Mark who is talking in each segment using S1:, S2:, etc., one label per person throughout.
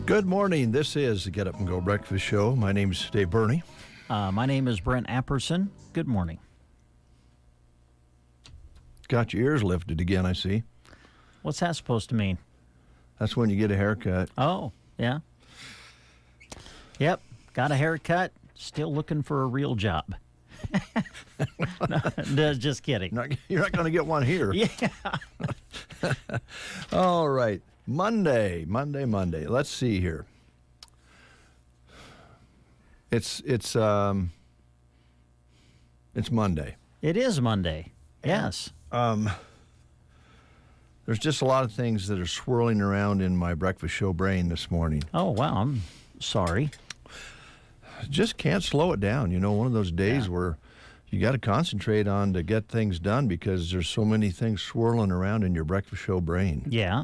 S1: Good morning. This is the Get Up and Go Breakfast Show. My name is Dave Burney.
S2: My name is Brent Apperson. Good morning.
S1: Got your ears lifted again, I see.
S2: What's that supposed to mean?
S1: That's when you get a haircut.
S2: Oh, yeah. Yep, got a haircut. Still looking for a real job. No, just kidding.
S1: You're not going to get one here.
S2: Yeah.
S1: All right. Monday. Let's see here. It's Monday.
S2: It is Monday. Yes.
S1: There's just a lot of things that are swirling around in my breakfast show brain this morning.
S2: Oh, wow. I'm sorry.
S1: Just can't slow it down. You know, one of those days where you got to concentrate on to get things done because there's so many things swirling around in your breakfast show brain.
S2: Yeah.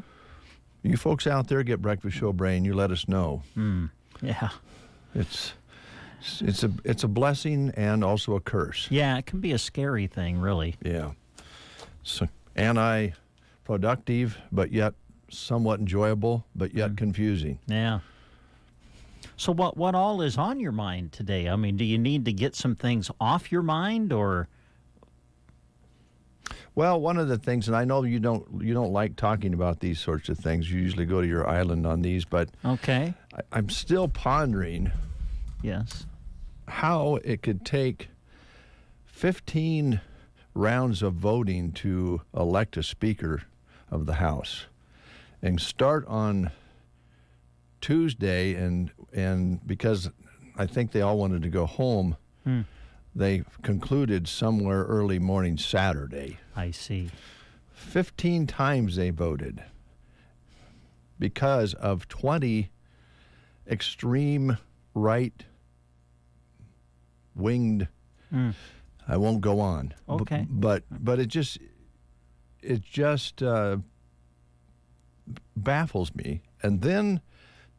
S1: You folks out there get breakfast show brain, you let us know.
S2: Yeah.
S1: It's a blessing and also a curse.
S2: Yeah, it can be a scary thing, really.
S1: Yeah. So anti-productive, but yet somewhat enjoyable, but yet confusing.
S2: Yeah. So what all is on your mind today? I mean, do you need to get some things off your mind, or?
S1: Well, one of the things, and I know you don't like talking about these sorts of things. You usually go to your island on these, but
S2: okay.
S1: I'm still pondering.
S2: Yes.
S1: How it could take 15 rounds of voting to elect a Speaker of the House, and start on Tuesday, and because I think they all wanted to go home, they concluded somewhere early morning Saturday.
S2: I see.
S1: 15 times they voted because of 20 extreme right-winged. I won't go on.
S2: Okay.
S1: But it just baffles me. And then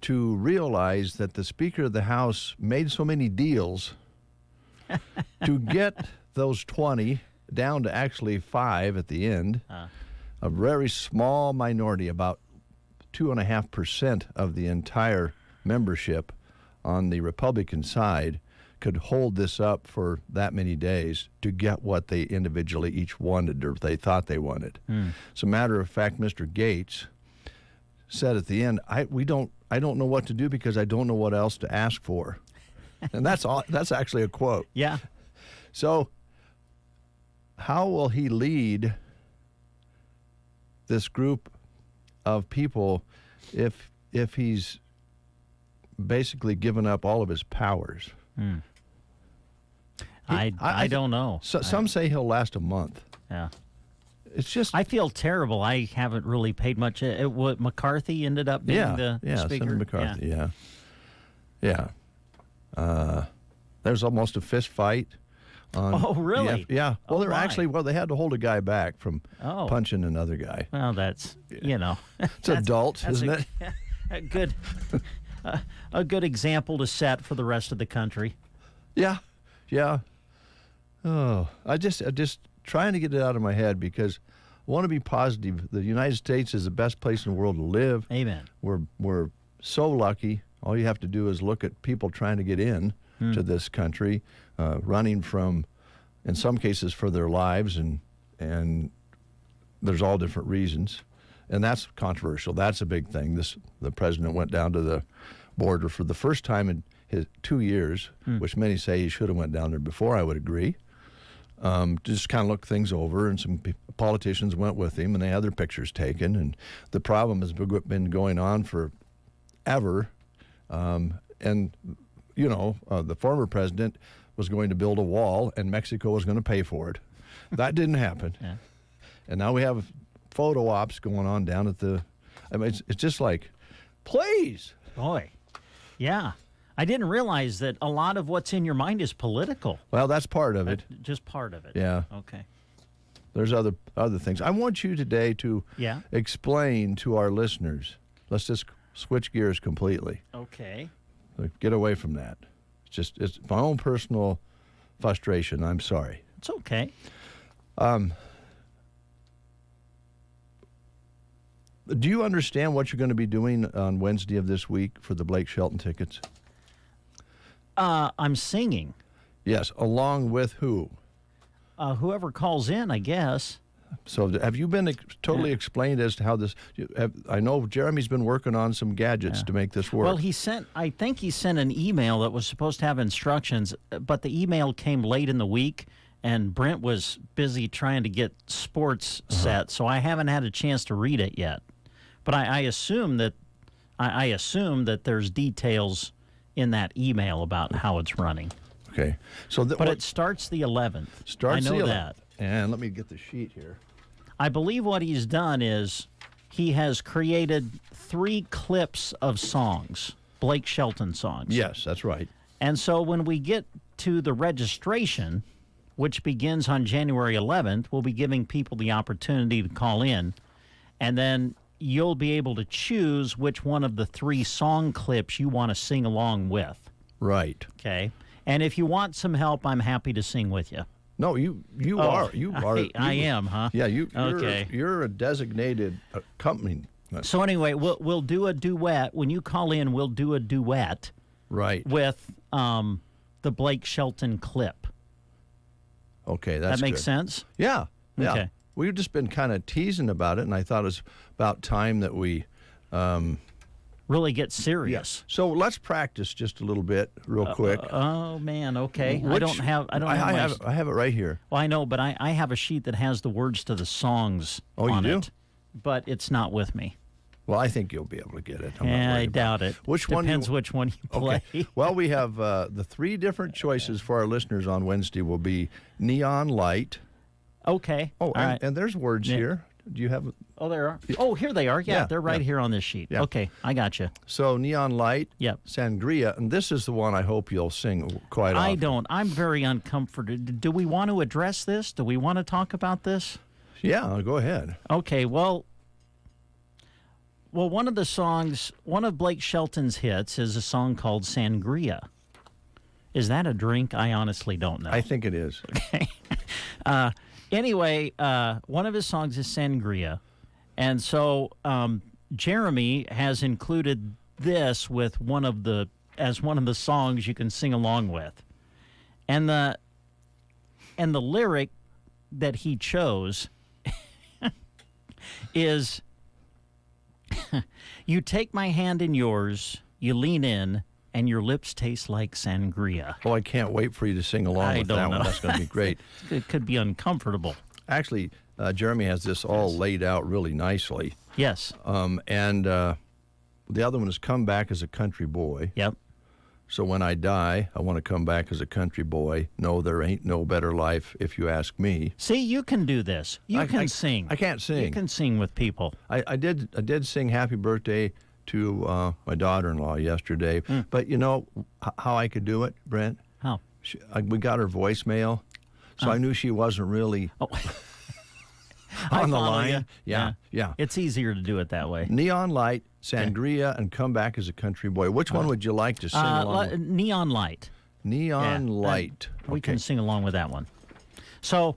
S1: to realize that the Speaker of the House made so many deals to get those 20 down to actually 5 at the end, a very small minority, about 2.5% of the entire membership on the Republican side, could hold this up for that many days to get what they individually each wanted, or they thought they wanted. As a matter of fact, Mr. Gates said at the end, I don't know what to do because I don't know what else to ask for. And that's actually a quote.
S2: Yeah.
S1: So how will he lead this group of people if he's basically given up all of his powers?
S2: I don't know.
S1: Some say he'll last a month.
S2: Yeah.
S1: It's just,
S2: I feel terrible. I haven't really paid much. What McCarthy ended up being the Speaker.
S1: Senator McCarthy. Yeah. There's almost a fist fight.
S2: Oh, really?
S1: Yeah. Well, they had to hold a guy back from
S2: Oh.
S1: punching another guy.
S2: Well, that's,
S1: It's adult, isn't it?
S2: A good example to set for the rest of the country.
S1: Yeah. Oh, I just trying to get it out of my head because I want to be positive. The United States is the best place in the world to live.
S2: Amen.
S1: We're so lucky. All you have to do is look at people trying to get in to this country, running from, in some cases, for their lives, and there's all different reasons. And that's controversial. That's a big thing. The president went down to the border for the first time in his 2 years, which many say he should have went down there before. I would agree. Just kind of look things over, and some politicians went with him, and they had their pictures taken. And the problem has been going on forever. And the former president was going to build a wall, and Mexico was going to pay for it. That didn't happen.
S2: Yeah.
S1: And now we have photo ops going on down at the. I mean, it's just like, please.
S2: Boy, yeah. I didn't realize that a lot of what's in your mind is political.
S1: Well, that's part of it.
S2: Just part of it.
S1: Yeah.
S2: Okay.
S1: There's other things. I want you today to explain to our listeners. Let's just switch gears completely.
S2: Okay.
S1: Get away from that. It's my own personal frustration. I'm sorry.
S2: It's okay.
S1: Do you understand what you're going to be doing on Wednesday of this week for the Blake Shelton tickets?
S2: I'm singing.
S1: Yes, along with who?
S2: Whoever calls in, I guess.
S1: So have you been totally explained as to how this... I know Jeremy's been working on some gadgets to make this work.
S2: Well, I think he sent an email that was supposed to have instructions, but the email came late in the week, and Brent was busy trying to get sports set, so I haven't had a chance to read it yet. But I assume that there's details in that email about how it's running.
S1: Okay. But
S2: it starts the 11th.
S1: Starts
S2: I know
S1: the 11th.
S2: that.
S1: And let me get the sheet here.
S2: I believe what he's done is he has created 3 clips of songs, Blake Shelton songs.
S1: Yes, that's right.
S2: And so when we get to the registration, which begins on January 11th, we'll be giving people the opportunity to call in, and then you'll be able to choose which one of the 3 song clips you want to sing along with.
S1: Right.
S2: Okay. And if you want some help, I'm happy to sing with you.
S1: No, you are.
S2: I am, huh?
S1: Yeah,
S2: Okay.
S1: You're a designated company.
S2: So anyway, we'll do a duet. When you call in, we'll do a duet.
S1: Right.
S2: With the Blake Shelton clip.
S1: Okay, that's
S2: that makes
S1: good.
S2: sense?
S1: Yeah. Yeah.
S2: Okay.
S1: We've just been kind of teasing about it, and I thought it was about time that we
S2: really get serious.
S1: So let's practice just a little bit, real quick.
S2: Oh man, okay. I
S1: have it right here.
S2: Well, I know, but I have a sheet that has the words to the songs on
S1: you do?
S2: it, but it's not with me.
S1: Well, I think you'll be able to get it.
S2: I doubt it.
S1: Which
S2: Depends which one you play.
S1: Okay. Well, we have the 3 different choices for our listeners on Wednesday will be Neon Light.
S2: Okay.
S1: Oh,
S2: all right.
S1: And there's words here. Do you have?
S2: Oh, there are. Oh, here they are. Yeah, they're right here on this sheet.
S1: Yeah.
S2: Okay, I got you.
S1: So Neon Light,
S2: Yep.
S1: Sangria, and this is the one I hope you'll sing quite often.
S2: I don't. I'm very uncomforted. Do we want to address this? Do we want to talk about this?
S1: Yeah, go ahead.
S2: Okay, well, one of the songs, one of Blake Shelton's hits is a song called Sangria. Is that a drink? I honestly don't know.
S1: I think it is.
S2: Okay. Anyway, one of his songs is Sangria. And so Jeremy has included this with one of the songs you can sing along with. And the lyric that he chose is you take my hand in yours, you lean in, and your lips taste like sangria.
S1: Oh, I can't wait for you to sing along with that one. That's going to be great.
S2: It could be uncomfortable.
S1: Actually, Jeremy has this all laid out really nicely.
S2: Yes.
S1: And the other one is Come Back as a Country Boy.
S2: Yep.
S1: So when I die, I want to come back as a country boy. No, there ain't no better life if you ask me.
S2: See, you can do this. You can sing.
S1: I can't sing.
S2: You can sing with people.
S1: I did sing Happy Birthday to my daughter-in-law yesterday. But you know how I could do it, Brent?
S2: How?
S1: We got her voicemail, so I knew she wasn't really on the line. Yeah.
S2: It's easier to do it that way.
S1: Neon Light, Sangria, and Come Back as a Country Boy. Which one would you like to sing along with?
S2: Neon Light.
S1: Neon Light.
S2: We can sing along with that one. So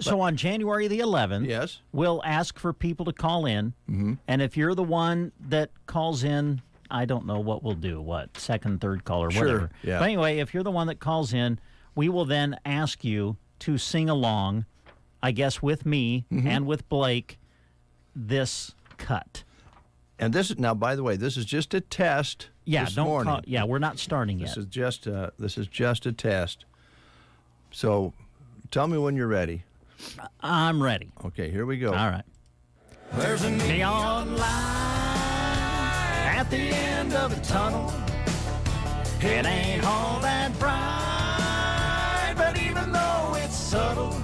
S2: on January the 11th,
S1: yes,
S2: we'll ask for people to call in. Mm-hmm. And if you're the one that calls in, I don't know what we'll do, second, third caller, whatever.
S1: Yeah.
S2: But anyway, if you're the one that calls in, we will then ask you to sing along, I guess with me and with Blake, this cut.
S1: And this is now, by the way, this is just a test.
S2: Yeah,
S1: this
S2: don't
S1: morning.
S2: call. Yeah, we're not starting yet.
S1: This is just a test. So, tell me when you're ready.
S2: I'm ready.
S1: Okay, here we go.
S2: All right. There's a neon light at the end of a tunnel. It ain't all that bright, but even though it's subtle.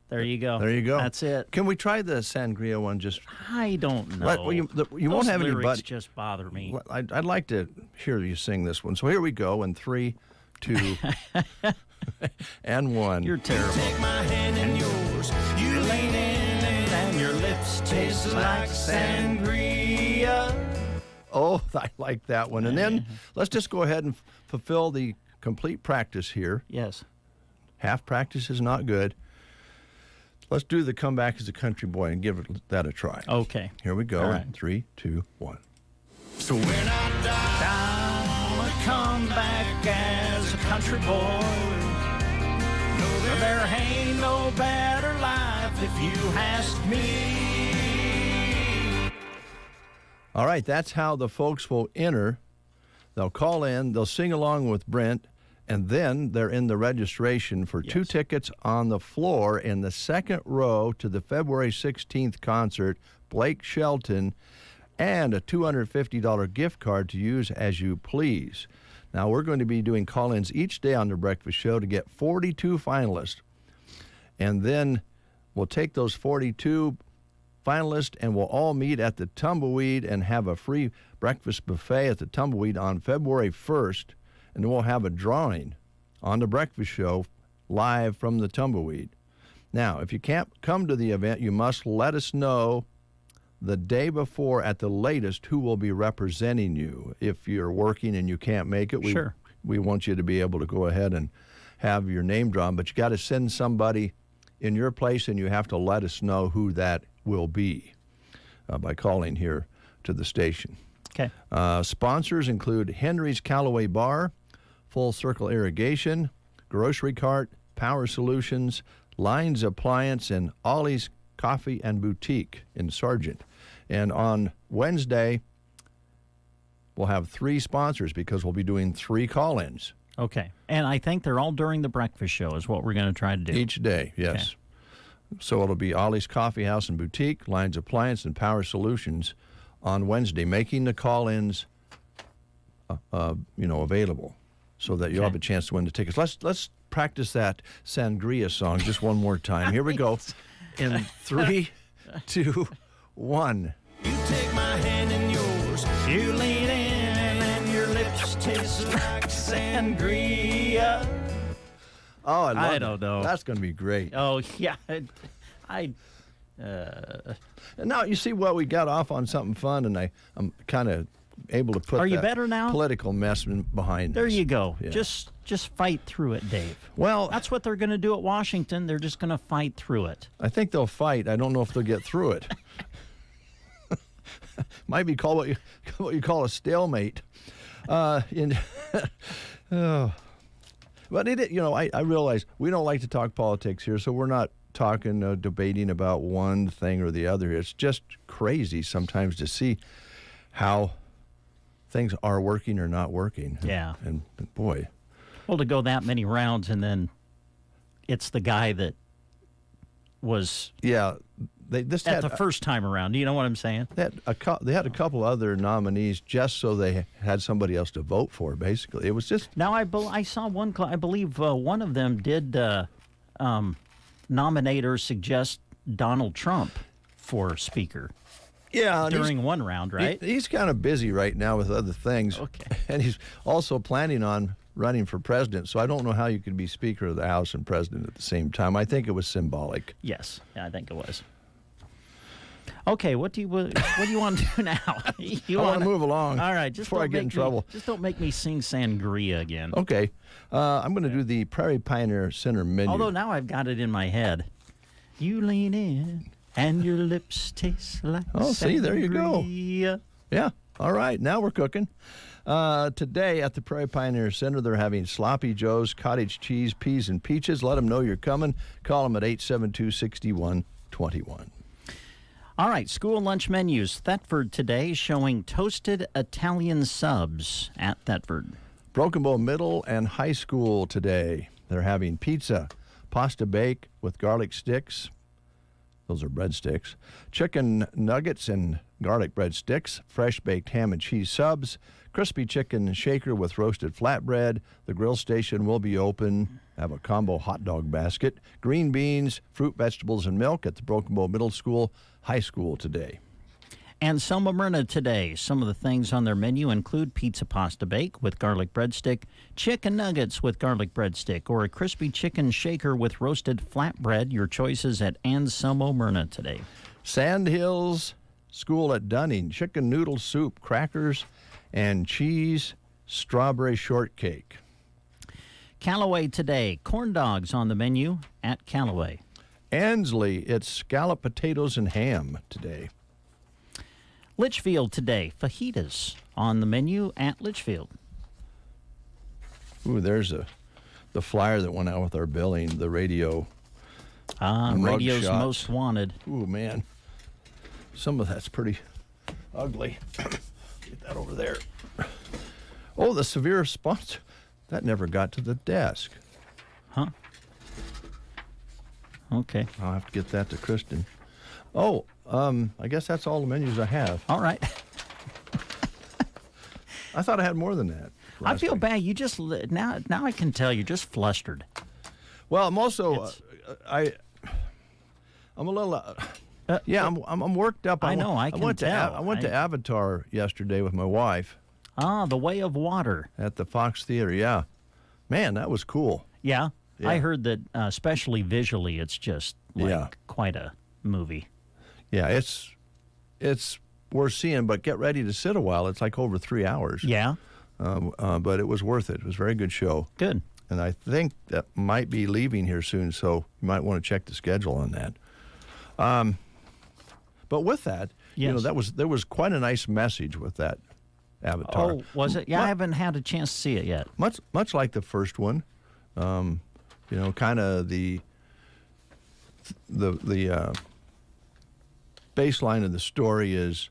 S2: There you go.
S1: There you go.
S2: That's it.
S1: Can we try the sangria one? Just
S2: I don't know.
S1: well, you
S2: Those
S1: won't have any
S2: lyrics
S1: buddy.
S2: just bother me.
S1: I'd like to hear you sing this one. So here we go. In 3, 2, and 1.
S2: You're terrible.
S3: Take my hand in yours. You lean in and your lips taste like sangria.
S1: Oh, I like that one. And then let's just go ahead and fulfill the complete practice here.
S2: Yes.
S1: Half practice is not good. Let's do the comeback as a country boy and give that a try.
S2: Okay.
S1: Here we go.
S2: All right.
S1: In 3, 2, 1.
S3: So when I die,
S2: I wanna come back as a country boy. There ain't no better life if you ask me.
S1: All right, that's how the folks will enter. They'll call in, they'll sing along with Brent, and then they're in the registration for 2 tickets on the floor in the second row to the February 16th concert, Blake Shelton, and a $250 gift card to use as you please. Now, we're going to be doing call-ins each day on The Breakfast Show to get 42 finalists. And then we'll take those 42 finalists and we'll all meet at the Tumbleweed and have a free breakfast buffet at the Tumbleweed on February 1st. And then we'll have a drawing on The Breakfast Show live from the Tumbleweed. Now, if you can't come to the event, you must let us know the day before at the latest who will be representing you. If you're working and you can't make it,
S2: Sure.
S1: we want you to be able to go ahead and have your name drawn, but you got to send somebody in your place and you have to let us know who that will be by calling here to the station.
S2: Okay.
S1: Sponsors include Henry's Callaway Bar, Full Circle Irrigation, Grocery Cart, Power Solutions, Lines Appliance, and Ollie's Coffee and Boutique in Sargent. And on Wednesday, we'll have 3 sponsors because we'll be doing 3 call-ins.
S2: Okay. And I think they're all during the breakfast show is what we're going to try to do.
S1: Each day, yes.
S2: Okay.
S1: So it'll be Ollie's Coffee House and Boutique, Lines Appliance, and Power Solutions on Wednesday, making the call-ins, available so that you'll have a chance to win the tickets. Let's practice that Sangria song just one more time. Here we go. In 3, 2, 1.
S3: you take my hand in yours. You lean in and your lips taste like sangria.
S1: Oh, I love
S2: I
S1: it.
S2: don't know.
S1: That's going to be great.
S2: Oh, yeah.
S1: And now you see what we got off on something fun, and I'm kind of able to put
S2: Are you
S1: that
S2: better now?
S1: political mess behind
S2: There
S1: us.
S2: you go.
S1: Yeah.
S2: Just fight through it, Dave.
S1: Well,
S2: That's what they're going to do at Washington. They're just going to fight through it.
S1: I think they'll fight. I don't know if they'll get through it. Might be called what you call a stalemate. Oh. But I realize we don't like to talk politics here, so we're not talking, debating about one thing or the other. It's just crazy sometimes to see how things are working or not working.
S2: Yeah.
S1: And boy.
S2: Well, to go that many rounds and then it's the guy that was
S1: Yeah. They just
S2: at
S1: had
S2: the first time around. Do you know what I'm saying?
S1: they had a couple other nominees just so they had somebody else to vote for, basically. It was just
S2: Now, I saw one, I believe one of them did nominate or suggest Donald Trump for Speaker
S1: and
S2: during one round, right?
S1: He's kind of busy right now with other things.
S2: Okay.
S1: And he's also planning on running for president, so I don't know how you could be Speaker of the House and president at the same time. I think it was symbolic.
S2: Yes, yeah, I think it was. Okay, what do you want to do now?
S1: I want to move along.
S2: All right, just
S1: before I
S2: don't
S1: get in
S2: make
S1: trouble.
S2: Just don't make me sing Sangria again.
S1: Okay, I'm going to do the Prairie Pioneer Center menu.
S2: Although now I've got it in my head. You lean in and your lips taste like
S1: Oh, see, there you go.
S2: sangria.
S1: Yeah. All right. Now we're cooking. Today at the Prairie Pioneer Center, they're having Sloppy Joe's, cottage cheese, peas, and peaches. Let them know you're coming. Call them at 872-6121.
S2: All right, school lunch menus. Thetford today showing toasted Italian subs at Thetford.
S1: Broken Bow Middle and High School today. They're having pizza, pasta bake with garlic sticks. Those are breadsticks. Chicken nuggets and garlic breadsticks. Fresh baked ham and cheese subs. Crispy chicken shaker with roasted flatbread. The grill station will be open. Have a combo hot dog basket. Green beans, fruit, vegetables, and milk at the Broken Bow Middle School, High School today.
S2: And Selma Myrna today. Some of the things on their menu include pizza pasta bake with garlic breadstick, chicken nuggets with garlic breadstick, or a crispy chicken shaker with roasted flatbread. Your choices at Anselmo Myrna today.
S1: Sand Hills School at Dunning. Chicken noodle soup, crackers, and cheese strawberry shortcake.
S2: Callaway today. Corn dogs on the menu at Callaway.
S1: Ansley, it's scalloped potatoes and ham today.
S2: Litchfield today. Fajitas on the menu at Litchfield.
S1: Ooh, there's the flyer that went out with our billing, the radio.
S2: Radio's
S1: shots.
S2: most wanted.
S1: Ooh, man. Some of that's pretty ugly. Get that over there. Oh, the severe sponsor. That never got to the desk.
S2: Huh? Okay.
S1: I'll have to get that to Kristen. Oh, I guess that's all the menus I have.
S2: All right.
S1: I thought I had more than that.
S2: I feel
S1: week.
S2: bad. You just now I can tell you're just flustered.
S1: Well, I'm also I'm a little I'm worked up.
S2: I know, I can
S1: went
S2: tell.
S1: I went to Avatar yesterday with my wife
S2: The Way of Water.
S1: at the Fox Theater. Yeah, man, that was cool.
S2: Yeah.
S1: Yeah.
S2: I heard that, especially visually, it's just quite a movie.
S1: Yeah, it's worth seeing, but get ready to sit a while. It's like over 3 hours.
S2: Yeah.
S1: But it was worth it. It was a very good show.
S2: Good.
S1: And I think that might be leaving here soon, so you might want to check the schedule on that. But with that,
S2: Yes.
S1: there was quite a nice message with that Avatar.
S2: Oh, was it? Yeah, I haven't had a chance to see it yet.
S1: Much like the first one, kind of the baseline of the story is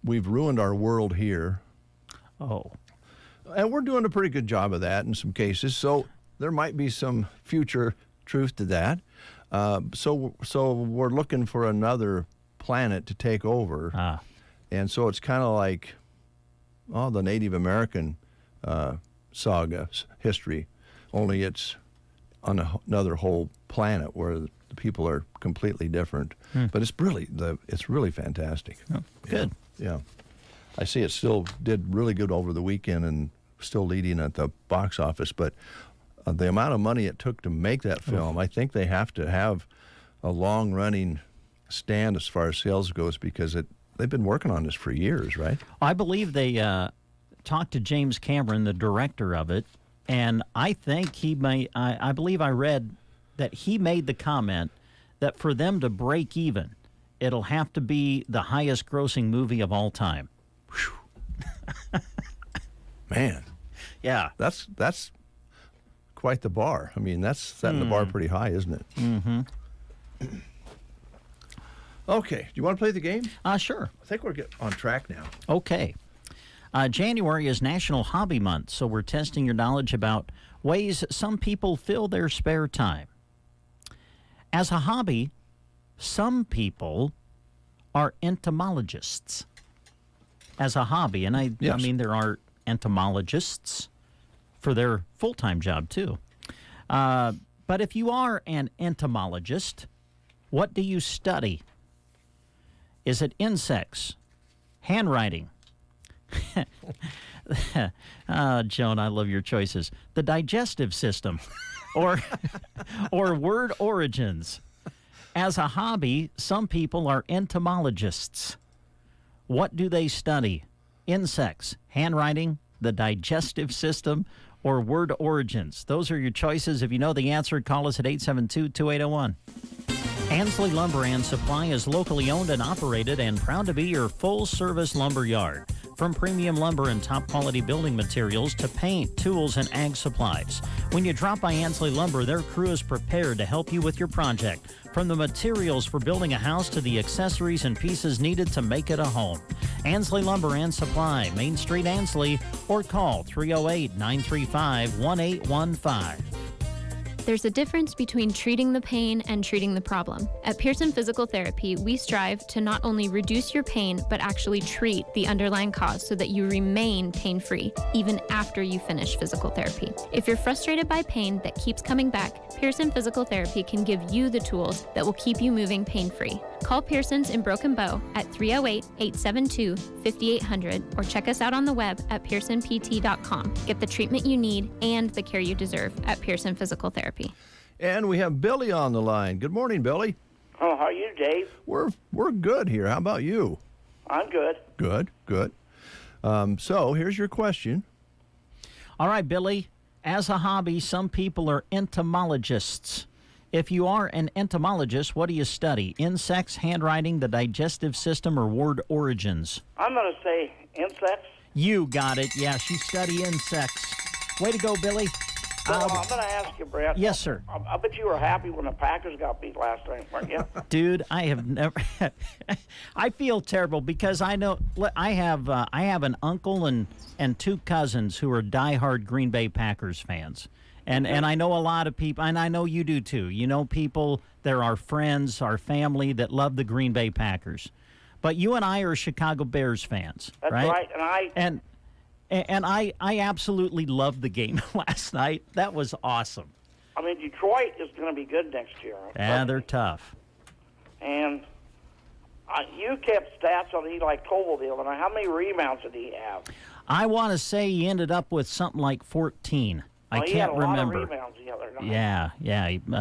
S1: we've ruined our world here.
S2: Oh.
S1: And we're doing a pretty good job of that in some cases. So there might be some future truth to that. So we're looking for another planet to take over. And so it's kind of like the Native American saga history, only it's on another whole planet where the people are completely different. But it's really fantastic.
S2: Oh, good.
S1: Yeah. I see it still did really good over the weekend and still leading at the box office. But the amount of money it took to make that film, I think they have to have a long-running stand as far as sales goes because they've been working on this for years, right?
S2: I believe they talked to James Cameron, the director of it, and I think I believe I read that he made the comment that for them to break even, it'll have to be the highest grossing movie of all time.
S1: Man,
S2: Yeah.
S1: that's quite the bar. I mean, that's setting the bar pretty high, isn't it? Mm-hmm. Okay, do you want to play the game?
S2: Sure.
S1: I think we're on track now.
S2: Okay. January is National Hobby Month, so we're testing your knowledge about ways some people fill their spare time. As a hobby, some people are entomologists. As a hobby, and I
S1: Yes.
S2: mean there are entomologists for their full-time job too. But if you are an entomologist, what do you study? Is it insects, handwriting? Joan, I love your choices. The digestive system, or word origins. As a hobby, some people are entomologists. What do they study? Insects, handwriting, the digestive system, or word origins? Those are your choices. If you know the answer, call us at 872-2801. Ansley Lumber and Supply is locally owned and operated and proud to be your full-service lumber yard. From premium lumber and top-quality building materials to paint, tools, and ag supplies. When you drop by Ansley Lumber, their crew is prepared to help you with your project. From the materials for building a house to the accessories and pieces needed to make it a home. Ansley Lumber and Supply, Main Street, Ansley, or call 308-935-1815.
S4: There's a difference between treating the pain and treating the problem. At Pearson Physical Therapy, we strive to not only reduce your pain, but actually treat the underlying cause so that you remain pain-free, even after you finish physical therapy. If you're frustrated by pain that keeps coming back, Pearson Physical Therapy can give you the tools that will keep you moving pain-free. Call Pearson's in Broken Bow at 308-872-5800 or check us out on the web at pearsonpt.com. Get the treatment you need and the care you deserve at Pearson Physical Therapy.
S1: And we have Billy on the line. Good morning, Billy.
S5: Oh, how are you, Dave?
S1: We're good here. How about you?
S5: I'm good.
S1: Good. So here's your question.
S2: All right, Billy. As a hobby, some people are entomologists. If you are an entomologist, what do you study? Insects, handwriting, the digestive system, or word origins?
S5: I'm going to say insects.
S2: You got it. Yes, you study insects. Way to go, Billy.
S5: Well, I'm going to ask you, Brett.
S2: Yes, sir.
S5: I bet you were happy when the Packers got beat last night, weren't you?
S2: Dude, I have never. I feel terrible because I know I have an uncle and two cousins who are diehard Green Bay Packers fans, and I know a lot of people, and I know you do too. You know, people. There are friends, our family that love the Green Bay Packers, but you and I are Chicago Bears fans,
S5: That's right.
S2: And I absolutely loved the game last night. That was awesome.
S5: I mean, Detroit is going to be good next year.
S2: Yeah, they're tough.
S5: And you kept stats on Eli Koval the other night. How many rebounds did he have?
S2: I want to say he ended up with something like 14. I can't
S5: he had a
S2: remember.
S5: lot of rebounds the other night.
S2: Yeah.
S5: And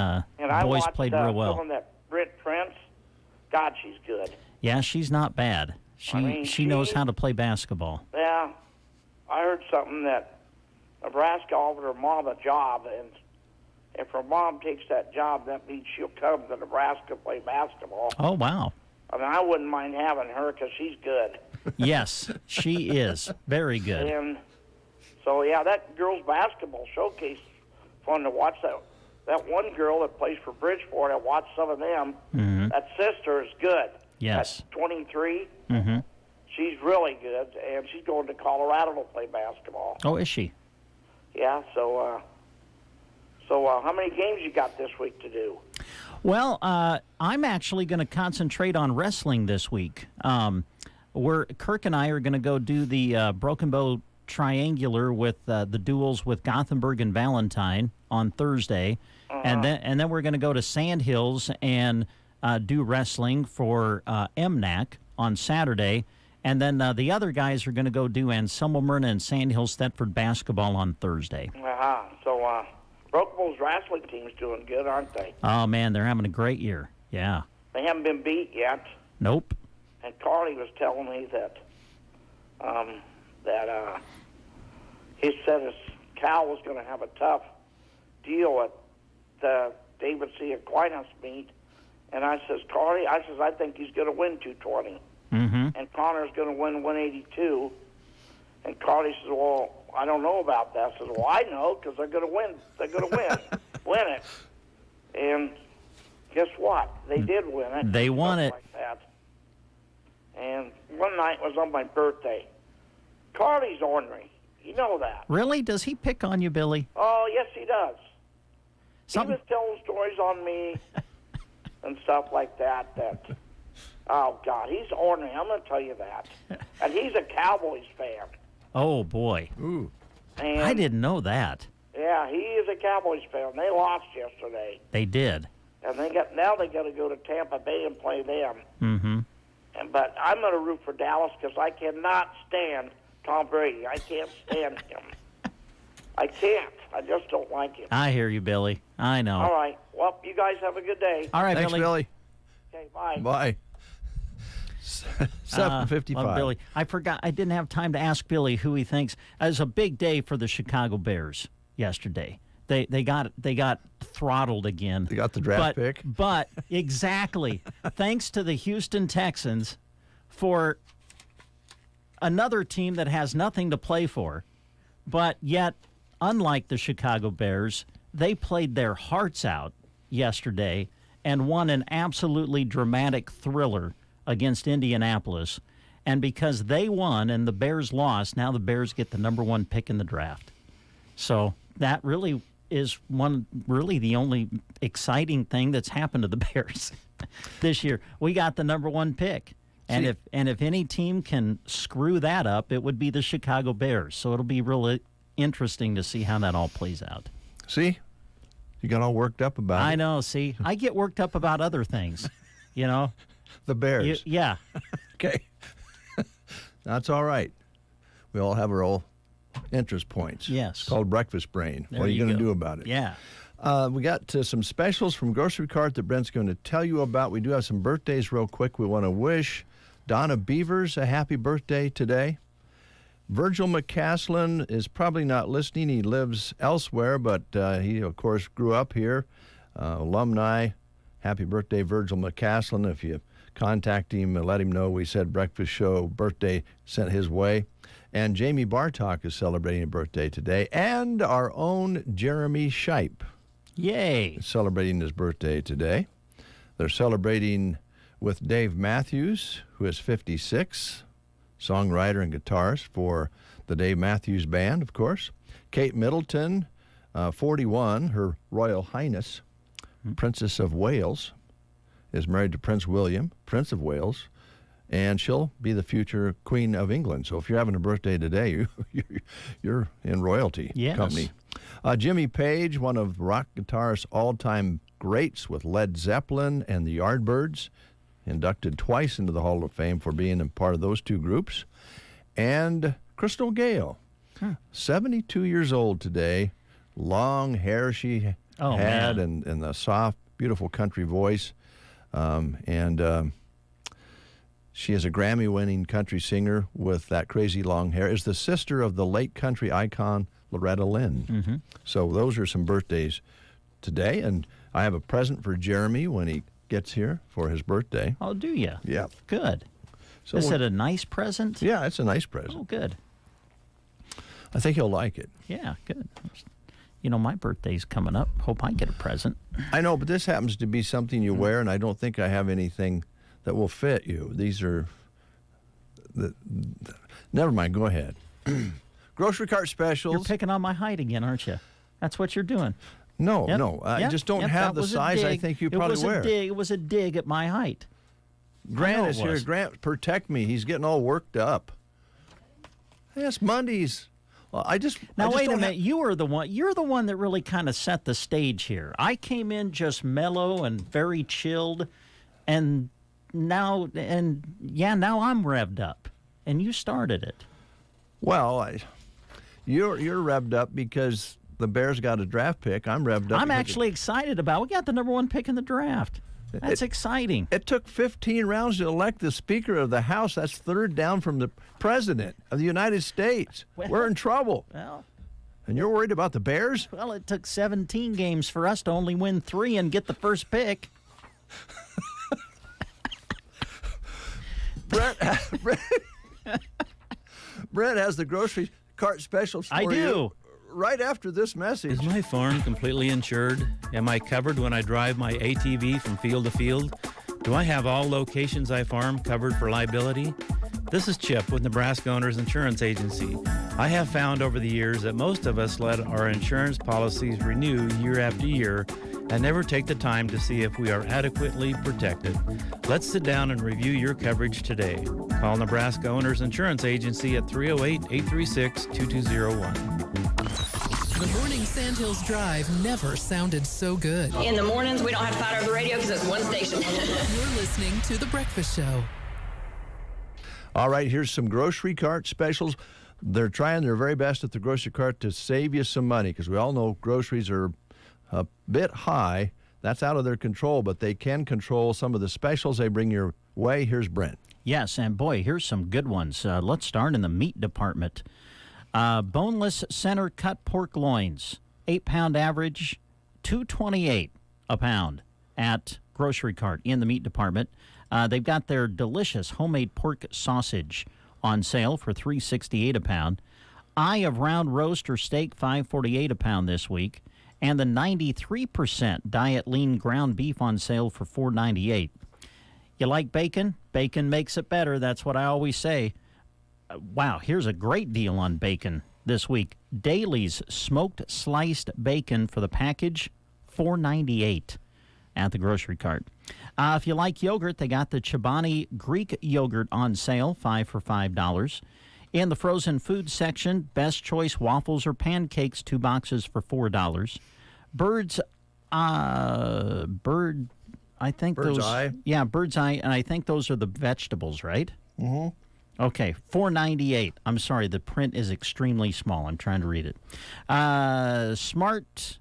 S5: I
S2: boys
S5: watched,
S2: played real well.
S5: Some of that Britt Prince. God, she's good.
S2: Yeah, she's not bad. She knows how to play basketball.
S5: Yeah. I heard something that Nebraska offered her mom a job, and if her mom takes that job, that means she'll come to Nebraska to play basketball.
S2: Oh, wow.
S5: I mean, I wouldn't mind having her because she's good.
S2: Yes, she is. Very good.
S5: And so, yeah, that girls' basketball showcase, fun to watch. That one girl that plays for Bridgeport, I watched some of them.
S2: Mm-hmm.
S5: That sister is good.
S2: Yes.
S5: At 23.
S2: Mm-hmm.
S5: She's really good, and she's going to Colorado to play basketball.
S2: Oh, is she?
S5: Yeah, so how many games you got this week to do?
S2: Well, I'm actually going to concentrate on wrestling this week. Kirk and I are going to go do the Broken Bow Triangular with the duels with Gothenburg and Valentine on Thursday, and then we're going to go to Sandhills and do wrestling for MNAC on Saturday. And then the other guys are going to go do Anselmo Myrna and Sandhills Thetford basketball on Thursday.
S5: So Broken Bow's wrestling team's doing good, aren't they?
S2: Oh, man, they're having a great year. Yeah.
S5: They haven't been beat yet.
S2: Nope.
S5: And Carly was telling me that he said his Cal was going to have a tough deal at the David C. Aquinas meet. And I says, Carly, I think he's going to win 220.
S2: Mm-hmm.
S5: And Connor's going to win 182. And Carly says, well, I don't know about that. I says, well, I know because they're going to win. They're going to win it. And guess what? They did win it.
S2: They won it.
S5: Like that. And one night was on my birthday. Carly's ornery. You know that.
S2: Really? Does he pick on you, Billy?
S5: Oh, yes, he does.
S2: Something...
S5: He was telling stories on me and stuff like that. Oh, God, he's ornery. I'm going to tell you that. And he's a Cowboys fan.
S2: Oh, boy.
S1: Ooh.
S5: And
S2: I didn't know that.
S5: Yeah, he is a Cowboys fan. They lost yesterday.
S2: They did.
S5: And now they got to go to Tampa Bay and play them.
S2: Mm-hmm.
S5: But I'm going to root for Dallas because I cannot stand Tom Brady. I can't stand him. I can't. I just don't like him.
S2: I hear you, Billy. I know.
S5: All right. Well, you guys have a good day.
S2: All right,
S1: Thanks, Billy.
S5: Okay, bye.
S1: Bye. 7:55.
S2: Love Billy. I forgot. I didn't have time to ask Billy who he thinks. It was a big day for the Chicago Bears yesterday. They got throttled again.
S1: They got the draft pick.
S2: But exactly. Thanks to the Houston Texans for another team that has nothing to play for, but yet, unlike the Chicago Bears, they played their hearts out yesterday and won an absolutely dramatic thriller against Indianapolis. And because they won and the Bears lost, now the Bears get the number 1 pick in the draft. So that really is really the only exciting thing that's happened to the Bears this year. We got the number 1 pick. And if any team can screw that up, it would be the Chicago Bears. So it'll be really interesting to see how that all plays out.
S1: See? You got all worked up about it.
S2: I know, see? I get worked up about other things, you know?
S1: The Bears.
S2: Yeah.
S1: Okay. That's all right. We all have our own interest points.
S2: Yes.
S1: It's called breakfast brain.
S2: There
S1: What are you
S2: you
S1: going to
S2: go.
S1: do about it?
S2: Yeah.
S1: We got some specials from Grocery Cart that Brent's going to tell you about. We do have some birthdays real quick. We want to wish Donna Beavers a happy birthday today. Virgil McCaslin is probably not listening. He lives elsewhere, but he, of course, grew up here. Alumni. Happy birthday, Virgil McCaslin. If you contact him and let him know we said Breakfast Show birthday sent his way. And Jamie Bartok is celebrating a birthday today. And our own Jeremy Shipe
S2: Yay.
S1: is celebrating his birthday today. They're celebrating with Dave Matthews, who is 56, songwriter and guitarist for the Dave Matthews Band, of course. Kate Middleton, 41, Her Royal Highness, Princess of Wales, is married to Prince William, Prince of Wales, and she'll be the future Queen of England. So if you're having a birthday today, you're in royalty
S2: Yes.
S1: company. Jimmy Page, one of rock guitarist's all-time greats with Led Zeppelin and the Yardbirds, inducted twice into the Hall of Fame for being a part of those two groups. And Crystal Gale, 72 years old today, long hair she had and the soft, beautiful country voice. She is a Grammy-winning country singer with that crazy long hair, is the sister of the late country icon Loretta Lynn.
S2: Mm-hmm.
S1: So those are some birthdays today, and I have a present for Jeremy when he gets here for his birthday.
S2: Oh, do you?
S1: Yeah.
S2: Good.
S1: So
S2: Is it a nice present?
S1: Yeah, it's a nice present.
S2: Oh, good.
S1: I think he'll like it.
S2: Yeah, good. You know, my birthday's coming up. Hope I get a present.
S1: I know, but this happens to be something you wear, and I don't think I have anything that will fit you. These are... Never mind, go ahead. Grocery Cart specials.
S2: You're picking on my height again, aren't you? That's what you're doing.
S1: No,
S2: Yep.
S1: no. I
S2: Yep.
S1: just don't
S2: Yep,
S1: have
S2: that
S1: the
S2: was a
S1: size I
S2: dig.
S1: think you probably wear.
S2: It was a dig at my height.
S1: Grant
S2: I know
S1: is
S2: it
S1: here.
S2: was.
S1: Grant, protect me. He's getting all worked up. Yes, Mondays. Well,
S2: Now wait a
S1: don't
S2: minute. You're the one that really kind of set the stage here. I came in just mellow and very chilled, and now I'm revved up, and you started it.
S1: Well, you're revved up because the Bears got a draft pick. I'm revved up.
S2: I'm
S1: because
S2: actually excited about. We got the number 1 pick in the draft. That's exciting.
S1: It took 15 rounds to elect the Speaker of the House. That's third down from the President of the United States.
S2: Well-
S1: We're in trouble.
S2: Well,
S1: And you're worried about the Bears?
S2: it took 17 games for us to only win 3 and get the first pick.
S1: Brett has the grocery cart specials for
S2: I
S1: you
S2: do.
S1: right after this message.
S6: Is my farm completely insured? Am I covered when I drive my ATV from field to field? Do I have all locations I farm covered for liability? This is Chip with Nebraska Owners Insurance Agency. I have found over the years that most of us let our insurance policies renew year after year and never take the time to see if we are adequately protected. Let's sit down and review your coverage today. Call Nebraska Owners Insurance Agency at 308-836-2201.
S7: The morning Sandhills Drive never sounded so good.
S8: In the mornings, we don't have to fight over the radio because it's one station.
S7: You're listening to The Breakfast Show.
S1: All right, here's some grocery cart specials. They're trying their very best at the grocery cart to save you some money because we all know groceries are a bit high. That's out of their control, but they can control some of the specials they bring your way. Here's Brent.
S2: Yes, and boy, here's some good ones. Let's start in the meat department. Boneless center cut pork loins, 8-pound average, $2.28 a pound at Grocery Cart in the meat department. They've got their delicious homemade pork sausage on sale for $3.68 a pound. Eye of round roast or steak, $5.48 a pound this week. And the 93% diet lean ground beef on sale for $4.98. You like bacon? Bacon makes it better. That's what I always say. Wow, here's a great deal on bacon this week. Daly's smoked sliced bacon for the package, $4.98 at the grocery cart. If you like yogurt, they got the Chobani Greek yogurt on sale, 5 for $5. In the frozen food section, Best Choice waffles or pancakes, 2 boxes for $4. Bird's Eye. Yeah, Bird's Eye, and I think those are the vegetables, right?
S1: Mm-hmm.
S2: Okay, $4.98. I'm sorry, the print is extremely small. I'm trying to read it. Smart.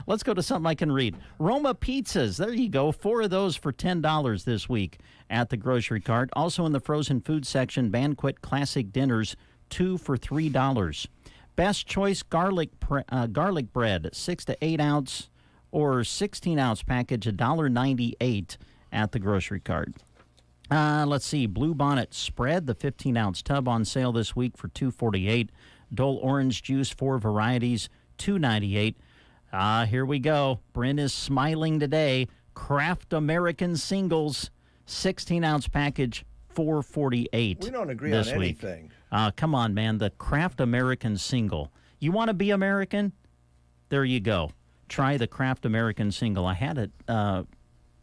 S2: Let's go to something I can read. Roma pizzas. There you go. 4 of those for $10 this week at the grocery cart. Also in the frozen food section, Banquet Classic Dinners, 2 for $3. Best Choice garlic bread, 6 to 8 ounce or 16 ounce package, $1.98 at the grocery cart. Let's see. Blue Bonnet spread, the 15 ounce tub on sale this week for $2.48. Dole orange juice, 4 varieties, $2.98. Here we go. Bryn is smiling today. Kraft American Singles, 16 ounce package, $4.48.
S1: We don't agree
S2: this
S1: on
S2: week.
S1: anything.
S2: Come on, man. The Kraft American Single. You want to be American? There you go. Try the Kraft American Single. I had it,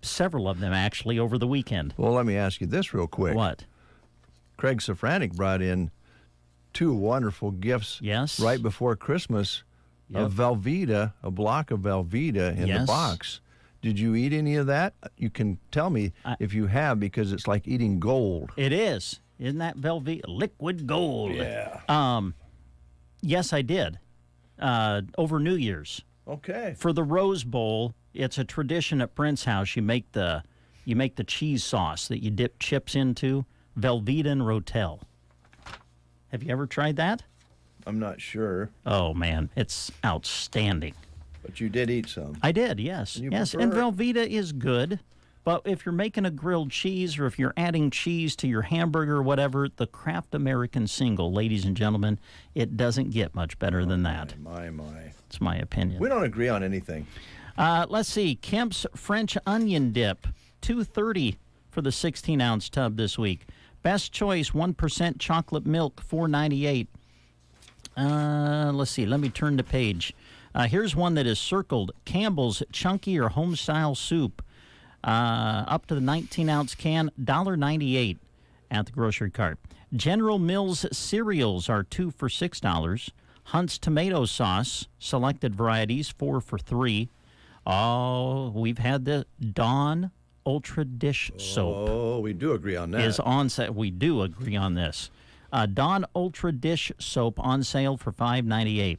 S2: several of them actually over the weekend.
S1: Well, let me ask you this real quick.
S2: What?
S1: Craig Safranik brought in 2 wonderful gifts
S2: Yes.
S1: right before Christmas of Velveeta, a block of Velveeta in the box. Did you eat any of that? You can tell me if you have, because it's like eating gold.
S2: It is. Isn't that Velveeta? Liquid gold.
S1: Yeah.
S2: Yes, I did. Over New Year's.
S1: Okay.
S2: For the Rose Bowl, it's a tradition at Brent's house. You make the cheese sauce that you dip chips into, Velveeta and Rotel. Have you ever tried that?
S1: I'm not sure.
S2: Oh, man, it's outstanding.
S1: But you did eat some.
S2: I did, yes.
S1: And you
S2: yes,
S1: prefer
S2: and
S1: it?
S2: Velveeta is good. But if you're making a grilled cheese or if you're adding cheese to your hamburger or whatever, the Kraft American Single, ladies and gentlemen, it doesn't get much better than that.
S1: My.
S2: It's my opinion.
S1: We don't agree on anything.
S2: Let's see. Kemp's French Onion Dip, $2.30 for the 16-ounce tub this week. Best Choice 1% chocolate milk, $4.98. Let's see. Let me turn the page. Here's one that is circled. Campbell's Chunky or Home-Style Soup. Up to the 19-ounce can, $1.98 at the grocery cart. General Mills cereals are 2 for $6. Hunt's tomato sauce, selected varieties, 4 for $3. Oh, we've had the Dawn Ultra Dish Soap.
S1: Oh, we do agree on that.
S2: Is on sale. We do agree on this. Dawn Ultra Dish Soap on sale for $5.98.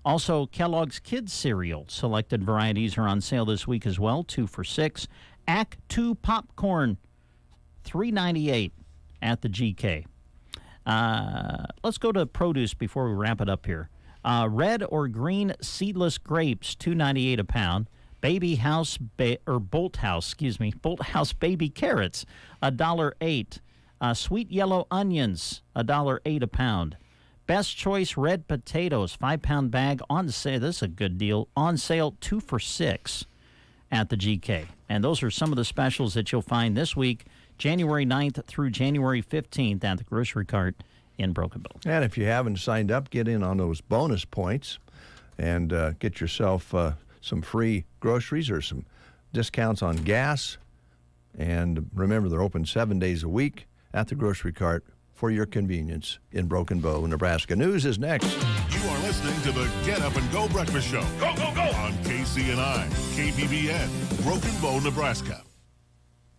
S2: Also, Kellogg's Kids Cereal. Selected varieties are on sale this week as well, 2 for $6. Act 2 Popcorn, $3.98 at the GK. Let's go to produce before we wrap it up here. Red or green seedless grapes, $2.98 a pound. Bolthouse baby carrots, $1.08. Sweet yellow onions, $1.08 a pound. Best Choice red potatoes, 5-pound bag on sale. This is a good deal. On sale, 2 for $6 at the GK. And those are some of the specials that you'll find this week, January 9th through January 15th at the grocery cart in Broken Bow.
S1: And if you haven't signed up, get in on those bonus points and get yourself some free groceries or some discounts on gas. And remember, they're open 7 days a week at the grocery cart for your convenience in Broken Bow, Nebraska. News is next.
S9: You are listening to the Get Up and Go Breakfast Show. Go, go, go! On KCNI, KPBN, Broken Bow, Nebraska.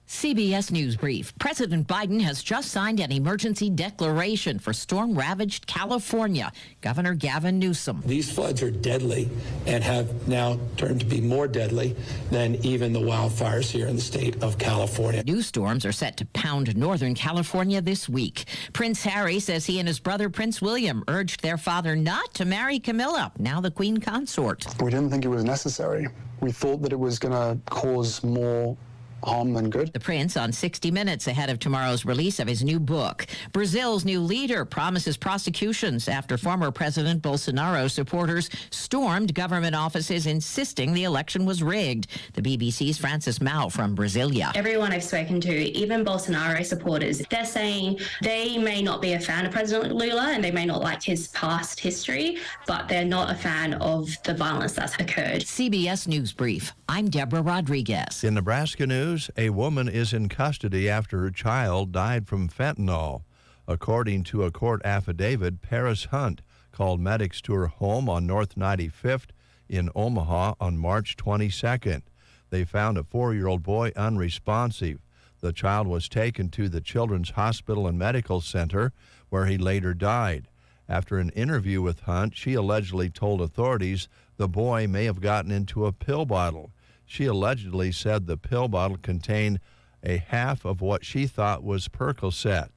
S10: CBS News Brief. President Biden has just signed an emergency declaration for storm-ravaged California. Governor Gavin Newsom.
S11: These floods are deadly and have now turned to be more deadly than even the wildfires here in the state of California.
S10: New storms are set to pound Northern California this week. Prince Harry says he and his brother Prince William urged their father not to marry Camilla, now the Queen Consort.
S12: We didn't think it was necessary. We thought that it was going to cause more home and good.
S10: The Prince on 60 Minutes ahead of tomorrow's release of his new book. Brazil's new leader promises prosecutions after former President Bolsonaro supporters stormed government offices insisting the election was rigged. The BBC's Francis Mao from Brasilia.
S13: Everyone I've spoken to, even Bolsonaro supporters, they're saying they may not be a fan of President Lula and they may not like his past history, but they're not a fan of the violence that's occurred.
S10: CBS News Brief. I'm Deborah Rodriguez.
S1: In Nebraska news, a woman is in custody after her child died from fentanyl. According to a court affidavit, Paris Hunt called medics to her home on North 95th in Omaha on March 22nd. They found a 4-year-old boy unresponsive. The child was taken to the Children's Hospital and Medical Center, where he later died. After an interview with Hunt, she allegedly told authorities the boy may have gotten into a pill bottle. She allegedly said the pill bottle contained a half of what she thought was Percocet.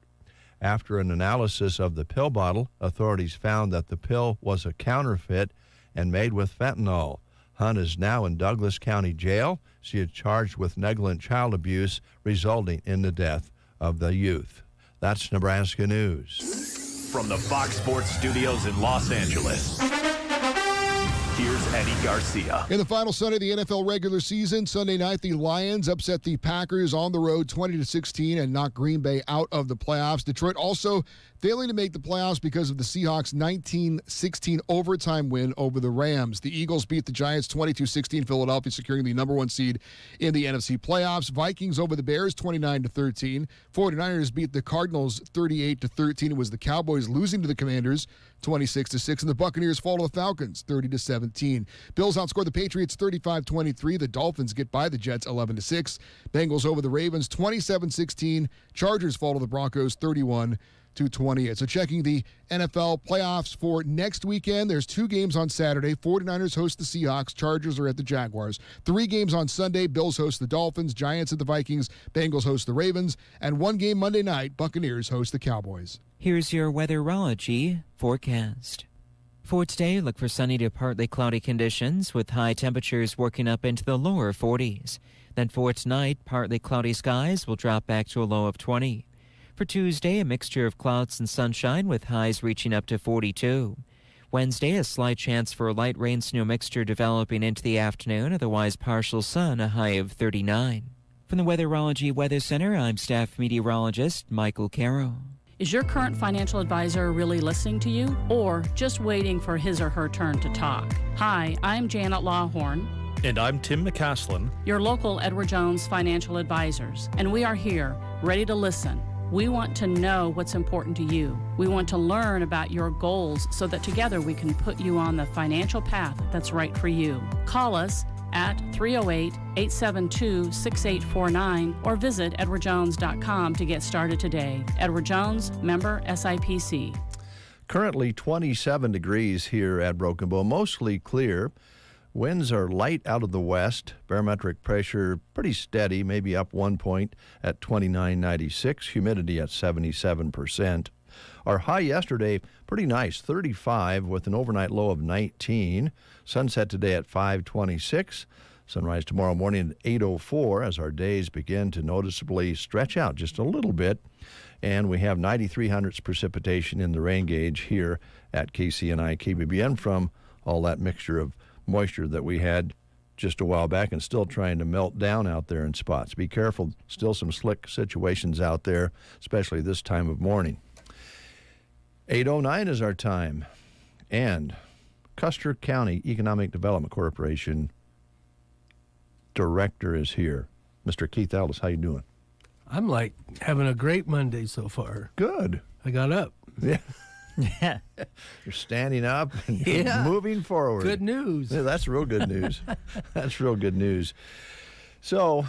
S1: After an analysis of the pill bottle, authorities found that the pill was a counterfeit and made with fentanyl. Hunt is now in Douglas County Jail. She is charged with negligent child abuse resulting in the death of the youth. That's Nebraska News.
S14: From the Fox Sports Studios in Los Angeles, here's Eddie Garcia.
S15: In the final Sunday of the NFL regular season, Sunday night, the Lions upset the Packers on the road 20-16 and knocked Green Bay out of the playoffs. Detroit also failing to make the playoffs because of the Seahawks' 19-16 overtime win over the Rams. The Eagles beat the Giants 22-16, Philadelphia securing the number 1 seed in the NFC playoffs. Vikings over the Bears 29-13. 49ers beat the Cardinals 38-13. It was the Cowboys losing to the Commanders 26-6, and the Buccaneers fall to the Falcons 30-17. Bills outscored the Patriots 35-23. The Dolphins get by the Jets 11-6. Bengals over the Ravens 27-16. Chargers fall to the Broncos 31-28. So checking the NFL playoffs for next weekend, there's 2 games on Saturday. 49ers host the Seahawks. Chargers are at the Jaguars. 3 games on Sunday. Bills host the Dolphins. Giants at the Vikings. Bengals host the Ravens. And 1 game Monday night. Buccaneers host the Cowboys.
S16: Here's your weatherology forecast. For today, look for sunny to partly cloudy conditions with high temperatures working up into the lower 40s. Then for tonight, partly cloudy skies will drop back to a low of 20. For Tuesday, a mixture of clouds and sunshine with highs reaching up to 42. Wednesday, a slight chance for a light rain-snow mixture developing into the afternoon, otherwise partial sun, a high of 39. From the Weatherology Weather Center, I'm staff meteorologist Michael Caro.
S17: Is your current financial advisor really listening to you or just waiting for his or her turn to talk? Hi, I'm Janet Lawhorn.
S18: And I'm Tim McCaslin,
S17: your local Edward Jones financial advisors, and we are here, ready to listen. We want to know what's important to you. We want to learn about your goals so that together we can put you on the financial path that's right for you. Call us at 308-872-6849 or visit edwardjones.com to get started today. Edward Jones, member SIPC.
S1: Currently 27 degrees here at Broken Bow, mostly clear. Winds are light out of the west. Barometric pressure pretty steady, maybe up 1 point at 29.96. Humidity at 77%. Our high yesterday, pretty nice, 35 with an overnight low of 19. Sunset today at 5:26. Sunrise tomorrow morning at 8:04 as our days begin to noticeably stretch out just a little bit. And we have 93 hundredths precipitation in the rain gauge here at KCNI KBBN from all that mixture of moisture that we had just a while back and still trying to melt down out there in spots. Be careful, still some slick situations out there, especially this time of morning. 8:09 is our time. And Custer County Economic Development Corporation director is here. Mr. Keith Ellis, how you doing?
S19: I'm like having a great Monday so far.
S1: Good.
S19: I got up.
S1: Yeah. Yeah. You're standing up and you're moving forward.
S19: Good news.
S1: Yeah, that's real good news. That's real good news. So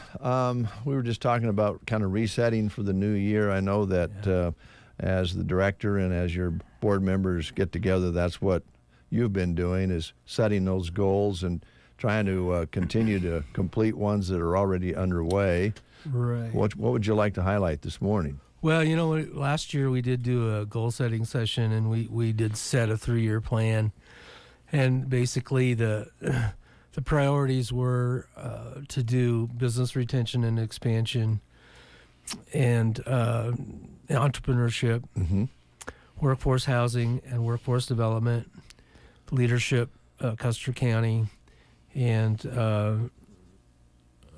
S1: we were just talking about kind of resetting for the new year. I know that as the director and as your board members get together, that's what you've been doing, is setting those goals and trying to continue to complete ones that are already underway.
S19: Right.
S1: What would you like to highlight this morning?
S19: Well, you know, last year we did do a goal-setting session, and we did set a 3-year plan. And basically the the priorities were to do business retention and expansion, and entrepreneurship, workforce housing and workforce development, leadership, Custer County, and I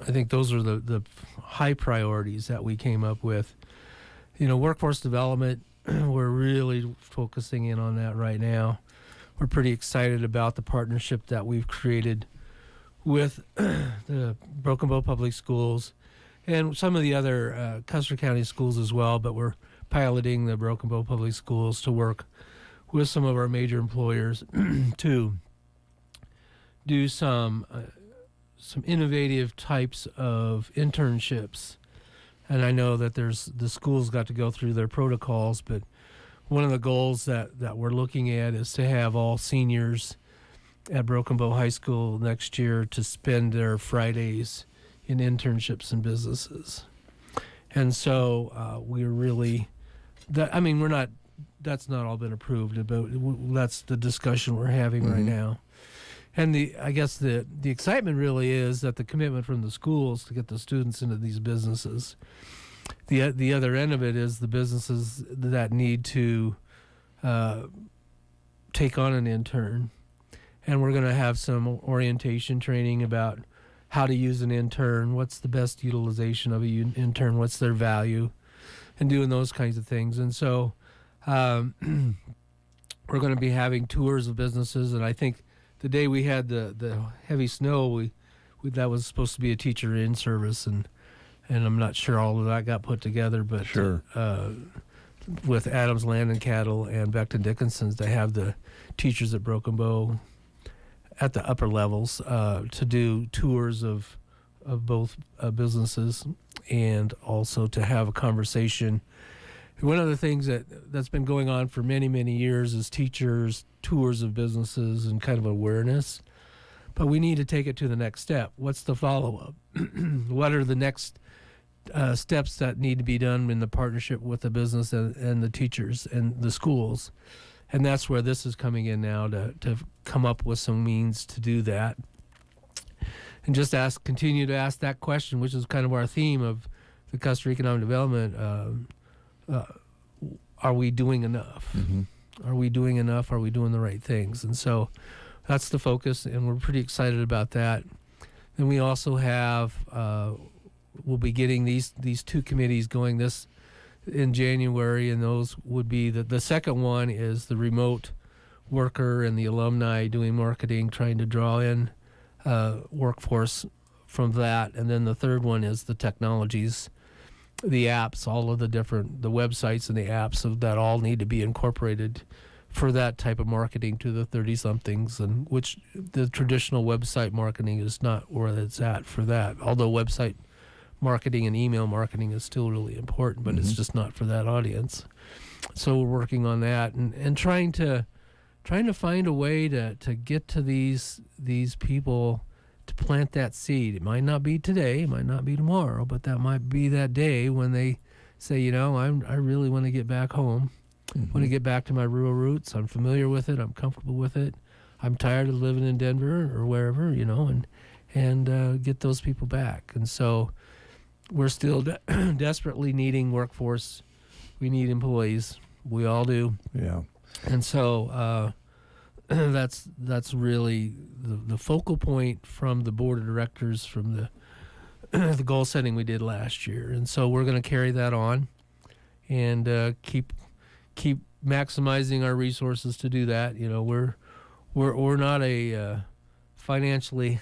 S19: think those are the high priorities that we came up with. Workforce development, we're really focusing in on that right now. We're pretty excited about the partnership that we've created with the Broken Bow Public Schools and some of the other Custer County schools as well, but we're piloting the Broken Bow Public Schools to work with some of our major employers to do some innovative types of internships. And I know that the schools got to go through their protocols, but one of the goals that we're looking at is to have all seniors at Broken Bow High School next year to spend their Fridays in internships and businesses. And so we're really, that's not all been approved, but that's the discussion we're having right now. And I guess the excitement really is that the commitment from the schools to get the students into these businesses. The other end of it is the businesses that need to take on an intern. And we're going to have some orientation training about how to use an intern, what's the best utilization of an intern, what's their value, and doing those kinds of things. And so we're going to be having tours of businesses. And I think the day we had the heavy snow, that was supposed to be a teacher in service, and I'm not sure all of that got put together, but with Adams Land and Cattle and Becton Dickinson's, they have the teachers at Broken Bow at the upper levels to do tours of both businesses, and also to have a conversation. One of the things that's been going on for many, many years is teachers, tours of businesses, and kind of awareness. But we need to take it to the next step. What's the follow-up? What are the next steps that need to be done in the partnership with the business and the teachers and the schools? And that's where this is coming in now, to come up with some means to do that. And just continue to ask that question, which is kind of our theme of the Custer Economic Development. Are we doing enough? Are we doing enough? Are we doing the right things? And so that's the focus, and we're pretty excited about that. Then we also have, we'll be getting these two committees going this in January, and those would be the second one is the remote worker and the alumni doing marketing, trying to draw in workforce from that. And then the third one is the technologies, the apps, all of the websites and the apps that all need to be incorporated for that type of marketing to the 30-somethings, and which the traditional website marketing is not where it's at for that. Although website marketing and email marketing is still really important, but it's just not for that audience. So we're working on that and trying to find a way to get to these people, to plant that seed. It might not be today, it might not be tomorrow, but that might be that day when they say, I really want to get back home. Want to get back to my rural roots. I'm familiar with it. I'm comfortable with it. I'm tired of living in Denver or wherever, and get those people back. And so we're still desperately needing workforce. We need employees. We all do.
S1: Yeah.
S19: And so that's really the focal point from the board of directors from the goal setting we did last year. And so we're going to carry that on and keep maximizing our resources to do that. We're not a financially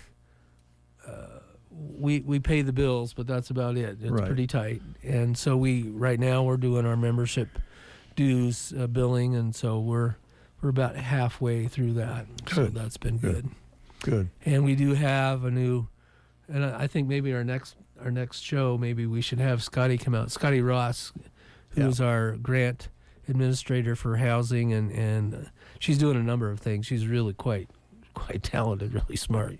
S19: we pay the bills, but that's about it. It's pretty tight. And so right now we're doing our membership dues billing, and so we're about halfway through that.
S1: Good.
S19: So that's been good.
S1: Good.
S19: And we do have a new, and I think maybe our next show, maybe we should have Scotty come out. Scotty Ross, who's our grant administrator for housing, and she's doing a number of things. She's really quite talented, really smart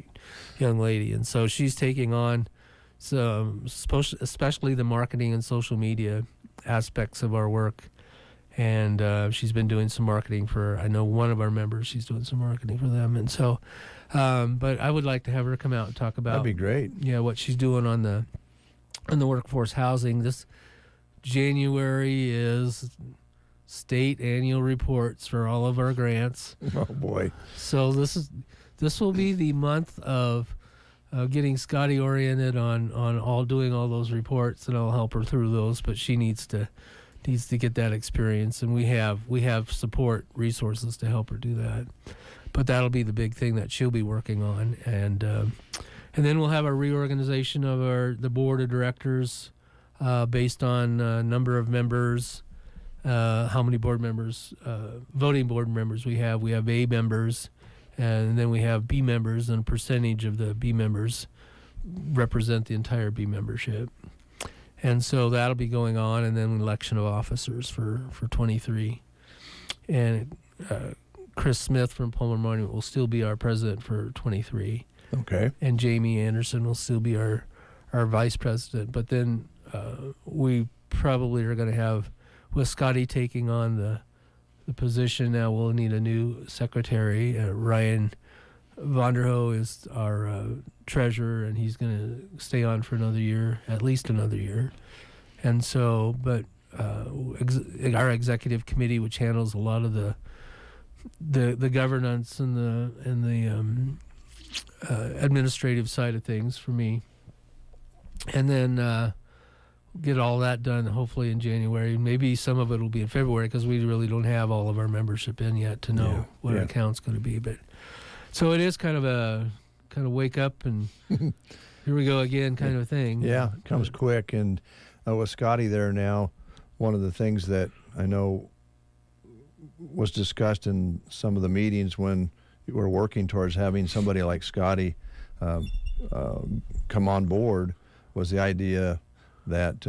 S19: young lady, and so she's taking on some, especially the marketing and social media aspects of our work. And she's been doing some marketing for, I know one of our members, she's doing some marketing for them. And so But I would like to have her come out and talk about.
S1: That'd be great.
S19: Yeah, what she's doing on the workforce housing. This January is state annual reports for all of our grants.
S1: Oh boy!
S19: So this will be the month of getting Scotty oriented on doing all those reports, and I'll help her through those. But she needs to get that experience, and we have support resources to help her do that. But that'll be the big thing that she'll be working on, and then we'll have a reorganization of the board of directors based on number of members, how many board members, voting board members we have. We have A members, and then we have B members, and a percentage of the B members represent the entire B membership. And so that'll be going on, and then election of officers for 23. And Chris Smith from Palmer Monument will still be our president for 23.
S1: Okay.
S19: And Jamie Anderson will still be our vice president. But then we probably are going to have, with Scotty taking on the position now, we'll need a new secretary. Ryan Vonderho is our treasurer, and he's going to stay on for another year, at least another year. And so, but our executive committee, which handles a lot of the governance and the administrative side of things for me, and then get all that done hopefully in January. Maybe some of it will be in February because we really don't have all of our membership in yet to know what our count's going to be. But so it is kind of wake up and here we go again kind of thing.
S1: Yeah, it comes quick. And with Scotty there now, one of the things that I know was discussed in some of the meetings when you were working towards having somebody like Scotty come on board was the idea that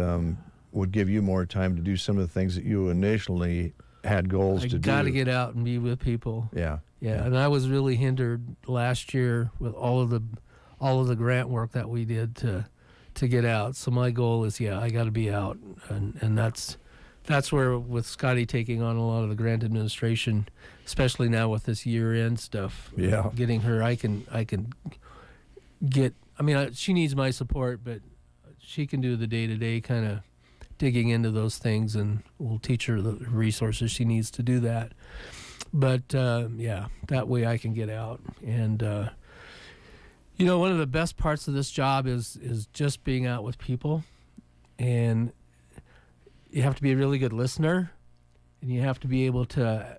S1: would give you more time to do some of the things that you initially had goals to do.
S19: I got to get out and be with people.
S1: Yeah.
S19: Yeah, and I was really hindered last year with all of the grant work that we did to get out. So my goal is, I got to be out, and that's where with Scotty taking on a lot of the grant administration, especially now with this year-end stuff.
S1: Yeah.
S19: Getting her, I can get. I mean, she needs my support, but she can do the day-to-day kind of digging into those things, and we'll teach her the resources she needs to do that. But that way I can get out. And one of the best parts of this job is just being out with people, and you have to be a really good listener, and you have to be able to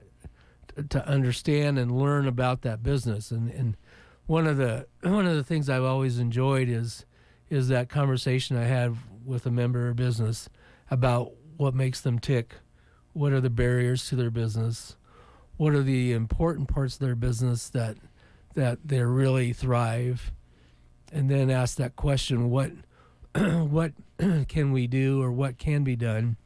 S19: understand and learn about that business. And one of the things I've always enjoyed is that conversation I had with a member of business about what makes them tick, what are the barriers to their business, what are the important parts of their business that they really thrive, and then ask that question, what can we do, or what can be done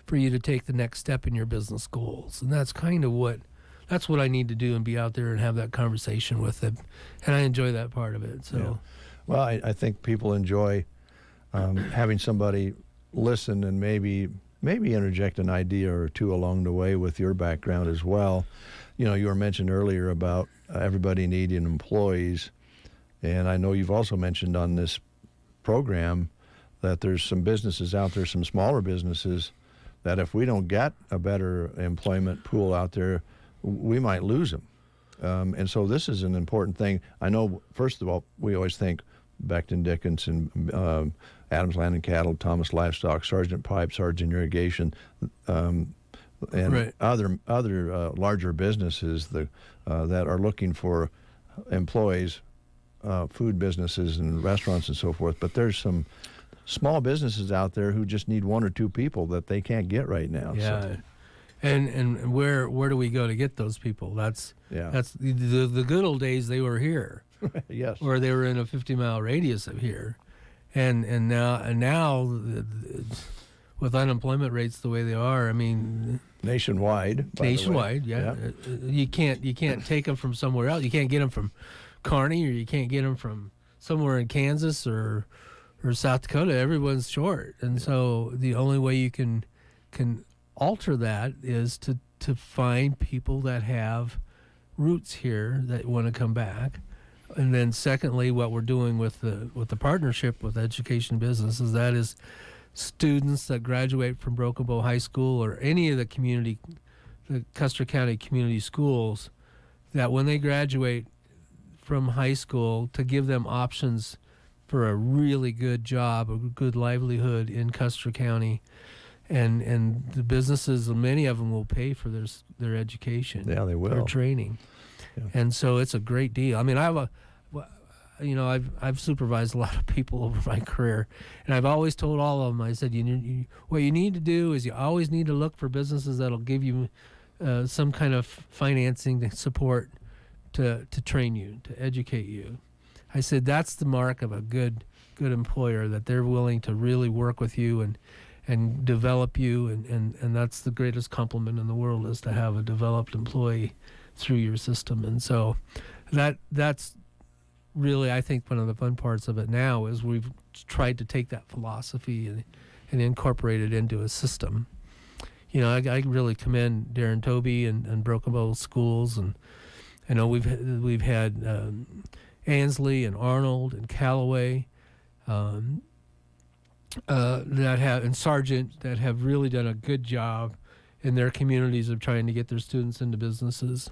S19: for you to take the next step in your business goals? And that's kind of what I need to do, and be out there and have that conversation with them. And I enjoy that part of it. So,
S1: yeah. Well, I think people enjoy having somebody listen and maybe interject an idea or two along the way with your background as well. You were mentioned earlier about everybody needing employees, and I know you've also mentioned on this program that there's some businesses out there, some smaller businesses, that if we don't get a better employment pool out there, we might lose them. And so this is an important thing. I know, first of all, we always think Becton Dickinson, Adams Land and Cattle, Thomas Livestock, Sargent Pipe, Sargent Irrigation, and
S19: right.
S1: other larger businesses that are looking for employees, food businesses and restaurants and so forth. But there's some small businesses out there who just need one or two people that they can't get right now.
S19: Yeah.
S1: So.
S19: And where do we go to get those people? That's the good old days. They were here.
S1: Yes.
S19: Or they were in a 50-mile radius of here, and now with unemployment rates the way they are, I mean,
S1: nationwide.
S19: Yeah. You can't take them from somewhere else. You can't get them from Kearney, or you can't get them from somewhere in Kansas or South Dakota. Everyone's short, and so the only way you can alter that is to find people that have roots here that want to come back. And then secondly, what we're doing with the partnership with Education Businesses, that is students that graduate from Broken Bow High School or any of the Custer County community schools, that when they graduate from high school, to give them options for a really good job, a good livelihood in Custer County. And the businesses, many of them will pay for their education.
S1: Yeah, they will.
S19: Their training. Yeah. And so it's a great deal. I mean, I've supervised a lot of people over my career, and I've always told all of them, I said, what you need to do is you always need to look for businesses that'll give you some kind of financing support to train you, to educate you. I said that's the mark of a good employer, that they're willing to really work with you and develop you, and that's the greatest compliment in the world, is to have a developed employee through your system. And so that's really, I think, one of the fun parts of it now is we've tried to take that philosophy and incorporate it into a system. I really commend Darren Toby and Broken Bow Schools, and I know we've had Ansley and Arnold and Callaway and Sargent that have really done a good job in their communities of trying to get their students into businesses.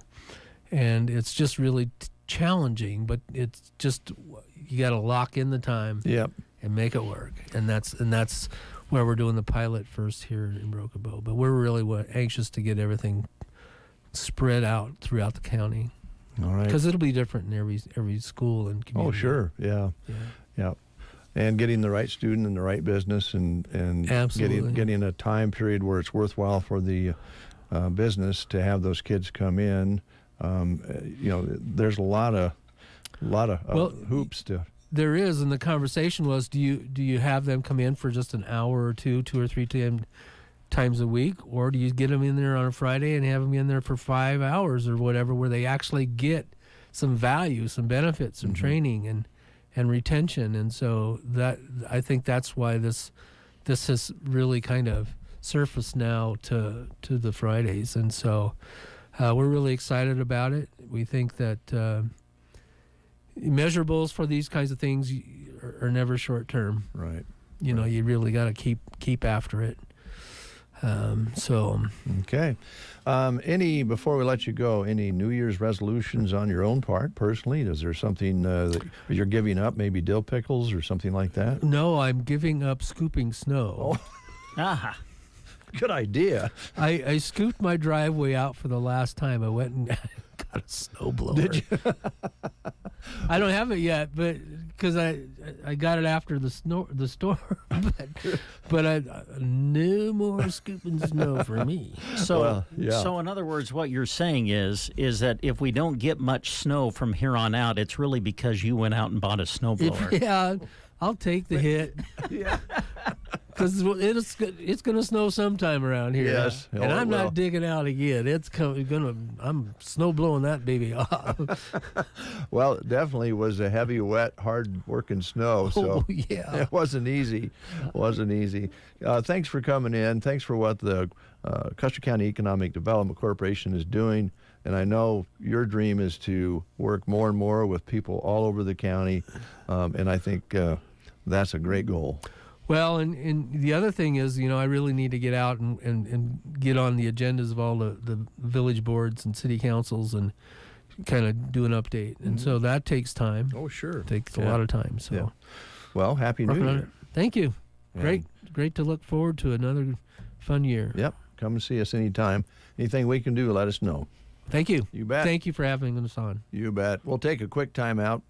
S19: And it's just really challenging, but it's just, you got to lock in the time and make it work. And that's where we're doing the pilot first here in Broken Bow. But we're really anxious to get everything spread out throughout the county.
S1: All right.
S19: Because it'll be different in every school and community.
S1: Oh, sure. Yeah. And getting the right student in the right business, and getting a time period where it's worthwhile for the business to have those kids come in. There's a lot of hoops to.
S19: There is, and the conversation was, do you have them come in for just an hour or two or three times a week, or do you get them in there on a Friday and have them in there for 5 hours or whatever, where they actually get some value, some benefits, some training and retention? And so that, I think that's why this has really kind of surfaced now to the Fridays. And so we're really excited about it. We think that measurables for these kinds of things are never short term.
S1: Right.
S19: You really got to keep after it.
S1: Okay. Before we let you go, any New Year's resolutions on your own part personally? Is there something that you're giving up, maybe dill pickles or something like that?
S19: No, I'm giving up scooping snow.
S1: Oh. Good idea.
S19: I scooped my driveway out for the last time. I went and got a snowblower.
S1: Did you?
S19: I don't have it yet, but because I got it after the storm. but no more scooping snow for me.
S2: So in other words, what you're saying is that if we don't get much snow from here on out, it's really because you went out and bought a snowblower.
S19: I'll take the hit.
S1: Yeah.
S19: Because it's going to snow sometime around here.
S1: Yes.
S19: And I'm not digging out again. I'm snow blowing that baby off.
S1: Well, it definitely was a heavy, wet, hard-working snow. So it wasn't easy. Thanks for coming in. Thanks for what the Custer County Economic Development Corporation is doing. And I know your dream is to work more and more with people all over the county. And I think that's a great goal.
S19: Well, and the other thing is, I really need to get out and get on the agendas of all the village boards and city councils and kind of do an update. And so that takes time.
S1: Oh, sure.
S19: It takes a lot of time. So,
S1: Well, Happy New Year.
S19: Thank you. Great to look forward to another fun year.
S1: Yep. Come and see us anytime. Anything we can do, let us know.
S19: Thank you.
S1: You bet.
S19: Thank you for having us on.
S1: You bet. We'll take a quick time out,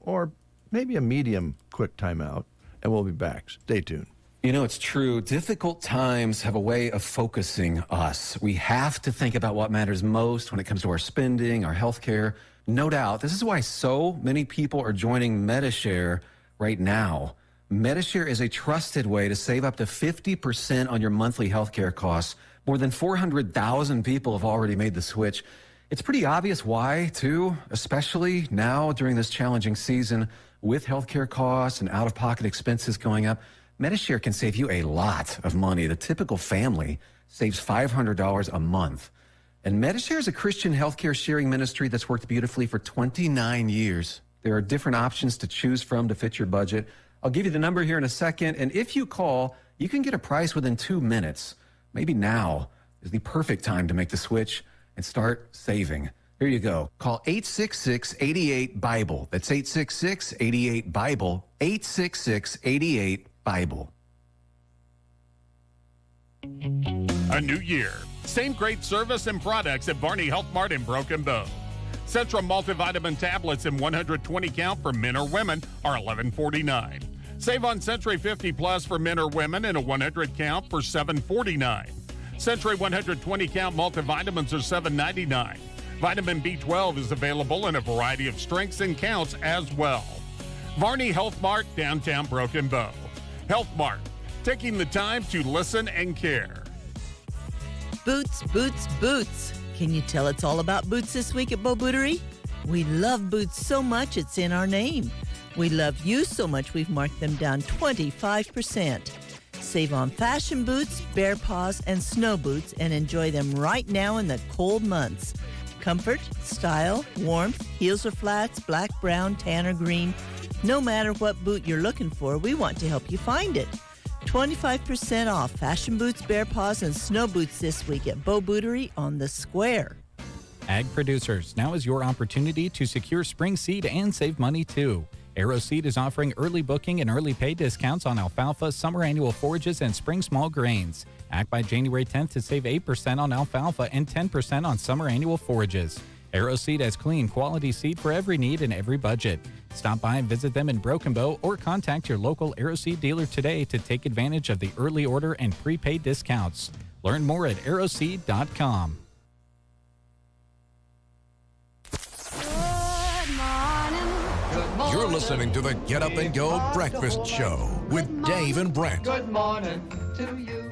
S1: or maybe a medium quick time out, and we'll be back. Stay tuned.
S12: It's true. Difficult times have a way of focusing us. We have to think about what matters most when it comes to our spending, our health care. No doubt. This is why so many people are joining Medi-Share right now. Medi-Share is a trusted way to save up to 50% on your monthly health care costs. More than 400,000 people have already made the switch. It's pretty obvious why, too, especially now during this challenging season with healthcare costs and out-of-pocket expenses going up. Medi-Share can save you a lot of money. The typical family saves $500 a month. And Medishare is a Christian healthcare sharing ministry that's worked beautifully for 29 years. There are different options to choose from to fit your budget. I'll give you the number here in a second, and if you call, you can get a price within 2 minutes. Maybe now is the perfect time to make the switch and start saving. Here you go. Call 866-88-BIBLE. That's 866-88-BIBLE. 866-88-BIBLE.
S20: A new year. Same great service and products at Varney Health Mart in Broken Bow. Centrum multivitamin tablets in 120 count for men or women are $11.49. Save on Century 50 Plus for men or women in a 100 count for $7.49. Century 120 count multivitamins are $7.99. Vitamin B12 is available in a variety of strengths and counts as well. Varney Health Mart, downtown Broken Bow. Health Mart, taking the time to listen and care.
S21: Boots, boots, boots. Can you tell it's all about boots this week at Bo Bootery? We love boots so much it's in our name. We love you so much we've marked them down 25%. Save on fashion boots, bear paws, and snow boots and enjoy them right now in the cold months. Comfort, style, warmth, heels or flats, black, brown, tan, or green. No matter what boot you're looking for, we want to help you find it. 25% off fashion boots, bear paws, and snow boots this week at Bo Bootery on the Square.
S22: Ag producers, now is your opportunity to secure spring seed and save money too. Arrow Seed is offering early booking and early pay discounts on alfalfa, summer annual forages, and spring small grains. Act by January 10th to save 8% on alfalfa and 10% on summer annual forages. Arrow Seed has clean, quality seed for every need and every budget. Stop by and visit them in Broken Bow or contact your local Arrow Seed dealer today to take advantage of the early order and prepaid discounts. Learn more at arrowseed.com.
S23: You're listening to the Get Up and Go Breakfast Show with Dave and Brent.
S3: Good morning to you.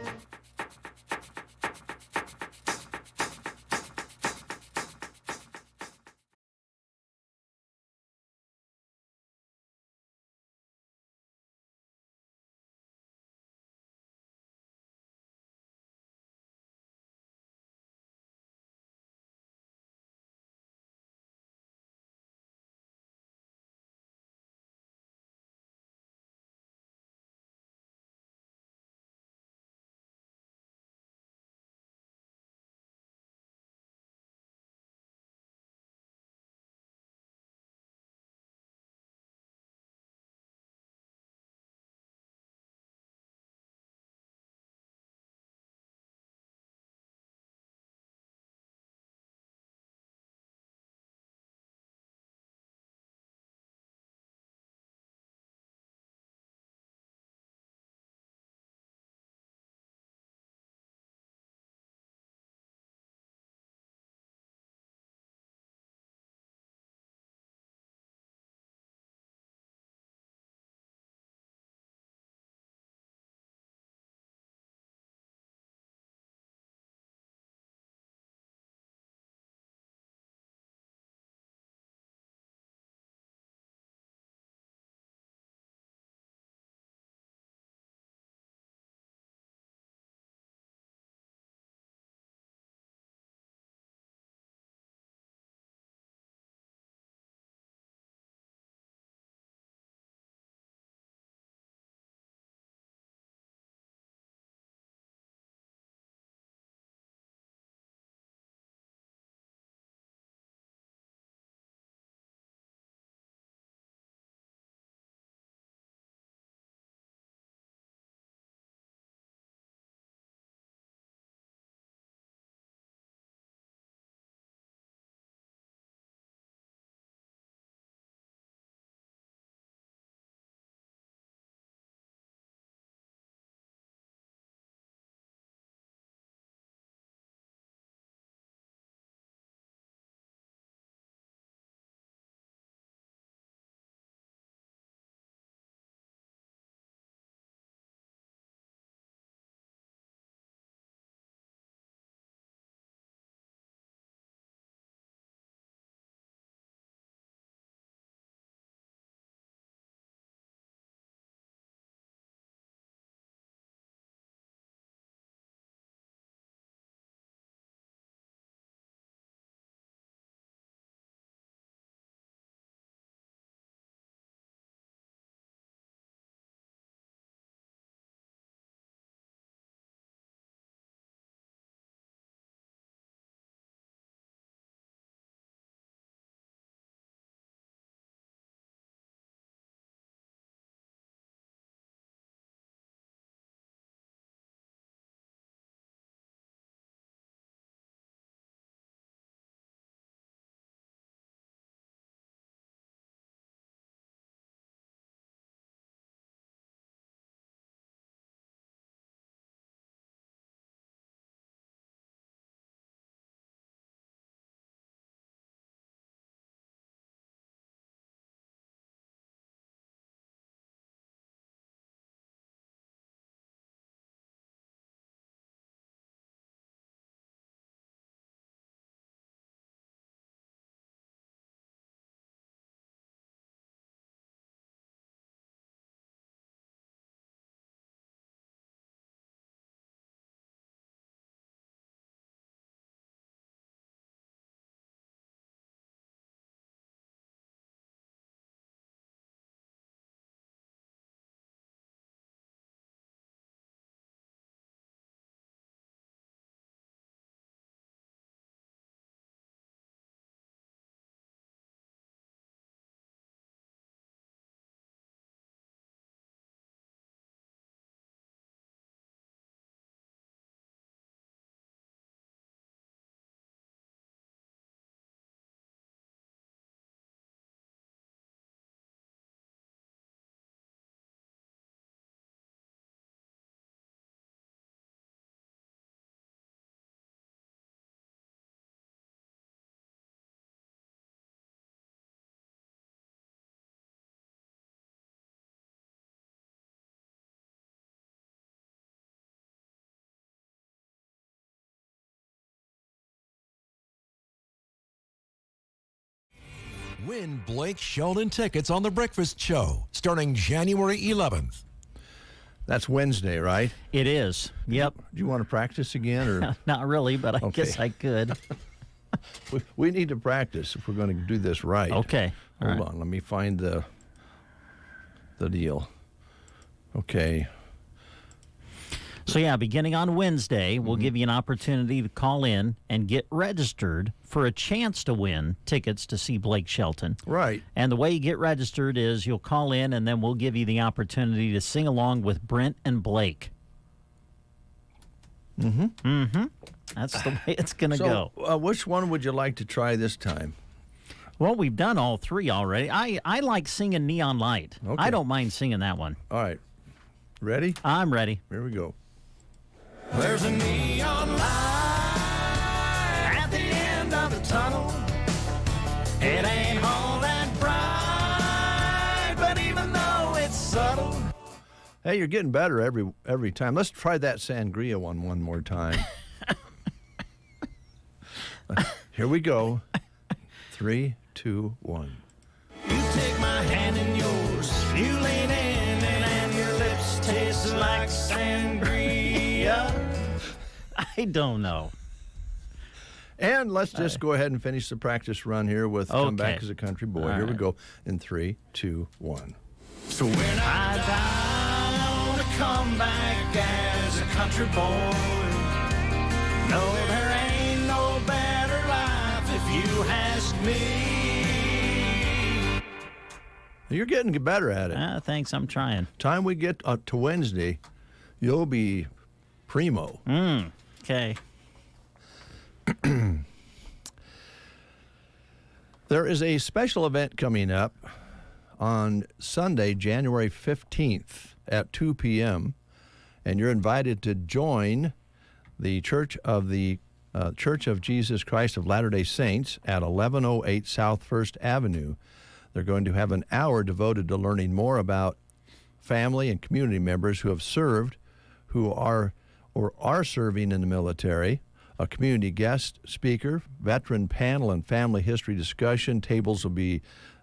S23: Win Blake Shelton tickets on The Breakfast Show starting January 11th.
S1: That's Wednesday, right?
S2: It is. Yep.
S1: Do you want to practice again? Or
S2: Not really, but I guess I could.
S1: we need to practice if we're going to do this right.
S2: Okay.
S1: Hold on. Let me find the deal. Okay.
S2: So, yeah, beginning on Wednesday, we'll give you an opportunity to call in and get registered for a chance to win tickets to see Blake Shelton.
S1: Right.
S2: And the way you get registered is you'll call in, and then we'll give you the opportunity to sing along with Brent and Blake.
S1: Mm-hmm.
S2: Mm-hmm. That's the way it's going to go.
S1: Which one would you like to try this time?
S2: Well, we've done all three already. I like singing Neon Light.
S1: Okay.
S2: I don't mind singing that one.
S1: All right. Ready?
S2: I'm ready.
S1: Here we go.
S3: There's a neon light at the end of the tunnel. It ain't all that bright, but even though it's subtle.
S1: Hey, you're getting better every time. Let's try that sangria one more time. Here we go. 3, 2, 1.
S3: You take my hand in yours, you lean in, and your lips taste like sangria.
S2: I don't know.
S1: And let's just go ahead and finish the practice run here with Come Back as a Country Boy.
S2: All
S1: Here we
S2: right.
S1: go in 3, 2, 1.
S3: So when I die, I want to come back as a country boy. No, there ain't no better life if you ask me.
S1: You're getting better at it.
S2: Thanks, I'm trying.
S1: Time we get to Wednesday, you'll be primo.
S2: Okay.
S1: There is a special event coming up on Sunday, January 15th at 2 p.m., and you're invited to join the Church of Jesus Christ of Latter-day Saints at 1108 South First Avenue. They're going to have an hour devoted to learning more about family and community members who have served, who are or are serving in the military, a community guest speaker, veteran panel, and family history discussion. Tables will be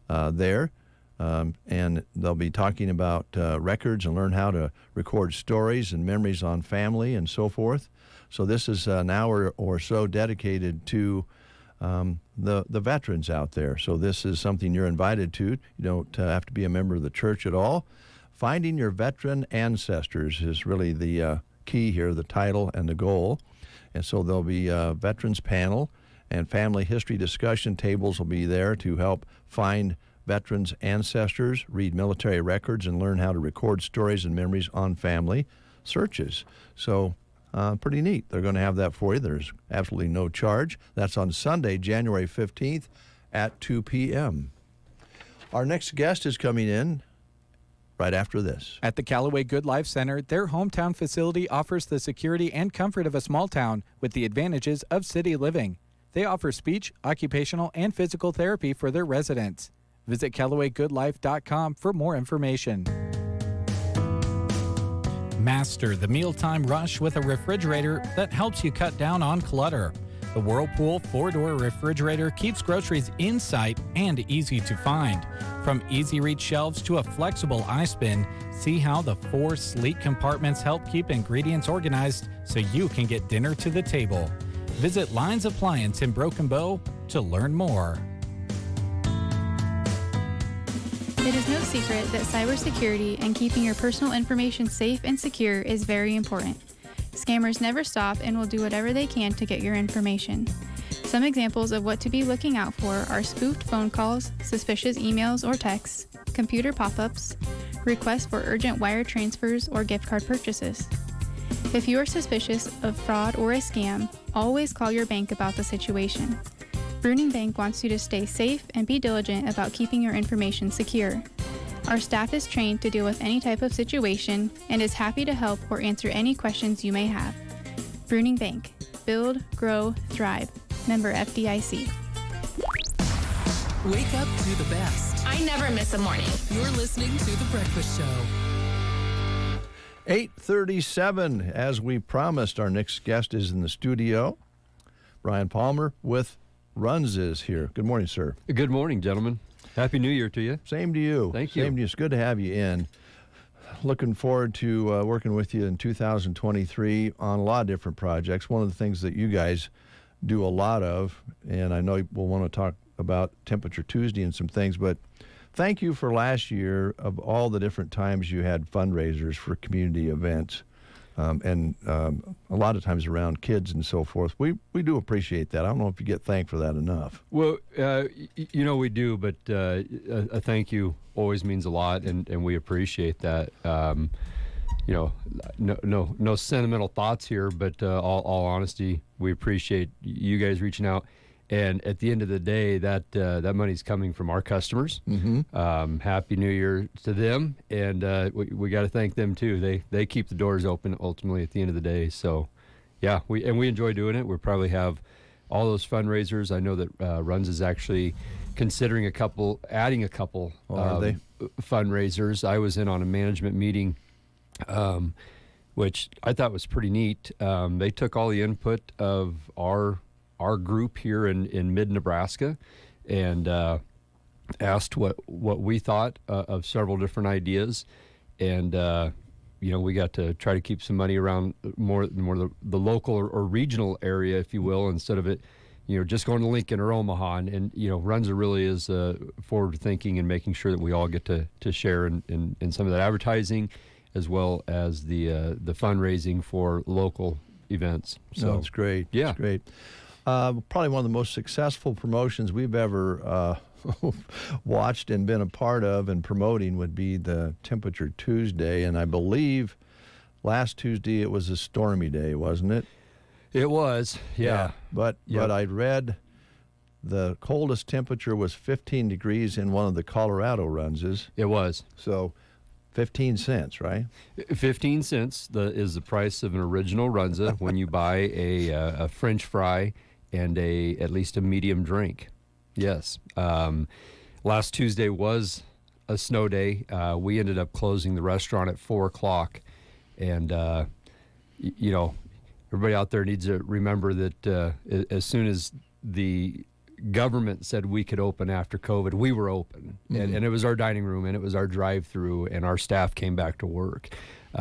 S1: there, and they'll be talking about records and learn how to record stories and memories on family and so forth. So this is an hour or so dedicated to the veterans out there. So this is something you're invited to. You don't have to be a member of the church at all. Finding your veteran ancestors is really the key here, the title and the goal. And so there'll be a veterans panel and family history discussion. Tables will be there to help find veterans' ancestors, read military records, and learn how to record stories and memories on family searches. So pretty neat. They're going to have that for you. There's absolutely no charge. That's on Sunday, January 15th at 2 p.m. Our next guest is coming in right after this.
S22: At the Callaway Good Life Center, their hometown facility offers the security and comfort of a small town with the advantages of city living. They offer speech, occupational, and physical therapy for their residents. Visit CallawayGoodLife.com for more information. Master the mealtime rush with a refrigerator that helps you cut down on clutter. The Whirlpool 4-door refrigerator keeps groceries in sight and easy to find. From easy-reach shelves to a flexible iSpin, see how the 4 sleek compartments help keep ingredients organized so you can get dinner to the table. Visit Lines Appliance in Broken Bow to learn more.
S4: It is no secret that cybersecurity and keeping your personal information safe and secure is very important. Scammers never stop and will do whatever they can to get your information. Some examples of what to be looking out for are spoofed phone calls, suspicious emails or texts, computer pop-ups, requests for urgent wire transfers or gift card purchases. If you are suspicious of fraud or a scam, always call your bank about the situation. Bruning Bank wants you to stay safe and be diligent about keeping your information secure. Our staff is trained to deal with any type of situation and is happy to help or answer any questions you may have. Bruning Bank. Build, grow, thrive. Member FDIC.
S7: Wake up to the best.
S8: I never miss a morning.
S7: You're listening to The Breakfast Show.
S1: 8:37, as we promised, our next guest is in the studio. Brian Palmer with Runs is here. Good morning, sir.
S5: Good morning, gentlemen. Happy New Year to you.
S1: Same to you.
S5: Thank you.
S1: Same to you. It's good to have you in. Looking forward to working with you in 2023 on a lot of different projects. One of the things that you guys do a lot of, and I know we'll want to talk about Temperature Tuesday and some things, but thank you for last year of all the different times you had fundraisers for community events. And a lot of times around kids and so forth. We do appreciate that. I don't know if you get thanked for that enough.
S5: Well, we do, but a thank you always means a lot, and we appreciate that. No sentimental thoughts here, but all honesty, we appreciate you guys reaching out. And at the end of the day, that money's coming from our customers.
S1: Mm-hmm.
S5: Happy New Year to them, and we got to thank them too. They keep the doors open ultimately at the end of the day. So, yeah, we enjoy doing it. We'll probably have all those fundraisers. I know that Runs is actually considering adding a couple fundraisers. I was in on a management meeting, which I thought was pretty neat. They took all the input of our group here in mid-Nebraska and asked what we thought of several different ideas. And, we got to try to keep some money around more the local or regional area, if you will, instead of it, just going to Lincoln or Omaha. And Runza really is forward thinking and making sure that we all get to share in some of that advertising as well as the fundraising for local events. So
S1: it's great.
S5: Yeah.
S1: It's great. Probably one of the most successful promotions we've ever watched and been a part of and promoting would be the Temperature Tuesday. And I believe last Tuesday it was a stormy day, wasn't it?
S5: It was, yeah.
S1: But I read the coldest temperature was 15 degrees in one of the Colorado Runses.
S5: It was.
S1: So 15 cents, right?
S5: 15 cents is the price of an original Runza when you buy a French fry and at least a medium drink. Yes. Last Tuesday was a snow day. We ended up closing the restaurant at 4 o'clock. And, everybody out there needs to remember that as soon as the government said we could open after COVID, we were open.
S1: Mm-hmm.
S5: And it was our dining room and it was our drive-through, and our staff came back to work.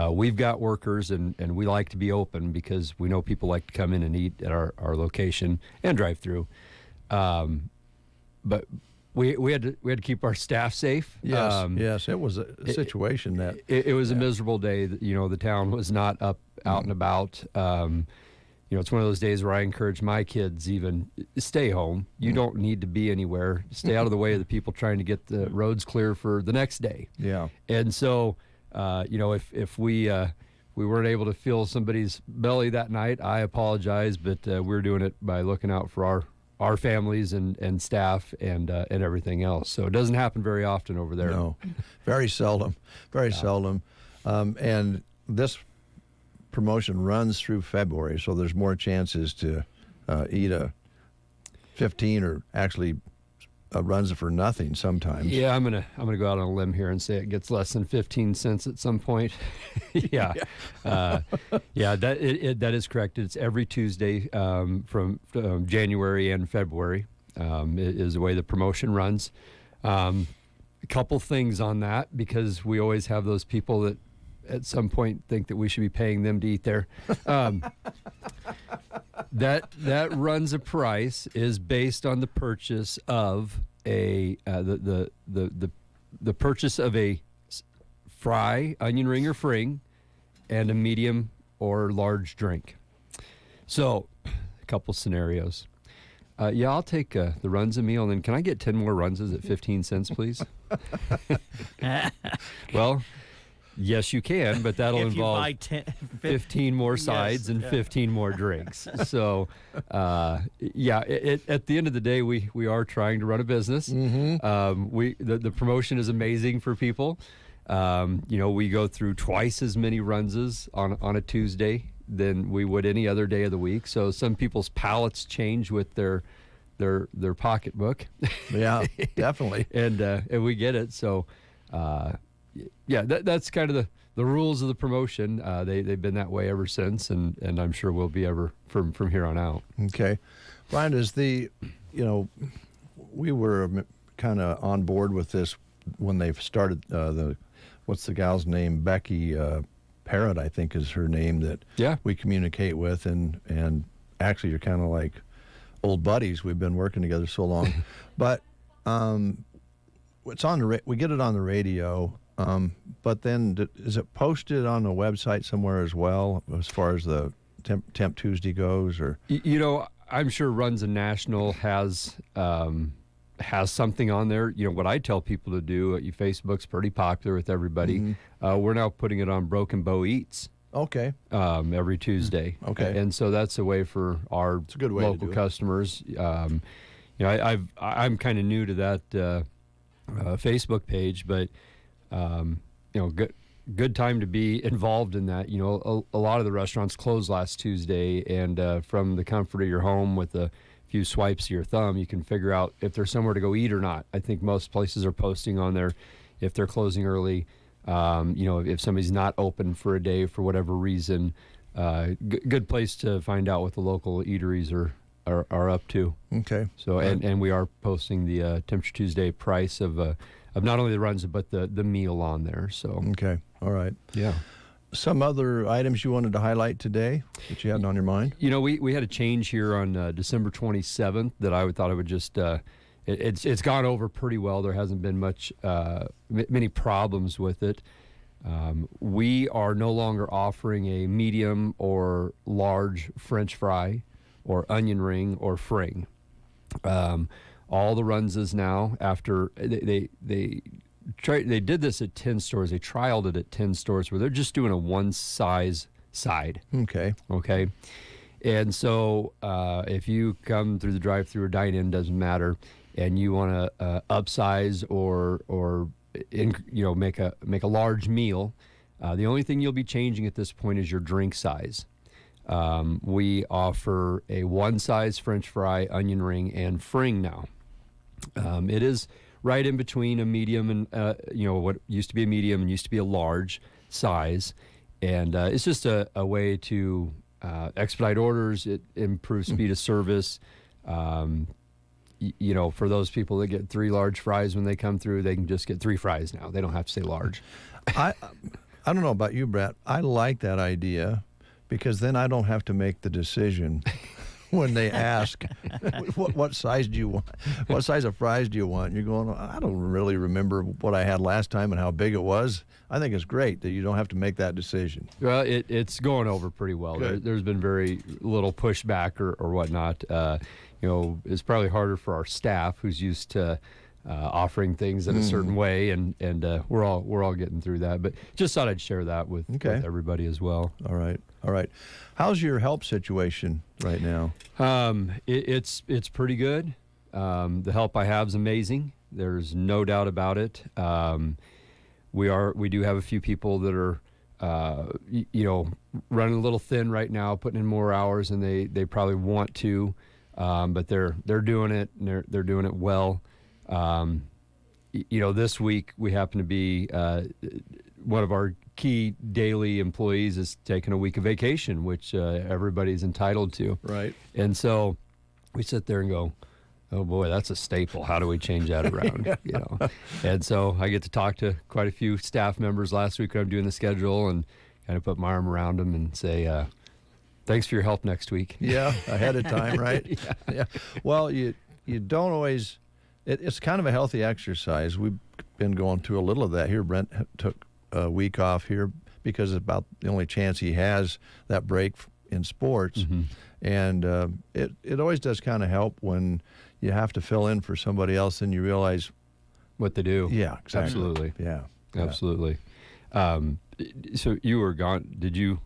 S5: We've got workers, and we like to be open because we know people like to come in and eat at our location and drive through. But we had to keep our staff safe.
S1: Yes, it was a situation that
S5: it was a miserable day. The town was not out and about. It's one of those days where I encourage my kids even stay home. You don't need to be anywhere. Stay out of the way of the people trying to get the roads clear for the next day.
S1: Yeah.
S5: And so, if we weren't able to fill somebody's belly that night, I apologize, but we're doing it by looking out for our families and staff and everything else. So it doesn't happen very often over there.
S1: No, very seldom, very seldom. And this promotion runs through February, so there's more chances to eat a 15 or actually runs for nothing sometimes.
S5: Yeah, I'm gonna go out on a limb here and say it gets less than 15 cents at some point. Yeah, that is correct. It's every Tuesday from January and February is the way the promotion runs. A couple things on that, because we always have those people that at some point think that we should be paying them to eat there. That runs a price is based on the purchase of the purchase of a fry, onion ring or fring, and a medium or large drink. So, a couple scenarios. I'll take the Runza meal, and then can I get 10 more Runzas at 15 cents, please? Well, yes, you can, but that'll involve 15 more sides and 15 more drinks. So, at the end of the day, we are trying to run a business.
S1: Mm-hmm.
S5: The promotion is amazing for people. We go through twice as many Runzas on a Tuesday than we would any other day of the week. So some people's palates change with their pocketbook.
S1: Yeah, definitely.
S5: And we get it. So. That's kind of the rules of the promotion. They've been that way ever since, and I'm sure will be ever from here on out.
S1: Okay. Brian, we were kind of on board with this when they've started what's the gal's name? Becky Parrott, I think is her name, that we communicate with, and actually you're kind of like old buddies. We've been working together so long. But it's on we get it on the radio, but then is it posted on a website somewhere as well as far as the Temp Tuesday goes? Or
S5: you know, I'm sure Runs and National has something on there. You know, what I tell people to do, Facebook's pretty popular with everybody. We're now putting it on Broken Bow Eats.
S1: Okay.
S5: Every Tuesday.
S1: Okay.
S5: And so that's a way for our local customers. You know, I'm kind of new to that Facebook page, but you know, good time to be involved in that. You know, a lot of the restaurants closed last Tuesday, and from the comfort of your home with a few swipes of your thumb, you can figure out if there's somewhere to go eat or not. I think most places are posting on there if they're closing early. You know, if somebody's not open for a day for whatever reason, good place to find out what the local eateries are up to.
S1: Okay.
S5: So and we are posting the Temperature Tuesday price of not only the runs but the meal on there. So
S1: okay, all right,
S5: yeah.
S1: Some other items you wanted to highlight today that you had on your mind?
S5: You know, we had a change here on December 27th that I thought I would just. It's gone over pretty well. There hasn't been many problems with it. We are no longer offering a medium or large French fry or onion ring or fring. All the Runses now, after they did this at 10 stores. They trialed it at 10 stores where they're just doing a one size side.
S1: Okay.
S5: And so if you come through the drive-through or dine-in, doesn't matter, and you want to upsize or make a large meal, the only thing you'll be changing at this point is your drink size. We offer a one size French fry, onion ring, and fring now. It is right in between a medium and what used to be a medium and used to be a large size, and it's just a way to expedite orders. It improves speed of service. You know, for those people that get 3 large fries when they come through, they can just get 3 fries now. They don't have to say large.
S1: I don't know about you, Brett. I like that idea because then I don't have to make the decision when they ask, what size do you want? What size of fries do you want? And you're going, I don't really remember what I had last time and how big it was. I think it's great that you don't have to make that decision.
S5: Well, it's going over pretty well. There's been very little pushback or whatnot. You know, it's probably harder for our staff who's used to offering things in a certain way, and we're all getting through that. But just thought I'd share that with everybody as well.
S1: All right. How's your help situation right now?
S5: It's pretty good. The help I have is amazing. There's no doubt about it. We do have a few people that are running a little thin right now, putting in more hours than they probably want to, but they're doing it, and they're doing it well. This week we happen to be one of our key daily employees is taking a week of vacation, which everybody's entitled to.
S1: Right.
S5: And so we sit there and go, oh boy, that's a staple. How do we change that around? And so I get to talk to quite a few staff members last week when I'm doing the schedule and kind of put my arm around them and say, thanks for your help next week.
S1: Yeah, ahead of time, right? Yeah. Well, you don't always. It's kind of a healthy exercise. We've been going through a little of that here. Brent took a week off here because it's about the only chance he has that break in sports.
S5: Mm-hmm.
S1: And it always does kind of help when you have to fill in for somebody else and you realize
S5: what they do.
S1: Yeah, exactly.
S5: Absolutely.
S1: Yeah.
S5: Absolutely. So you were gone. Did you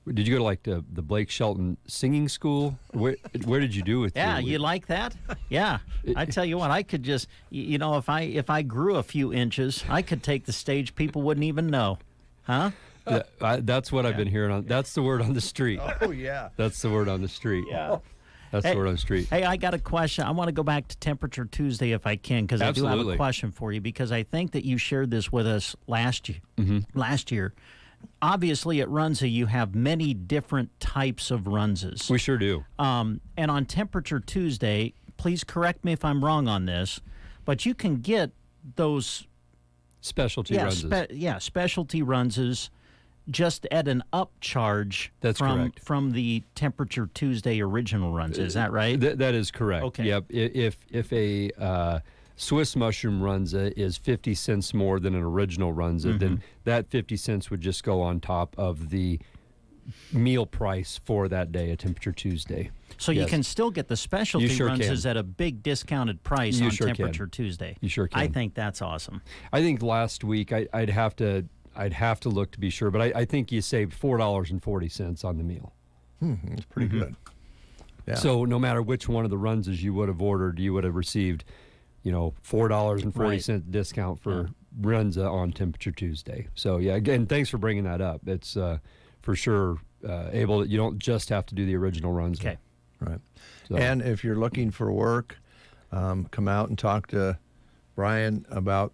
S5: go to like the Blake Shelton singing school? Where did you do with?
S2: Yeah, you like that? Yeah, I tell you what, I could just, if I grew a few inches, I could take the stage. People wouldn't even know, huh?
S5: That's what I've been hearing. That's the word on the street.
S1: Oh yeah,
S5: that's the word on the street.
S2: Yeah,
S5: that's the word on the street.
S2: Hey, I got a question. I want to go back to Temperature Tuesday if I can, because I do have a question for you. Because I think that you shared this with us last year.
S5: Mm-hmm.
S2: Last year. Obviously, at Runza, you have many different types of Runzas.
S5: We sure do.
S2: And on Temperature Tuesday, please correct me if I'm wrong on this, But you can get those
S5: specialty runs.
S2: Specialty runs just at an upcharge.
S5: That's correct.
S2: From the Temperature Tuesday original runs. Is that right?
S5: That is correct.
S2: Okay.
S5: Yep. If a Swiss mushroom runza is 50 cents more than an original runza, then that 50 cents would just go on top of the meal price for that day, a Temperature Tuesday.
S2: So you can still get the specialty runzas
S5: can.
S2: at a big discounted price
S5: You
S2: on
S5: sure
S2: Temperature
S5: can.
S2: Tuesday.
S5: You sure can.
S2: I think that's awesome.
S5: I think last week I'd have to look to be sure, but I think you saved $4.40 on the meal.
S1: That's pretty good. Yeah.
S5: So no matter which one of the runzas you would have ordered, you would have received, $4.40 discount for runza on Temperature Tuesday. So yeah, again, thanks for bringing that up. It's for sure able. You don't just have to do the original runza.
S2: Okay.
S1: Right.
S5: So.
S1: And if you're looking for work, come out and talk to Brian about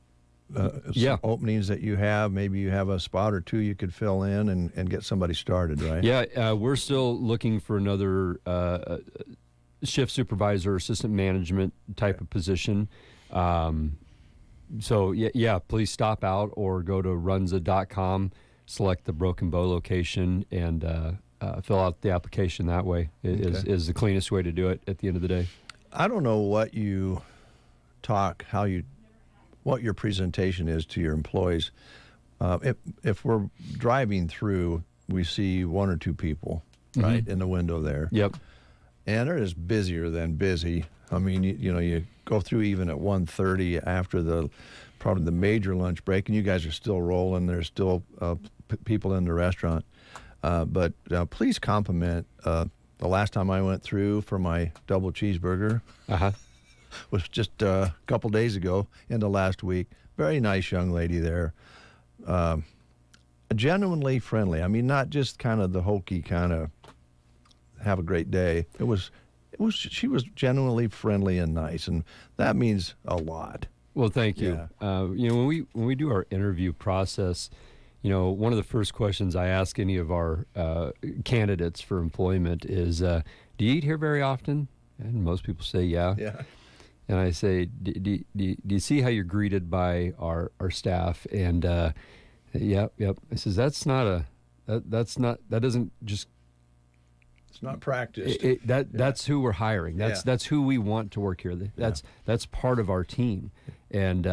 S1: some openings that you have. Maybe you have a spot or two you could fill in and get somebody started, right?
S5: Yeah, we're still looking for another shift supervisor, assistant management type of position. So please stop out or go to runza.com, select the Broken Bow location, and fill out the application that way. It is the cleanest way to do it at the end of the day.
S1: I don't know what you what your presentation is to your employees. If we're driving through, we see one or two people right in the window there.
S5: Yep.
S1: And they're just busier than busy. I mean, you go through even at 1:30 after probably the major lunch break, and you guys are still rolling. There's still people in the restaurant. But please compliment the last time I went through for my double cheeseburger. Was just a couple days ago into last week. Very nice young lady there. Genuinely friendly. I mean, not just kind of the hokey kind of have a great day. She was genuinely friendly and nice, and that means a lot.
S5: Well, thank you.
S1: Yeah.
S5: When we do our interview process, one of the first questions I ask any of our candidates for employment is, do you eat here very often? And most people say, yeah.
S1: Yeah.
S5: And I say, do you see how you're greeted by our staff? And yep. I says, that doesn't just.
S1: It's not practiced.
S5: That's who we're hiring. That's who we want to work here. That's part of our team. And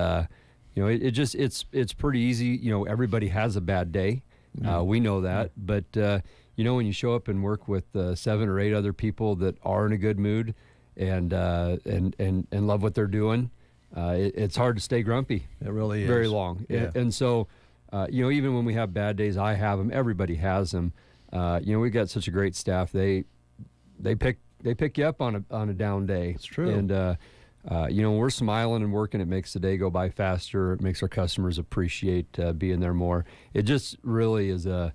S5: it's pretty easy. Everybody has a bad day. We know that. But when you show up and work with 7 or 8 other people that are in a good mood and love what they're doing, it's hard to stay grumpy.
S1: It really is.
S5: Very long.
S1: Yeah.
S5: And so, even when we have bad days, I have them. Everybody has them. We've got such a great staff. They pick you up on a down day.
S1: It's true.
S5: And when we're smiling and working, it makes the day go by faster. It makes our customers appreciate being there more. It just really is a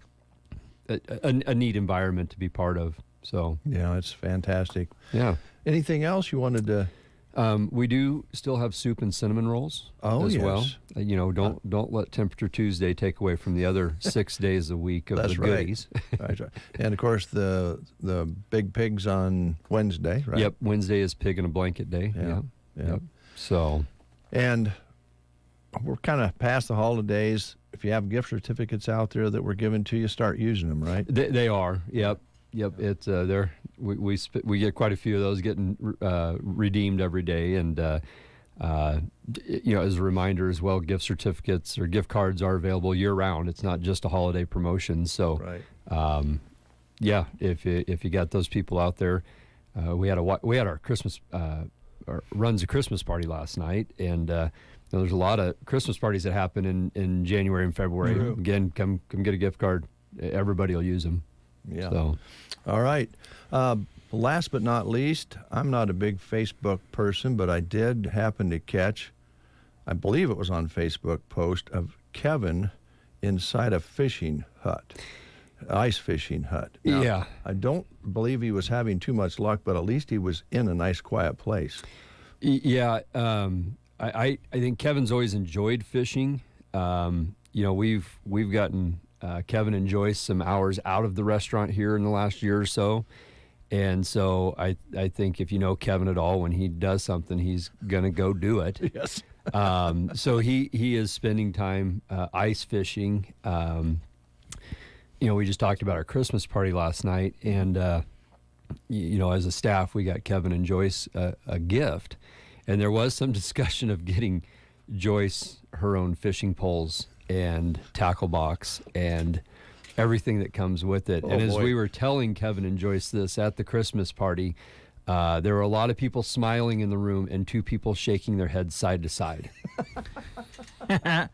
S5: neat environment to be part of. So
S1: yeah, it's fantastic.
S5: Yeah.
S1: Anything else you wanted to?
S5: We do still have soup and cinnamon rolls as well. Don't let Temperature Tuesday take away from the other 6 days a week of
S1: That's
S5: the
S1: right.
S5: goodies.
S1: Right. And of course the Big Pigs on Wednesday, right?
S5: Yep, Wednesday is Pig in a Blanket Day.
S1: Yeah.
S5: Yep. So,
S1: and we're kind of past the holidays. If you have gift certificates out there that were given to you, start using them, right?
S5: They are. Yep. It's we get quite a few of those getting redeemed every day, and as a reminder as well, gift certificates or gift cards are available year round. It's not just a holiday promotion. So,
S1: right.
S5: If you got those people out there, we had our Christmas runs a Christmas party last night, and there's a lot of Christmas parties that happen in January and February.
S1: Mm-hmm.
S5: Again, come get a gift card. Everybody will use them.
S1: Yeah.
S5: So.
S1: All right. Last but not least, I'm not a big Facebook person, but I did happen to catch, I believe it was on Facebook, post of Kevin inside a fishing hut, ice fishing hut. Now,
S5: yeah.
S1: I don't believe he was having too much luck, but at least he was in a nice, quiet place.
S5: Yeah. I think Kevin's always enjoyed fishing. We've gotten Kevin and Joyce some hours out of the restaurant here in the last year or so, And so I think if you know Kevin at all, when he does something, he's going to go do it.
S1: Yes.
S5: So he is spending time ice fishing. We just talked about our Christmas party last night, and as a staff, we got Kevin and Joyce a gift, and there was some discussion of getting Joyce her own fishing poles and tackle box and everything that comes with it. And as we were telling Kevin and Joyce this at the Christmas party, there were a lot of people smiling in the room and 2 people shaking their heads side to side.
S1: I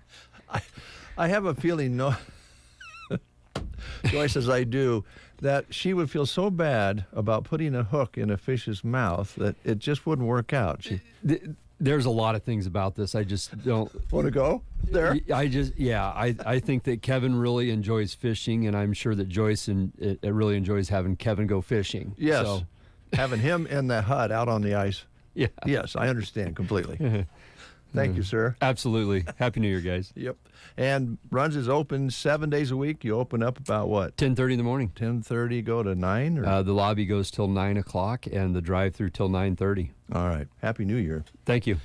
S1: have a feeling, Joyce, as I do, that she would feel so bad about putting a hook in a fish's mouth that it just wouldn't work out.
S5: There's a lot of things about this. I just don't
S1: want to go there.
S5: I think that Kevin really enjoys fishing, and I'm sure that Joyce really enjoys having Kevin go fishing.
S1: Yes,
S5: so.
S1: Having him in the hut out on the ice.
S5: Yeah.
S1: Yes, I understand completely. Thank you, sir.
S5: Absolutely. Happy New Year, guys.
S1: Yep. And Runs is open 7 days a week. You open up about what?
S5: 10:30 in the morning.
S1: 10:30, go to 9? Or?
S5: The lobby goes till 9 o'clock, and the drive-through till 9:30.
S1: All right. Happy New Year.
S5: Thank you.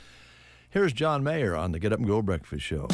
S1: Here's John Mayer on the Get Up and Go Breakfast Show.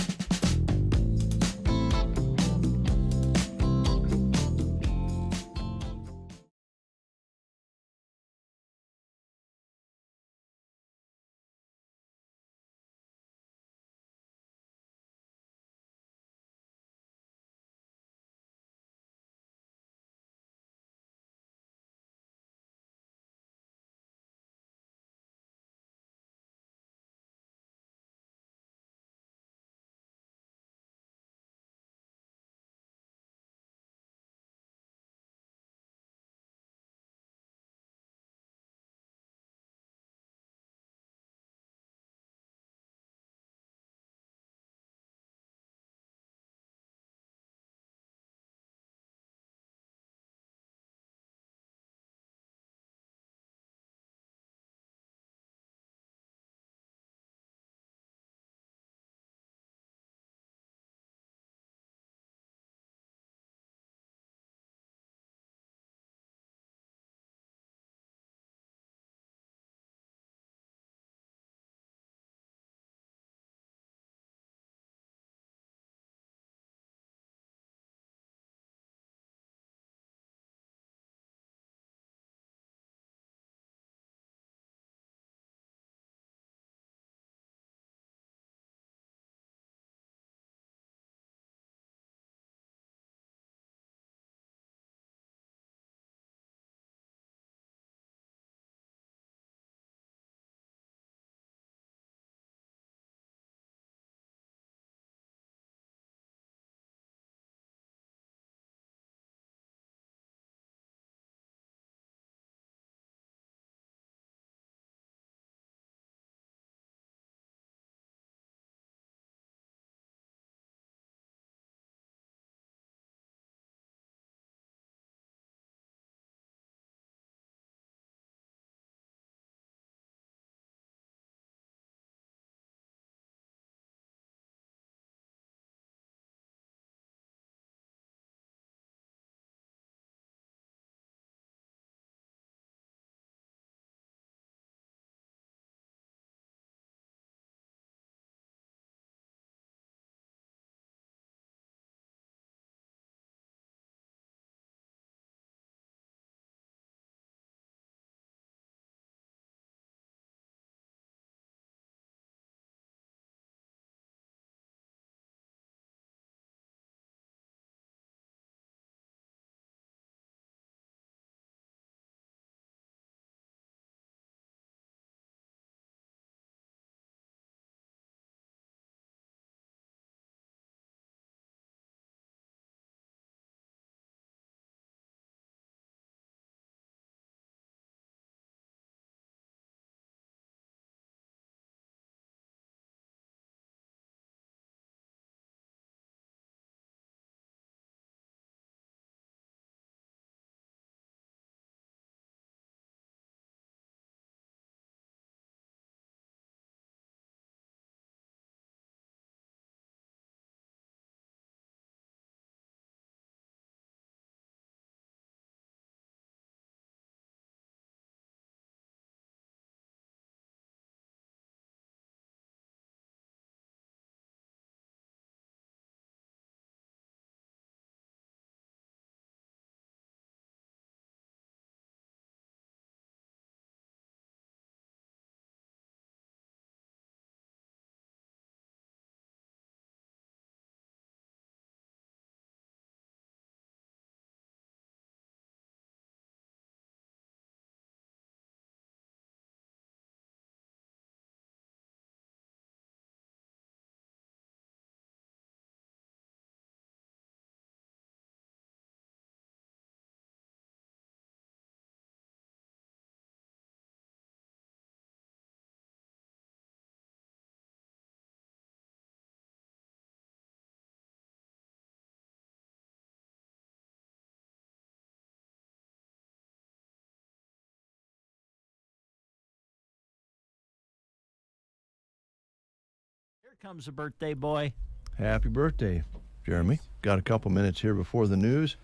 S2: comes a birthday boy.
S1: Happy birthday, Jeremy. Got a couple minutes here before the news.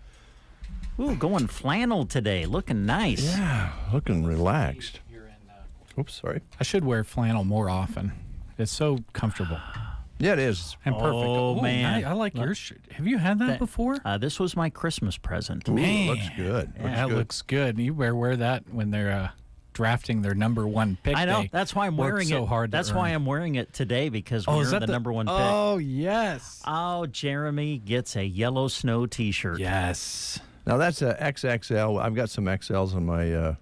S2: Ooh, going flannel today. Looking nice.
S1: Yeah, looking relaxed. Oops, sorry.
S22: I should wear flannel more often. It's so comfortable.
S1: Yeah, it is.
S22: And perfect.
S2: Oh,
S22: Ooh,
S2: man.
S22: I like your shirt. Have you had that before?
S2: This was my Christmas present.
S1: Ooh,
S22: Man.
S1: looks good.
S22: Yeah, that looks good. You wear that when they're drafting their number one pick.
S2: I know.
S22: They
S2: That's why I'm
S22: work
S2: wearing
S22: so
S2: it.
S22: hard to
S2: That's why
S22: earn.
S2: I'm wearing it today because
S22: Oh,
S2: we're
S22: is that
S2: the number one pick.
S22: Oh, yes.
S2: Oh, Jeremy gets a yellow snow T-shirt.
S22: Yes.
S1: Now that's a XXL. I've got some XLs in my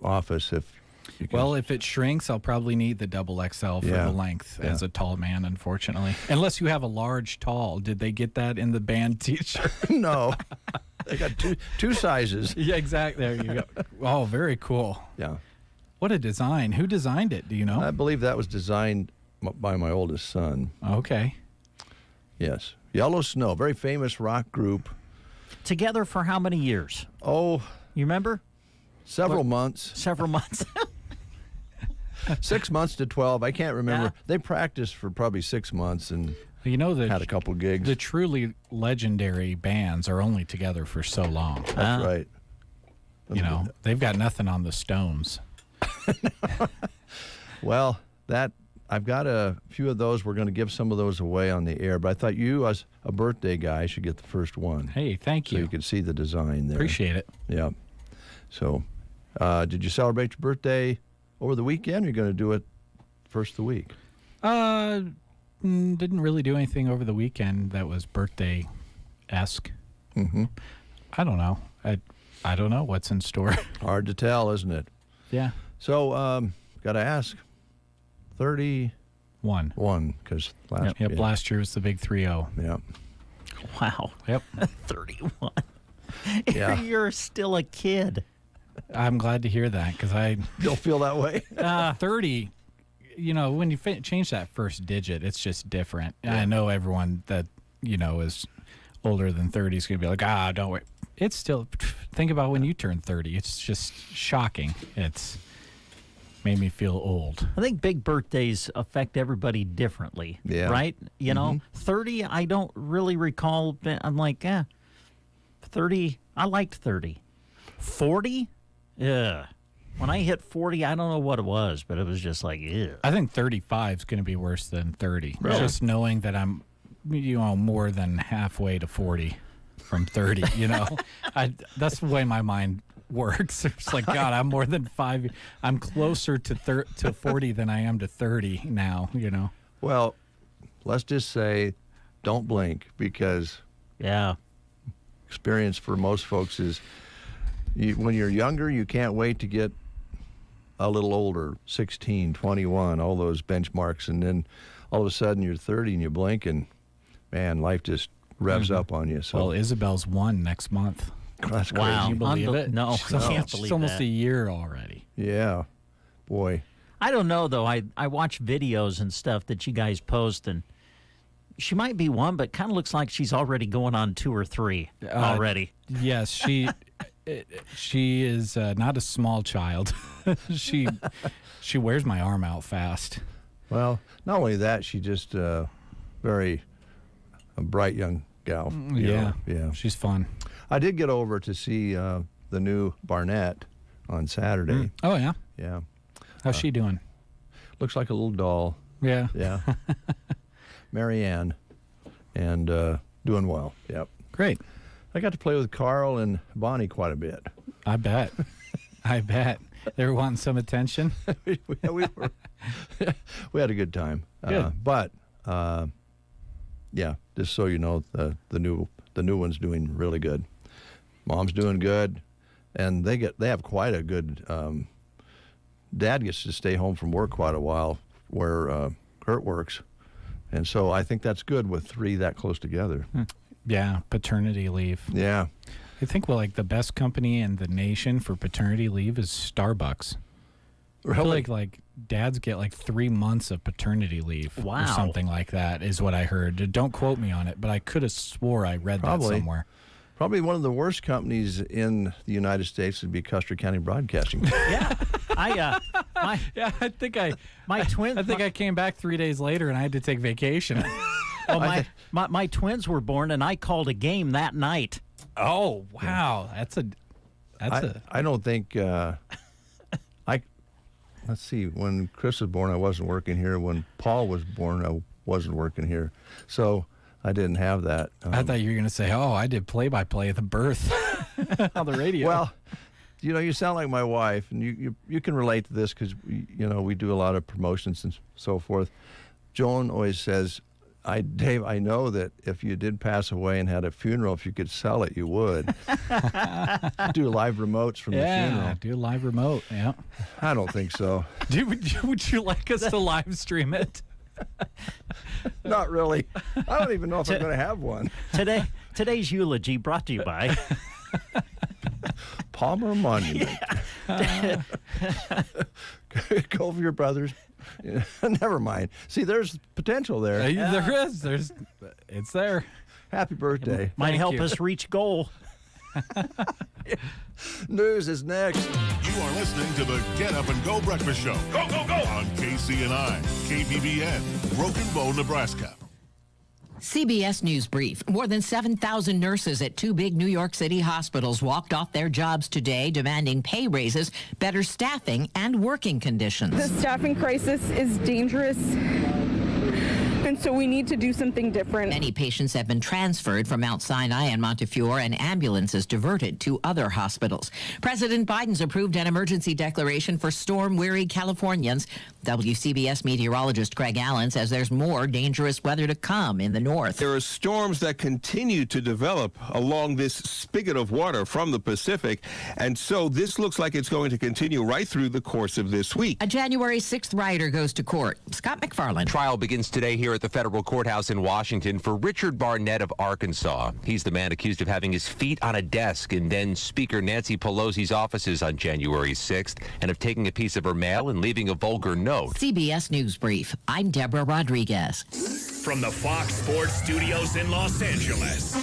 S1: office. If you can.
S22: Well, if it shrinks, I'll probably need the double XL for
S1: Yeah.
S22: the length
S1: Yeah.
S22: as a tall man, unfortunately. Unless you have a large tall. Did they get that in the band T-shirt?
S1: No. They got two sizes.
S22: Yeah, exactly. There you go. Oh, very cool.
S1: Yeah.
S22: What a design. Who designed it? Do you know?
S1: I believe that was designed by my oldest son.
S22: Okay.
S1: Yes. Yellow Snow, very famous rock group.
S2: Together for how many years?
S1: Oh,
S2: you remember?
S1: Several months.
S2: Several months.
S1: 6 months to 12. I can't remember.
S2: Yeah.
S1: They practiced for probably 6 months and
S22: You know that
S1: had a couple gigs.
S22: the truly legendary bands are only together for so long.
S1: That's right.
S22: You know, they've got nothing on the Stones.
S1: Well, I've got a few of those. We're going to give some of those away on the air, but I thought you, as a birthday guy, should get the first one.
S22: Hey, thank you.
S1: So you can see the design there.
S22: Appreciate it.
S1: Yeah. So, did you celebrate your birthday over the weekend? Or you're going to do it first of the week?
S22: Didn't really do anything over the weekend that was birthday-esque.
S1: Mm-hmm.
S22: I don't know. I don't know what's in store.
S1: Hard to tell, isn't it?
S22: Yeah.
S1: So, got to ask. 31. Because
S22: last year was the big 3-0.
S1: Yeah.
S2: Wow.
S22: Yep.
S2: 31.
S1: Yeah.
S2: You're still a kid.
S22: I'm glad to hear that because I
S1: don't feel that way.
S22: 30. You know, when you change that first digit, it's just different. Yeah. I know everyone that is older than 30 is going to be like, don't worry. It's still. Think about when you turn 30. It's just shocking. It's made me feel old.
S2: I think big birthdays affect everybody differently.
S1: Yeah.
S2: Right? You know, 30, I don't really recall. I'm like, 30, I liked 30. 40? Yeah. When I hit 40, I don't know what it was, but it was just like, ew.
S22: I think 35 is going to be worse than 30.
S2: Really?
S22: Just knowing that I'm, more than halfway to 40 from 30, That's the way my mind works. It's like, God, I'm more than 5. I'm closer to 40 than I am to 30 now,
S1: Well, let's just say don't blink because experience for most folks is when you're younger, you can't wait to get a little older, 16, 21, all those benchmarks. And then all of a sudden you're 30 and you blink and, man, life just revs up on you. So
S22: Well, Isabel's 1 next month.
S1: That's crazy.
S2: Wow.
S22: Can you believe it?
S2: No, I can't believe
S22: It's almost
S2: that.
S22: a year already.
S1: Yeah. Boy.
S2: I don't know, though. I watch videos and stuff that you guys post, and she might be 1, but kind of looks like she's already going on 2 or 3 already.
S22: Yes, she is not a small child. she wears my arm out fast.
S1: Well, not only that, she just very a bright young gal.
S22: Yeah.
S1: Yeah.
S22: She's fun.
S1: I did get over to see the new Barnett on Saturday.
S22: Oh, yeah?
S1: Yeah.
S22: How's she doing?
S1: Looks like a little doll.
S22: Yeah.
S1: Yeah. Marianne. And doing well. Yep.
S22: Great.
S1: I got to play with Carl and Bonnie quite a bit.
S22: I bet. I bet. They were wanting some attention.
S1: we had a good time.
S22: Good.
S1: But yeah, just so you know, the new one's doing really good. Mom's doing good, and they have quite a good. Dad gets to stay home from work quite a while, where Kurt works, and so I think that's good with 3 that close together.
S22: Yeah, paternity leave.
S1: Yeah.
S22: I think like the best company in the nation for paternity leave is Starbucks. I feel like dads get like 3 months of paternity leave or
S2: Wow.
S22: something like that is what I heard. Don't quote me on it, but I could have swore I read that somewhere.
S1: Probably one of the worst companies in the United States would be Custer County Broadcasting.
S2: Yeah,
S6: I think I came back 3 days later and I had to take vacation.
S2: Well, my twins were born, and I called a game that night.
S6: Oh wow,
S1: I don't think let's see. When Chris was born, I wasn't working here. When Paul was born, I wasn't working here, so I didn't have that.
S6: I thought you were going to say, "Oh, I did play-by-play at the birth on the radio."
S1: Well, you sound like my wife, and you can relate to this because we do a lot of promotions and so forth. Joan always says, Dave, I know that if you did pass away and had a funeral, if you could sell it, you would. Do live remotes from the funeral.
S6: Yeah, do a live remote, yeah.
S1: I don't think so.
S6: Would you like us to live stream it?
S1: Not really. I don't even know if I'm going to have one.
S2: Today's eulogy brought to you by
S1: Palmer Monument. Go for your brothers. Never mind. See, there's potential there.
S6: There is. It's there.
S1: Happy birthday.
S2: Might help us reach goal.
S1: News is next.
S23: You are listening to the Get Up and Go Breakfast Show. Go, go, go! On KCNI, KBBN, Broken Bow, Nebraska.
S10: CBS News Brief. More than 7,000 nurses at 2 big New York City hospitals walked off their jobs today, demanding pay raises, better staffing, and working conditions.
S9: The staffing crisis is dangerous, and so we need to do something different.
S10: Many patients have been transferred from Mount Sinai and Montefiore, and ambulances diverted to other hospitals. President Biden's approved an emergency declaration for storm-weary Californians. WCBS meteorologist Craig Allen says there's more dangerous weather to come in the north.
S11: There are storms that continue to develop along this spigot of water from the Pacific, and so this looks like it's going to continue right through the course of this week.
S10: A January 6th rioter goes to court. Scott McFarland.
S24: Trial begins today here at the federal courthouse in Washington for Richard Barnett of Arkansas. He's the man accused of having his feet on a desk in then Speaker Nancy Pelosi's offices on January 6th and of taking a piece of her mail and leaving a vulgar note.
S10: CBS News Brief. I'm Deborah Rodriguez.
S14: From the Fox Sports Studios in Los Angeles,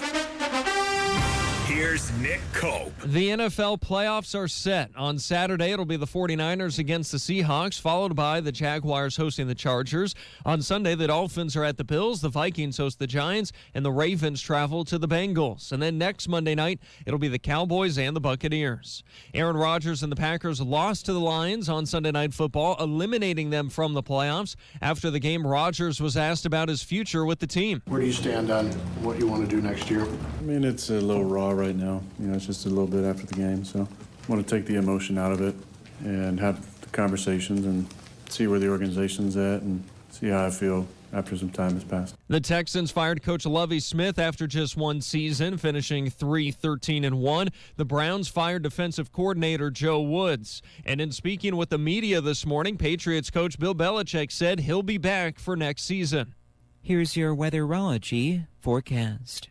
S14: here's Nick Cope.
S25: The NFL playoffs are set. On Saturday, it'll be the 49ers against the Seahawks, followed by the Jaguars hosting the Chargers. On Sunday, the Dolphins are at the Bills, the Vikings host the Giants, and the Ravens travel to the Bengals. And then next Monday night, it'll be the Cowboys and the Buccaneers. Aaron Rodgers and the Packers lost to the Lions on Sunday Night Football, eliminating them from the playoffs. After the game, Rodgers was asked about his future with the team.
S26: Where do you stand on what you want to do next year?
S27: I mean, it's a little raw right now. It's just a little bit after the game, so I want to take the emotion out of it and have the conversations and see where the organization's at and see how I feel after some time has passed.
S25: The Texans fired Coach Lovie Smith after just one season, finishing 3-13-1. The Browns fired defensive coordinator Joe Woods. And in speaking with the media this morning, Patriots coach Bill Belichick said he'll be back for next season.
S16: Here's your weatherology forecast.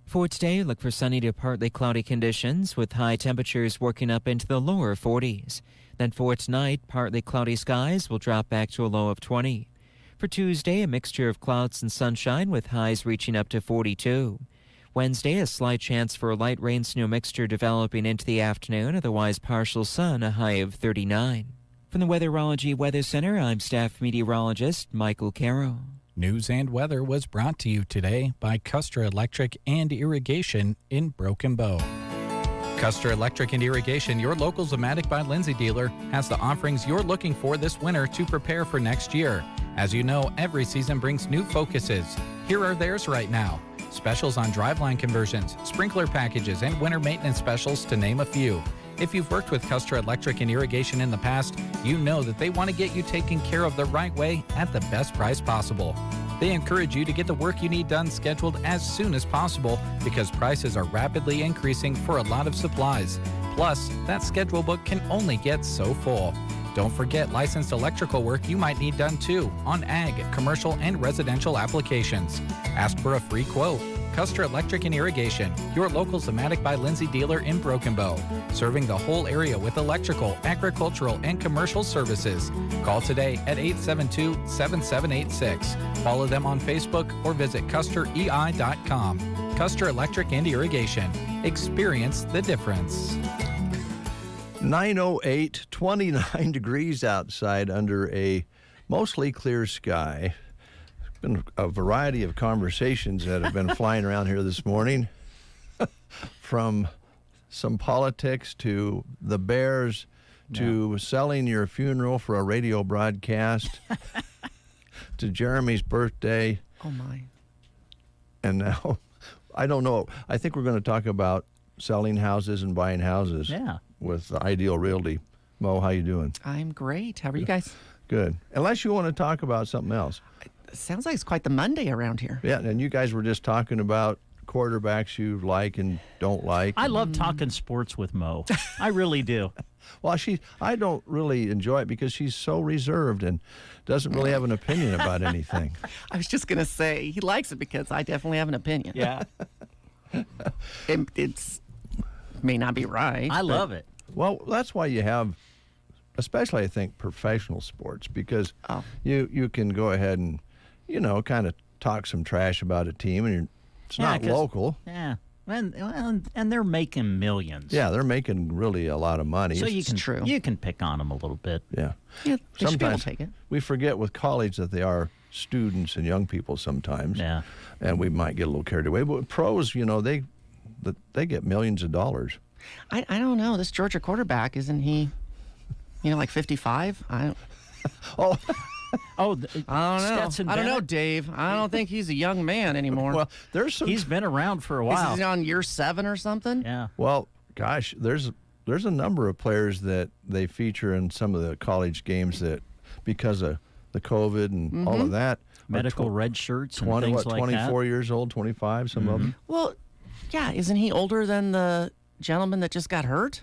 S16: For today, look for sunny to partly cloudy conditions with high temperatures working up into the lower 40s. Then for tonight, partly cloudy skies will drop back to a low of 20. For Tuesday, a mixture of clouds and sunshine with highs reaching up to 42. Wednesday, a slight chance for a light rain-snow mixture developing into the afternoon, otherwise partial sun, a high of 39. From the Weatherology Weather Center, I'm staff meteorologist Michael Caro.
S22: News and weather was brought to you today by Custer Electric and Irrigation in Broken Bow. Custer Electric and Irrigation, your local Zematic by Lindsay dealer, has the offerings you're looking for this winter to prepare for next year. As you know, every season brings new focuses. Here are theirs right now. Specials on driveline conversions, sprinkler packages, and winter maintenance specials, to name a few. If you've worked with Custer Electric and Irrigation in the past, you know that they want to get you taken care of the right way at the best price possible. They encourage you to get the work you need done scheduled as soon as possible because prices are rapidly increasing for a lot of supplies. Plus, that schedule book can only get so full. Don't forget licensed electrical work you might need done too on ag, commercial, and residential applications. Ask for a free quote. Custer Electric and Irrigation, your local Zematic by Lindsay dealer in Broken Bow, serving the whole area with electrical, agricultural, and commercial services. Call today at 872-7786. Follow them on Facebook or visit CusterEI.com. Custer Electric and Irrigation. Experience the difference.
S1: 9:08, 29 degrees outside under a mostly clear sky. There's been a variety of conversations that have been flying around here this morning, from some politics to the Bears to selling your funeral for a radio broadcast to Jeremy's birthday.
S12: Oh, my.
S1: And now, I don't know. I think we're going to talk about selling houses and buying houses.
S2: Yeah.
S1: With Ideal Realty. Mo, how you doing?
S12: I'm great. How are you guys?
S1: Good. Unless you want to talk about something else.
S12: It sounds like it's quite the Monday around here.
S1: Yeah, and you guys were just talking about quarterbacks you like and don't like.
S2: I love talking sports with Mo. I really do.
S1: Well, I don't really enjoy it because she's so reserved and doesn't really have an opinion about anything.
S12: I was just going to say, he likes it because I definitely have an opinion.
S2: Yeah.
S12: It's may not be right.
S2: I love it.
S1: Well, that's why you have, especially I think, professional sports, because you can go ahead and, kind of talk some trash about a team, and it's not local.
S2: Yeah, and they're making millions.
S1: Yeah, they're making really a lot of money.
S2: So you can pick on them a little bit.
S1: Yeah.
S12: Yeah, they should be able
S1: Sometimes
S12: to take it.
S1: we forget with college that they are students and young people sometimes.
S2: Yeah.
S1: And we might get a little carried away. But with pros, they get millions of dollars.
S12: I don't know. This Georgia quarterback, isn't he, like 55? I don't
S2: Oh,
S12: I don't know.
S2: Stetson
S12: I don't know,
S2: Bennett?
S12: Dave. I don't think he's a young man anymore.
S1: Well,
S2: He's been around for a while.
S12: Is he on year 7 or something?
S2: Yeah.
S1: Well, gosh, there's a number of players that they feature in some of the college games that, because of the COVID and all of that,
S2: Medical red shirts and
S1: 20,
S2: things
S1: what,
S2: like
S1: 24
S2: that.
S1: years old, 25, some of them.
S12: Well, yeah. Isn't he older than the gentleman that just got hurt?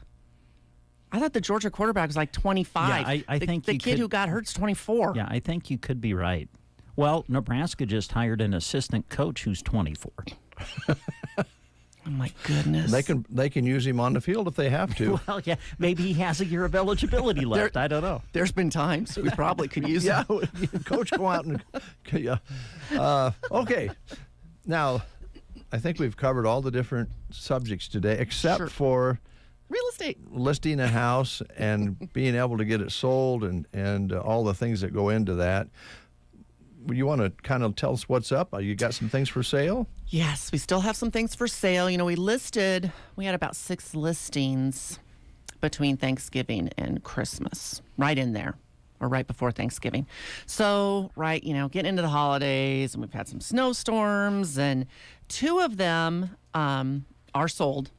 S12: I thought the Georgia quarterback was like 25.
S2: Yeah, I think
S12: the
S2: you
S12: kid
S2: could-
S12: who got hurt's 24.
S2: Yeah, I think you could be right. Well, Nebraska just hired an assistant coach who's 24.
S12: Oh my goodness.
S1: They can use him on the field if they have to.
S2: Well, yeah, maybe he has a year of eligibility left. I don't know.
S12: There's been times we probably could use
S1: Yeah,
S12: him.
S1: coach, go out and yeah. Okay. Now, I think we've covered all the different subjects today, except for
S12: real estate,
S1: listing a house and being able to get it sold and all the things that go into that. You want to kind of tell us what's up? You got some things for sale?
S12: Yes, we still have some things for sale. We had about 6 listings between Thanksgiving and Christmas, right in there, or right before Thanksgiving. So, getting into the holidays, and we've had some snowstorms, and 2 of them are sold.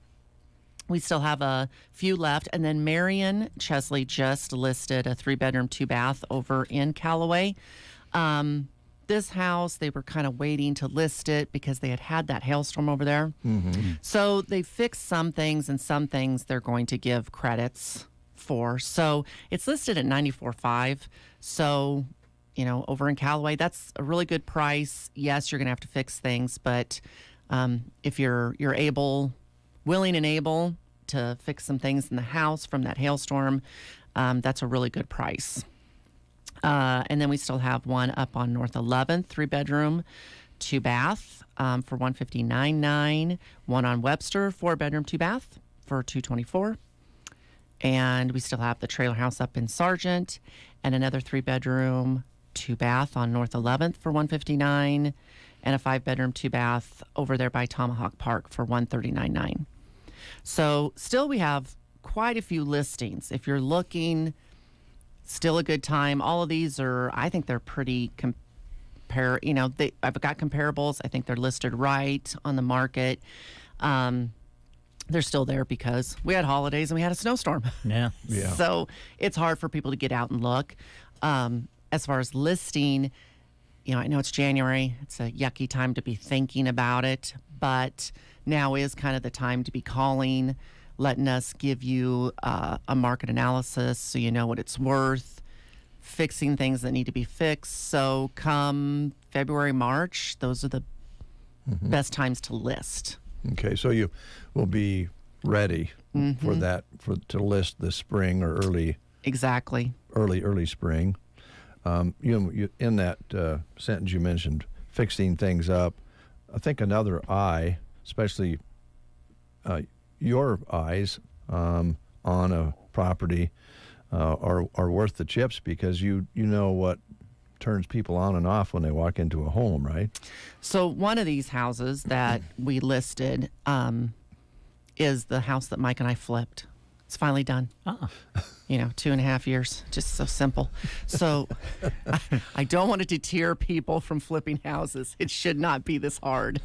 S12: We still have a few left. And then Marion Chesley just listed a 3-bedroom, 2-bath over in Callaway. This house, they were kind of waiting to list it because they had that hailstorm over there.
S1: Mm-hmm.
S12: So they fixed some things, and some things they're going to give credits for. So it's listed at $94,500. So, over in Callaway, that's a really good price. Yes, you're going to have to fix things, but if you're willing and able to fix some things in the house from that hailstorm, that's a really good price. And then we still have one up on North 11th, 3-bedroom, 2-bath for $159,900. One on Webster, 4-bedroom, 2-bath for $224,000. And we still have the trailer house up in Sargent, and another 3-bedroom, 2-bath on North 11th for $159,000, and a 5-bedroom, 2-bath over there by Tomahawk Park for $139,900. So still we have quite a few listings. If you're looking, still a good time. All of these I think they're pretty I've got comparables. I think they're listed right on the market. They're still there because we had holidays and we had a snowstorm.
S2: Yeah.
S12: So it's hard for people to get out and look. As far as listing, I know it's January. It's a yucky time to be thinking about it, but now is kind of the time to be calling, letting us give you a market analysis so you know what it's worth, fixing things that need to be fixed. So come February, March, those are the best times to list.
S1: Okay, so you will be ready for that to list this spring or early spring. You in that sentence you mentioned fixing things up. I think another eye, especially your eyes on a property, are worth the chips because you know what turns people on and off when they walk into a home, right?
S12: So one of these houses that we listed is the house that Mike and I flipped. It's finally done. 2.5 years. Just so simple. So I don't want to deter people from flipping houses. It should not be this hard.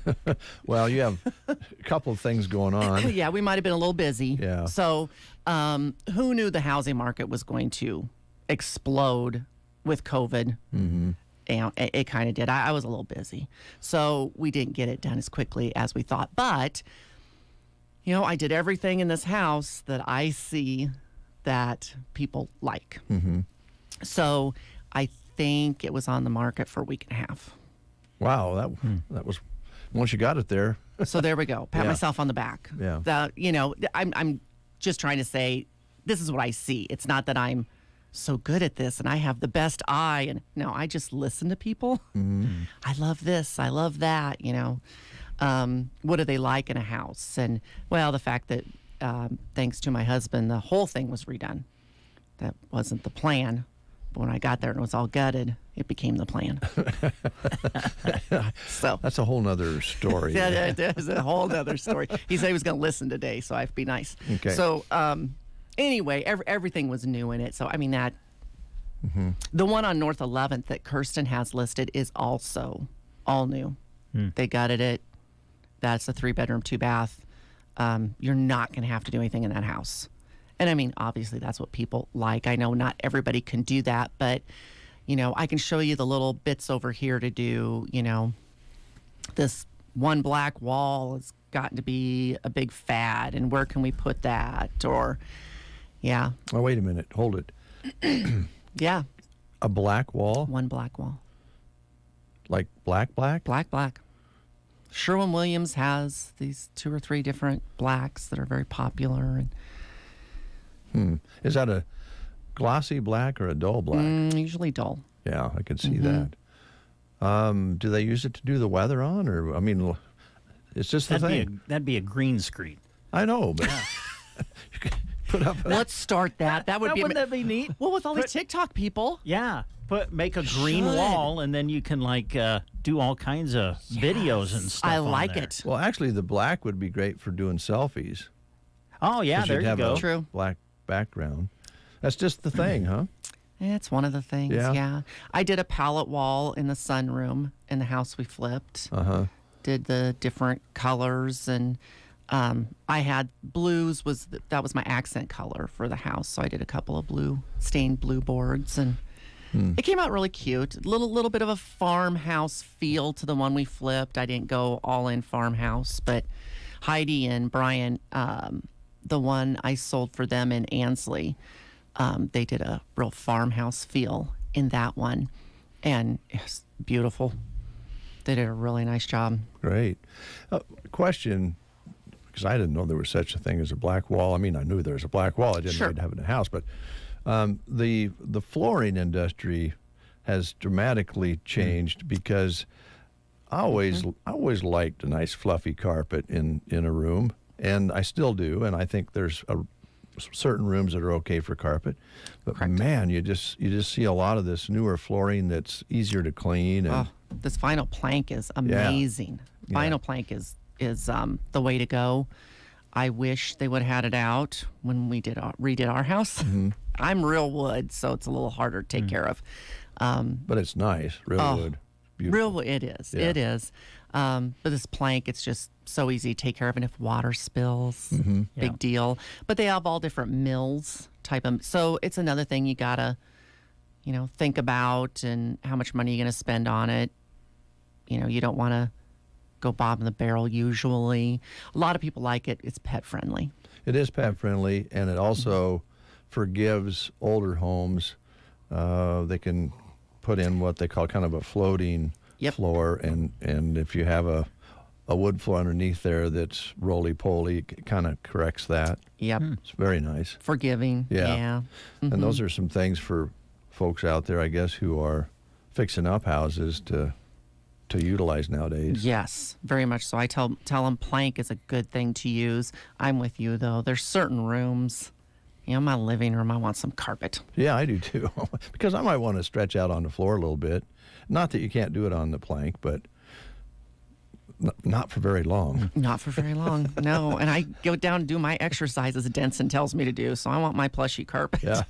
S1: Well, you have a couple of things going on.
S12: Yeah, we might have been a little busy.
S1: Yeah.
S12: So who knew the housing market was going to explode with COVID? And it kind of did. I was a little busy. So we didn't get it done as quickly as we thought. But, I did everything in this house that I see that people like. So I think it was on the market for a week and a half.
S1: Wow, that was once you got it there.
S12: So there we go. Pat myself on the back.
S1: Yeah.
S12: I'm just trying to say this is what I see. It's not that I'm so good at this and I have the best eye. And no, I just listen to people. I love this. I love that. What do they like in a house? And well, the fact that thanks to my husband, the whole thing was redone. That wasn't the plan. But when I got there and it was all gutted, it became the plan. So
S1: that's a whole nother story.
S12: Yeah, that's a whole other story. He said he was going to listen today, so I have to be nice.
S1: Okay.
S12: So anyway, everything was new in it. So I mean that the one on North 11th that Kirsten has listed is also all new. They gutted it. That's a 3-bedroom, 2-bath. You're not going to have to do anything in that house. And I mean, obviously, that's what people like. I know not everybody can do that, but, I can show you the little bits over here to do, this one black wall has gotten to be a big fad, and where can we put that? Or, yeah.
S1: Oh, wait a minute. Hold it.
S12: Yeah.
S1: A black wall?
S12: One black wall.
S1: Like black?
S12: Black. Sherwin-Williams has these 2 or 3 different blacks that are very popular. And
S1: Is that a glossy black or a dull black?
S12: Usually dull.
S1: Yeah, I could see that. Do they use it to do the weather on? Or, I mean, it's just the thing.
S2: That'd be a green screen.
S1: I know, but you could put up
S12: Let's start that.
S2: Wouldn't that be neat?
S12: Well, with all these TikTok people.
S2: Yeah. Make a green wall, and then you can do all kinds of videos and stuff.
S12: I
S2: on
S12: like
S2: there.
S12: it.
S1: Well, actually, the black would be great for doing selfies.
S2: Oh yeah, there you go.
S12: True.
S1: Black background. That's just the thing, huh?
S12: It's one of the things. Yeah. I did a palette wall in the sunroom in the house we flipped. Did the different colors, and I had blues. That was my accent color for the house. So I did a couple of stained blue boards, and it came out really cute. Little bit of a farmhouse feel to the one we flipped. I didn't go all in farmhouse, but Heidi and Brian, the one I sold for them in Ansley, they did a real farmhouse feel in that one, and it's beautiful. They did a really nice job.
S1: Great. Question, because I didn't know there was such a thing as a black wall. I mean, I knew there was a black wall. I didn't know you'd have it in a house, but the flooring industry has dramatically changed because I always liked a nice fluffy carpet in a room, and I still do. And I think there's certain rooms that are okay for carpet, but man, you just see a lot of this newer flooring that's easier to clean. And
S12: this vinyl plank is amazing. Vinyl plank is the way to go. I wish they would have had it out when we redid our house. I'm real wood, so it's a little harder to take care of.
S1: But it's nice, real wood. Beautiful.
S12: Real, it is.
S1: Yeah.
S12: It is. But this plank, it's just so easy to take care of. And if water spills, big deal. But they have all different mills type of. So it's another thing you gotta, think about, and how much money you're gonna spend on it. You don't want to go bob in the barrel. Usually, a lot of people like it. It's pet friendly.
S1: It is pet friendly, and it also forgives older homes. They can put in what they call kind of a floating floor, and if you have a a wood floor underneath there that's roly-poly. It kind of corrects that.
S12: Yep.
S1: It's very nice.
S12: Forgiving. Yeah.
S1: And those are some things for folks out there, I guess, who are fixing up houses to utilize nowadays.
S12: Yes, very much so. I tell them plank is a good thing to use. I'm with you, though. There's certain rooms, my living room, I want some carpet.
S1: Yeah, I do too. Because I might want to stretch out on the floor a little bit. Not that you can't do it on the plank, but not for very long.
S12: Not for very long, no. And I go down and do my exercises Denson tells me to do, so I want my plushy carpet.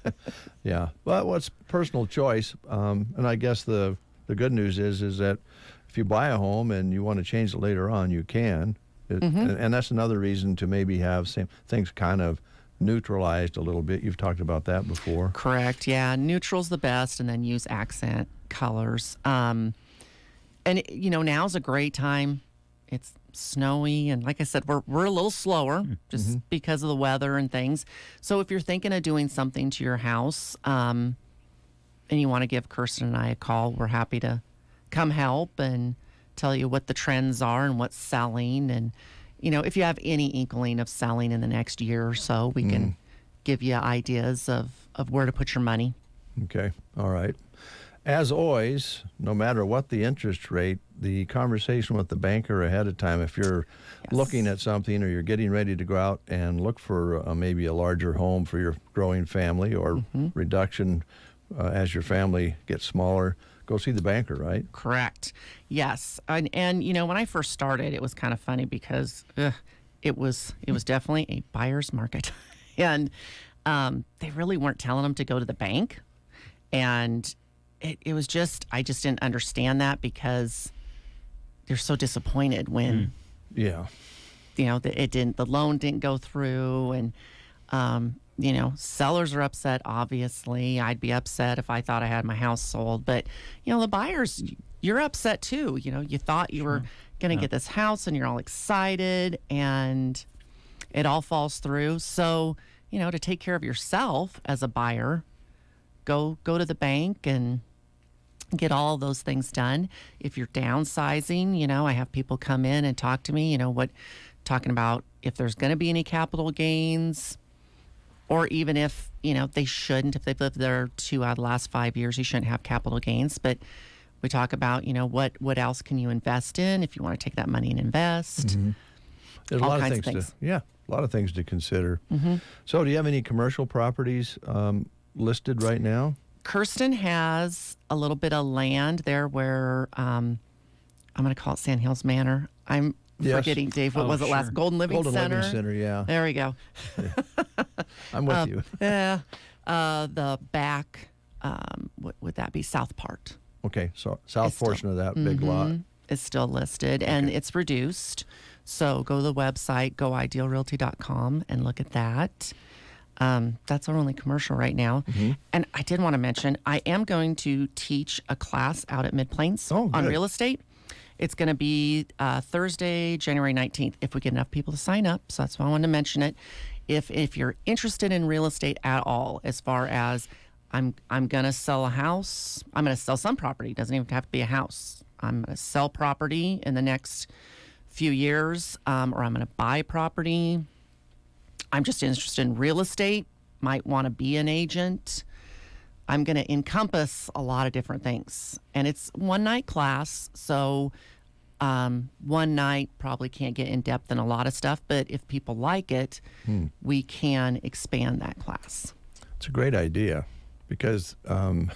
S1: Yeah. Well, it's personal choice. And I guess the good news is that if you buy a home and you want to change it later on, you can. And that's another reason to maybe have things kind of neutralized a little bit. You've talked about that before.
S12: Correct, yeah. Neutral's the best, and then use accent colors. And, now's a great time. It's snowy, and like I said, we're a little slower just because of the weather and things. So if you're thinking of doing something to your house and you want to give Kirsten and I a call, we're happy to come help and tell you what the trends are and what's selling. And, if you have any inkling of selling in the next year or so, we can give you ideas of where to put your money.
S1: Okay. All right. As always, no matter what the interest rate, the conversation with the banker ahead of time, if you're looking at something or you're getting ready to go out and look for maybe a larger home for your growing family or reduction as your family gets smaller, go see the banker, right?
S12: Correct. Yes. And when I first started, it was kind of funny because it was definitely a buyer's market. And they really weren't telling them to go to the bank. And it was just, I just didn't understand that because they're so disappointed when, the loan didn't go through. And, sellers are upset, obviously. I'd be upset if I thought I had my house sold. But, the buyers, you're upset too. You thought you were going to get this house and you're all excited and it all falls through. So, to take care of yourself as a buyer, go to the bank and get all of those things done. If you're downsizing, I have people come in and talk to me, talking about if there's going to be any capital gains, or even if, they shouldn't. If they've lived there 2 out of the last 5 years, you shouldn't have capital gains. But we talk about, what else can you invest in if you want to take that money and invest.
S1: There's
S12: all
S1: a lot
S12: kinds
S1: of things a lot of things to consider. So do you have any commercial properties listed right now?
S12: Kirsten has a little bit of land there where I'm going to call it Sand Hills Manor. I'm forgetting, Dave. What was it last? Golden Living Center?
S1: Golden Living Center, yeah.
S12: There we go.
S1: I'm with you.
S12: The back, what would that be? South part.
S1: Okay, so south portion of that big lot.
S12: Is still listed, and it's reduced. So go to the website, goidealrealty.com, and look at that. That's our only commercial right now. And I did want to mention, I am going to teach a class out at Mid-Plains on real estate. It's going to be Thursday, January 19th, if we get enough people to sign up. So that's why I wanted to mention it. If you're interested in real estate at all, as far as I'm going to sell a house, I'm going to sell some property. It doesn't even have to be a house. I'm going to sell property in the next few years, or I'm going to buy property. I'm just interested in real estate, might want to be an agent. I'm going to encompass a lot of different things. And it's one-night class, so one night probably can't get in depth in a lot of stuff, but if people like it, we can expand that class.
S1: It's a great idea because, kind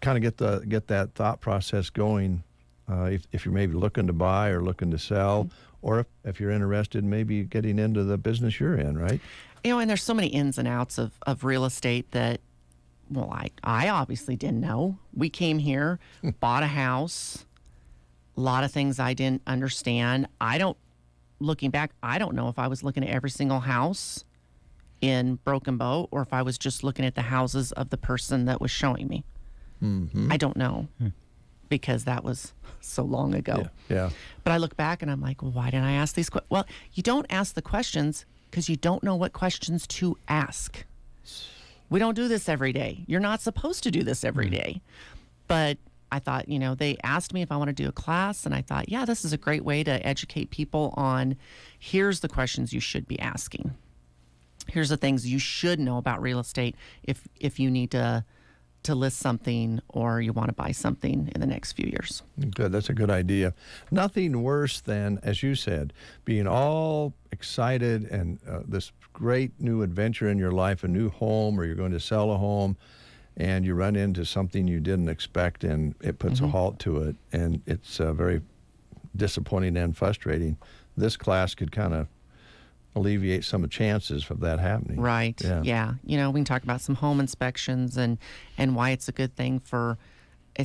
S1: of get that thought process going if you're maybe looking to buy or looking to sell, or if you're interested in maybe getting into the business you're in, right?
S12: And there's so many ins and outs of real estate that, well, I obviously didn't know. We came here, bought a house, a lot of things I didn't understand. Looking back, I don't know if I was looking at every single house in Broken Bow or if I was just looking at the houses of the person that was showing me. I don't know because that was so long ago.
S1: Yeah.
S12: But I look back and I'm like, well, why didn't I ask these questions? Well, you don't ask the questions because you don't know what questions to ask. We don't do this every day. You're not supposed to do this every day. But I thought, they asked me if I want to do a class, and I thought, yeah, this is a great way to educate people on here's the questions you should be asking. Here's the things you should know about real estate if you need to list something or you want to buy something in the next few years.
S1: Good. That's a good idea. Nothing worse than, as you said, being all excited and this great new adventure in your life, a new home, or you're going to sell a home, and you run into something you didn't expect, and it puts a halt to it, and it's very disappointing and frustrating. This class could kind of alleviate some of the chances of that happening.
S12: Right. Yeah. We can talk about some home inspections and why it's a good thing for, a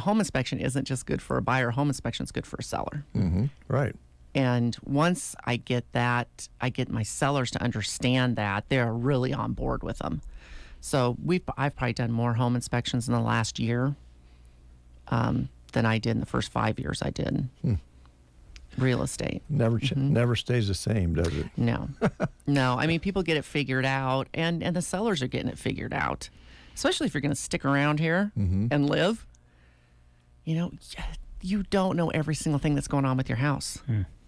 S12: home inspection isn't just good for a buyer. A home inspection is good for a seller.
S1: Mm-hmm. Right.
S12: And once I get that, I get my sellers to understand that, they're really on board with them. So I've probably done more home inspections in the last year than I did in the first 5 years I did. Real estate.
S1: Never stays the same, does it?
S12: No. No. I mean, people get it figured out, and the sellers are getting it figured out, especially if you're going to stick around here and live. You don't know every single thing that's going on with your house.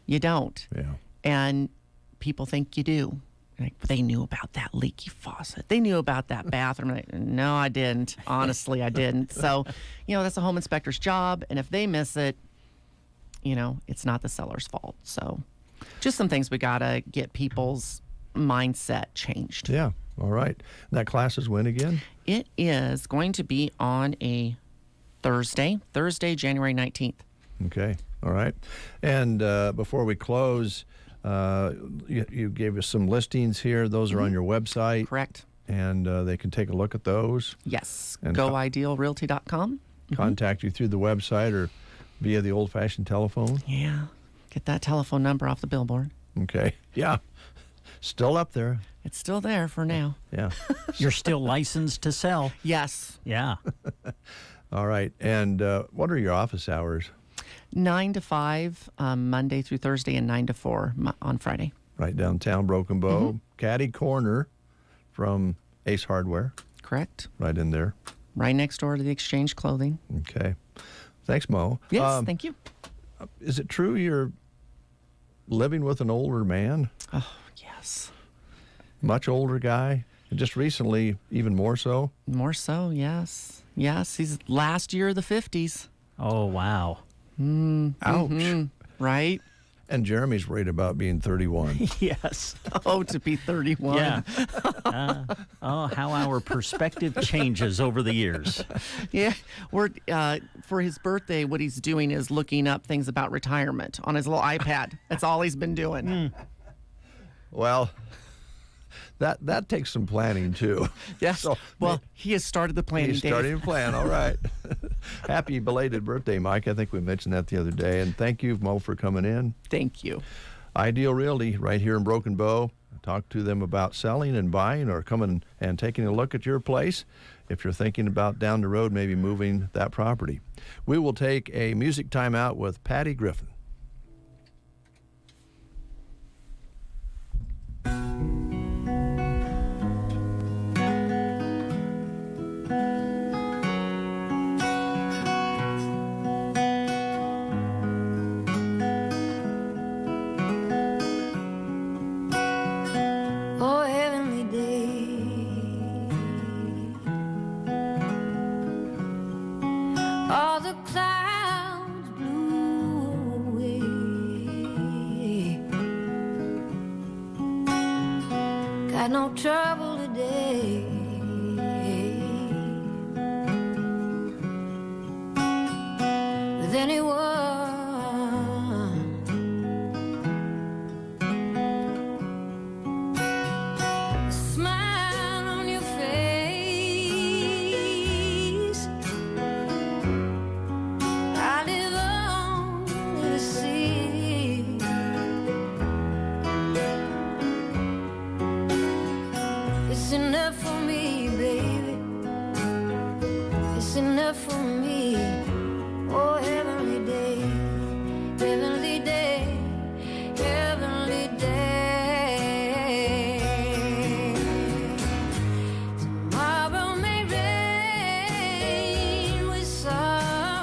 S12: You don't.
S1: Yeah.
S12: And people think you do. Like, they knew about that leaky faucet. They knew about that bathroom. Like, no, I didn't. Honestly, I didn't. So, that's a home inspector's job, and if they miss it, it's not the seller's fault. So just some things we got to get people's mindset changed.
S1: Yeah. All right. And that class is when again?
S12: It is going to be on a Thursday, January 19th.
S1: Okay. All right. And before we close, you gave us some listings here. Those are on your website.
S12: Correct.
S1: And they can take a look at those.
S12: Yes. GoIdealRealty.com.
S1: Contact you through the website or via the old-fashioned telephone?
S12: Yeah. Get that telephone number off the billboard.
S1: Okay. Yeah. Still up there.
S12: It's still there for now.
S1: Yeah.
S2: You're still licensed to sell.
S12: Yes.
S2: Yeah.
S1: All right. And what are your office hours?
S12: 9 to 5, Monday through Thursday, and 9 to 4 on Friday.
S1: Right downtown Broken Bow. Caddy Corner from Ace Hardware.
S12: Correct.
S1: Right in there.
S12: Right next door to the Exchange Clothing.
S1: Okay. Thanks, Mo.
S12: Yes, thank you.
S1: Is it true you're living with an older man?
S12: Oh, yes.
S1: Much older guy? And just recently, even more so?
S12: More so, yes. Yes, he's last year of the 50s.
S2: Oh, wow.
S1: Ouch.
S12: Right?
S1: And Jeremy's worried about being 31.
S2: Yes.
S12: Oh, to be 31.
S2: Yeah. How our perspective changes over the years.
S12: Yeah. For his birthday, what he's doing is looking up things about retirement on his little iPad. That's all he's been doing.
S1: Well, that takes some planning, too.
S12: Yes. So, he has started the planning,
S1: He's starting to plan. All right. Happy belated birthday, Mike. I think we mentioned that the other day. And thank you, Mo, for coming in.
S12: Thank you.
S1: Ideal Realty right here in Broken Bow. Talk to them about selling and buying or coming and taking a look at your place if you're thinking about down the road maybe moving that property. We will take a music timeout with Patty Griffin.
S3: All the clouds blew away. Got no trouble today. With anyone. A smile on your face. I live on in the sea. It's enough for me, baby. It's enough for me. Oh, heavenly day, heavenly day, heavenly day. Tomorrow may rain with sun.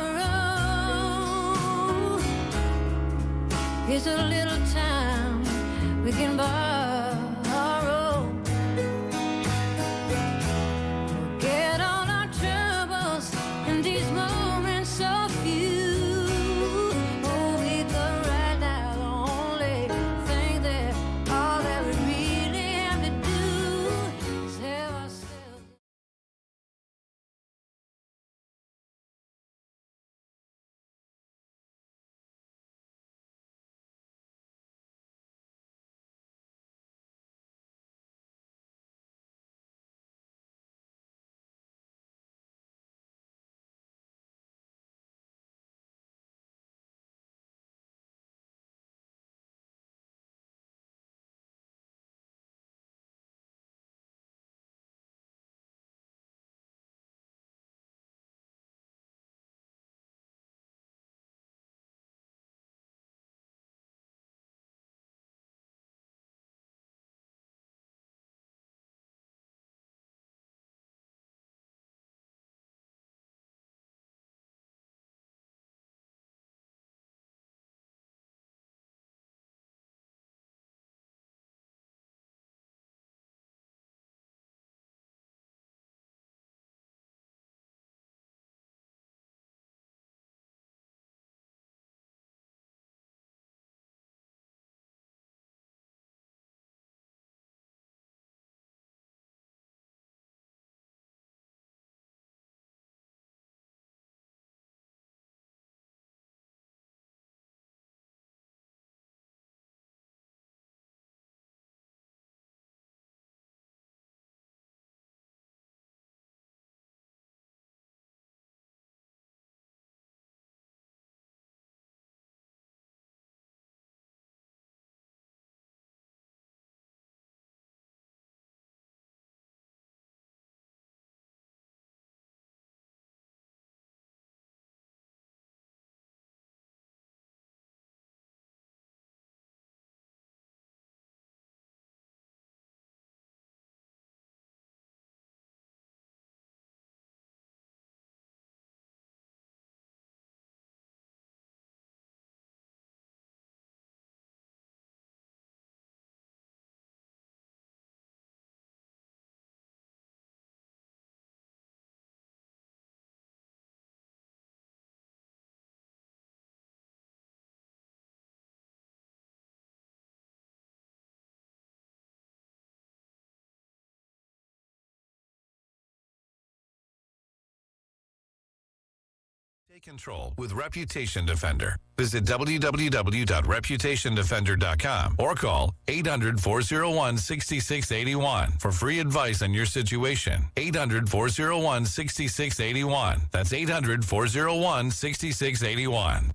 S13: Take control with Reputation Defender. Visit www.reputationdefender.com or call 800-401-6681 for free advice on your situation. 800-401-6681. That's 800-401-6681.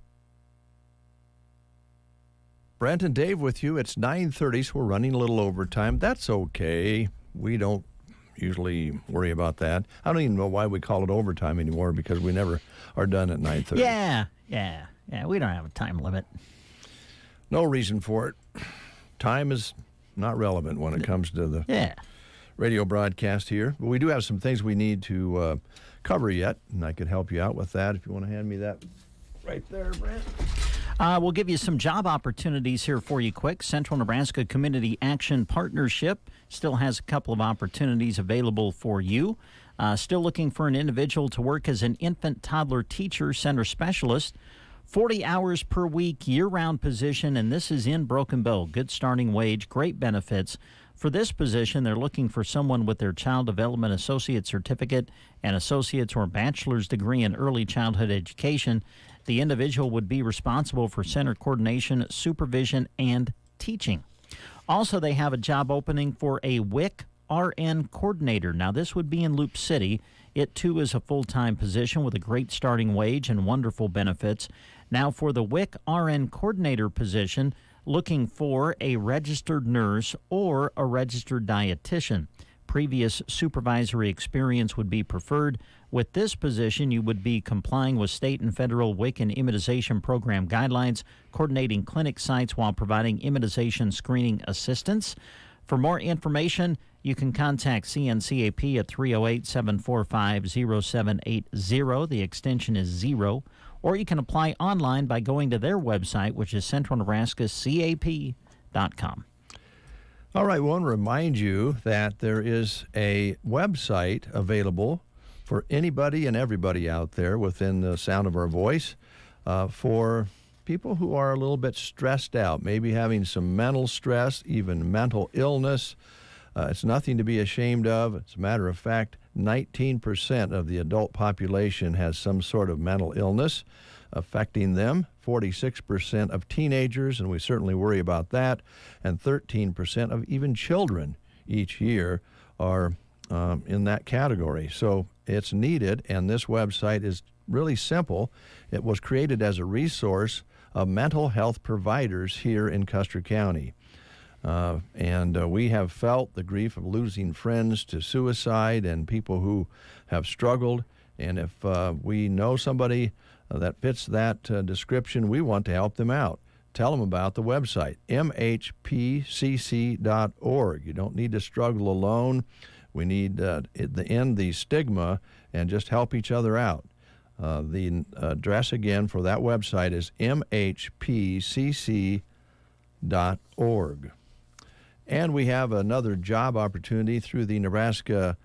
S1: Brent and Dave with you. It's 9:30, so we're running a little overtime. That's okay. We don't usually worry about that. I don't even know why we call it overtime anymore because we never are done at 9:30.
S2: Yeah. We don't have a time limit.
S1: No reason for it. Time is not relevant when it comes to the radio broadcast here. But we do have some things we need to cover yet, and I could help you out with that if you want to hand me that right there, Brent.
S2: We'll give you some job opportunities here for you quick. Central Nebraska Community Action Partnership still has a couple of opportunities available for you. Still looking for an individual to work as an infant toddler teacher center specialist. 40 hours per week, year-round position, and this is in Broken Bow. Good starting wage, great benefits. For this position, they're looking for someone with their Child Development Associate Certificate and Associate's or Bachelor's degree in early childhood education. The individual would be responsible for center coordination, supervision, and teaching. Also, they have a job opening for a WIC RN coordinator. Now, this would be in Loop City. It, too, is a full-time position with a great starting wage and wonderful benefits. Now, for the WIC RN coordinator position, looking for a registered nurse or a registered dietitian. Previous supervisory experience would be preferred. With this position, you would be complying with state and federal WIC and immunization program guidelines, coordinating clinic sites while providing immunization screening assistance. For more information, you can contact CNCAP at 308-745-0780. The extension is 0. Or you can apply online by going to their website, which is centralnebraskacap.com.
S1: All right, we want to remind you that there is a website available for anybody and everybody out there within the sound of our voice for people who are a little bit stressed out, maybe having some mental stress, even mental illness. It's nothing to be ashamed of. As a matter of fact, 19% of the adult population has some sort of mental illness affecting them, 46% of teenagers, and we certainly worry about that, and 13% of even children each year are in that category. So it's needed, and this website is really simple. It was created as a resource of mental health providers here in Custer County. And we have felt the grief of losing friends to suicide and people who have struggled. And if we know somebody that fits that description, we want to help them out. Tell them about the website, mhpcc.org. You don't need to struggle alone. We need to end the stigma and just help each other out. The address again for that website is mhpcc.org. And we have another job opportunity through the Nebraska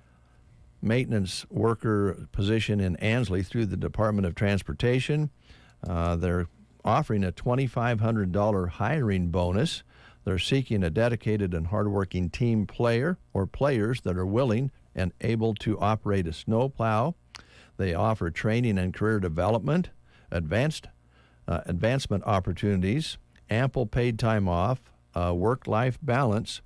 S1: maintenance worker position in Ansley through the Department of Transportation. They're offering a $2,500 hiring bonus. They're seeking a dedicated and hardworking team player or players that are willing and able to operate a snowplow. They offer training and career development, advancement opportunities, ample paid time off, work-life balance,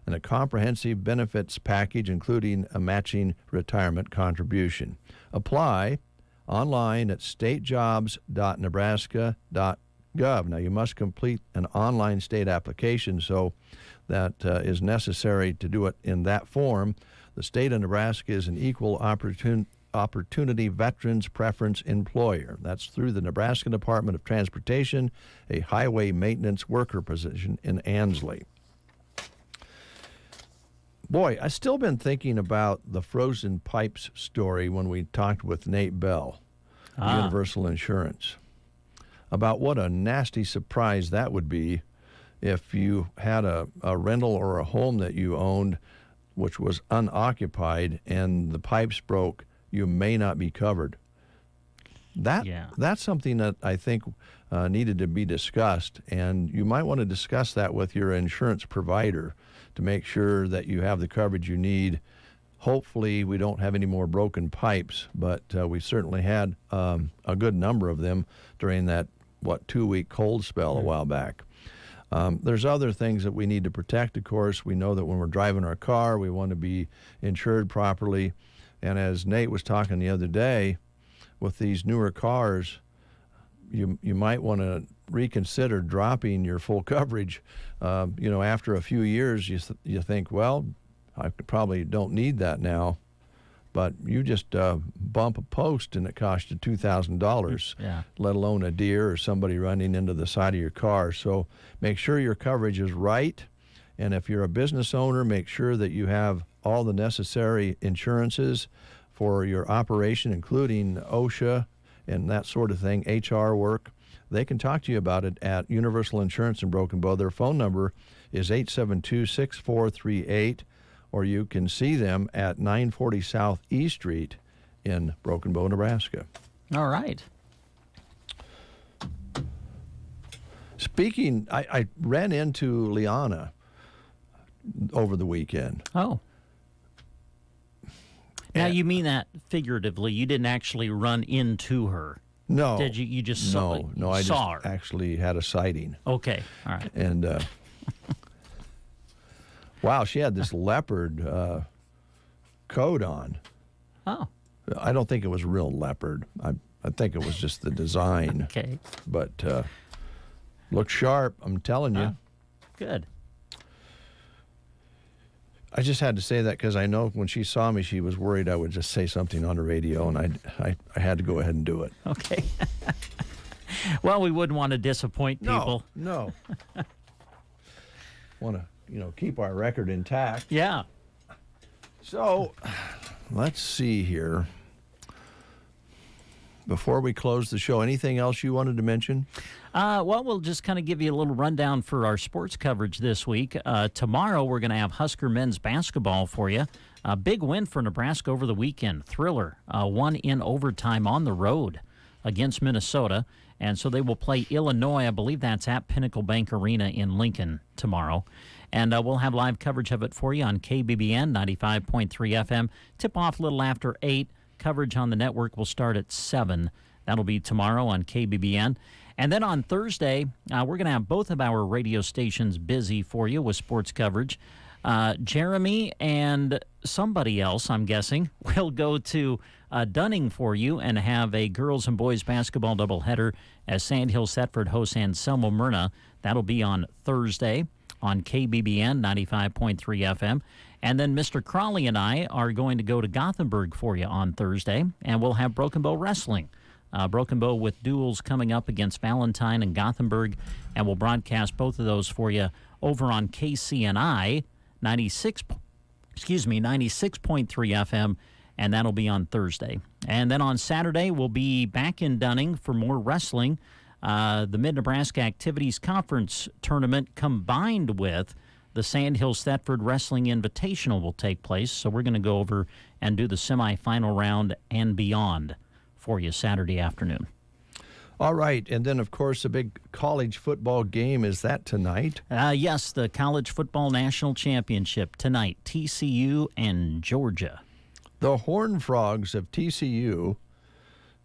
S1: and a comprehensive benefits package, including a matching retirement contribution. Apply online at statejobs.nebraska.gov. Now, you must complete an online state application, so that is necessary to do it in that form. The state of Nebraska is an equal opportunity veterans preference employer. That's through the Nebraska Department of Transportation, a highway maintenance worker position in Ansley. Boy, I've still been thinking about the frozen pipes story when we talked with Nate Bell, Universal Insurance, about what a nasty surprise that would be if you had a rental or a home that you owned which was unoccupied and the pipes broke. You may not be covered. That's something that I think needed to be discussed, and you might want to discuss that with your insurance provider to make sure that you have the coverage you need, Hopefully we don't have any more broken pipes, but we certainly had a good number of them during that, 2-week cold spell a while back. There's other things that we need to protect, of course. We know that when we're driving our car, we want to be insured properly. And as Nate was talking the other day, with these newer cars, you might want to reconsider dropping your full coverage. After a few years, you think, well, I probably don't need that now. But you just bump a post and it costs you $2,000, let alone a deer or somebody running into the side of your car. So make sure your coverage is right. And if you're a business owner, make sure that you have all the necessary insurances for your operation, including OSHA and that sort of thing, HR work. They can talk to you about it at Universal Insurance in Broken Bow. Their phone number is 872-6438. Or you can see them at 940 South E Street in Broken Bow, Nebraska.
S2: All right.
S1: Speaking, I ran into Liana over the weekend.
S2: Oh. Now, you mean that figuratively. You didn't actually run into her.
S1: No.
S2: Did you? You just saw her?
S1: No, I just actually had a sighting.
S2: Okay, all right.
S1: And... wow, she had this leopard coat on.
S2: Oh.
S1: I don't think it was real leopard. I think it was just the design.
S2: Okay.
S1: But looked sharp, I'm telling you.
S2: Good.
S1: I just had to say that because I know when she saw me, she was worried I would just say something on the radio, and I had to go ahead and do it.
S2: Okay. Well, we wouldn't want to disappoint people.
S1: No. Want to... keep our record intact.
S2: Yeah.
S1: So, let's see here. Before we close the show, anything else you wanted to mention?
S2: Well, we'll just kind of give you a little rundown for our sports coverage this week. Tomorrow, we're going to have Husker men's basketball for you. A big win for Nebraska over the weekend. Thriller. Won in overtime on the road against Minnesota. And so they will play Illinois. I believe that's at Pinnacle Bank Arena in Lincoln tomorrow. And we'll have live coverage of it for you on KBBN 95.3 FM. Tip-off a little after 8. Coverage on the network will start at 7. That'll be tomorrow on KBBN. And then on Thursday, we're going to have both of our radio stations busy for you with sports coverage. Jeremy and somebody else, I'm guessing, will go to Dunning for you and have a girls and boys basketball doubleheader as Sandhill Thetford hosts Anselmo Myrna. That'll be on Thursday on KBBN 95.3 FM. And then Mr. Crawley and I are going to go to Gothenburg for you on Thursday, and we'll have Broken Bow Wrestling. Broken Bow with duels coming up against Valentine and Gothenburg, and we'll broadcast both of those for you over on KCNI 96.3 FM, and that'll be on Thursday. And then on Saturday, we'll be back in Dunning for more wrestling. The Mid-Nebraska Activities Conference Tournament combined with the Sandhills Thetford Wrestling Invitational will take place. So we're going to go over and do the semifinal round and beyond for you Saturday afternoon.
S1: All right. And then, of course, a big college football game. Is that tonight?
S2: Yes, the College Football National Championship tonight. TCU and Georgia.
S1: The Horned Frogs of TCU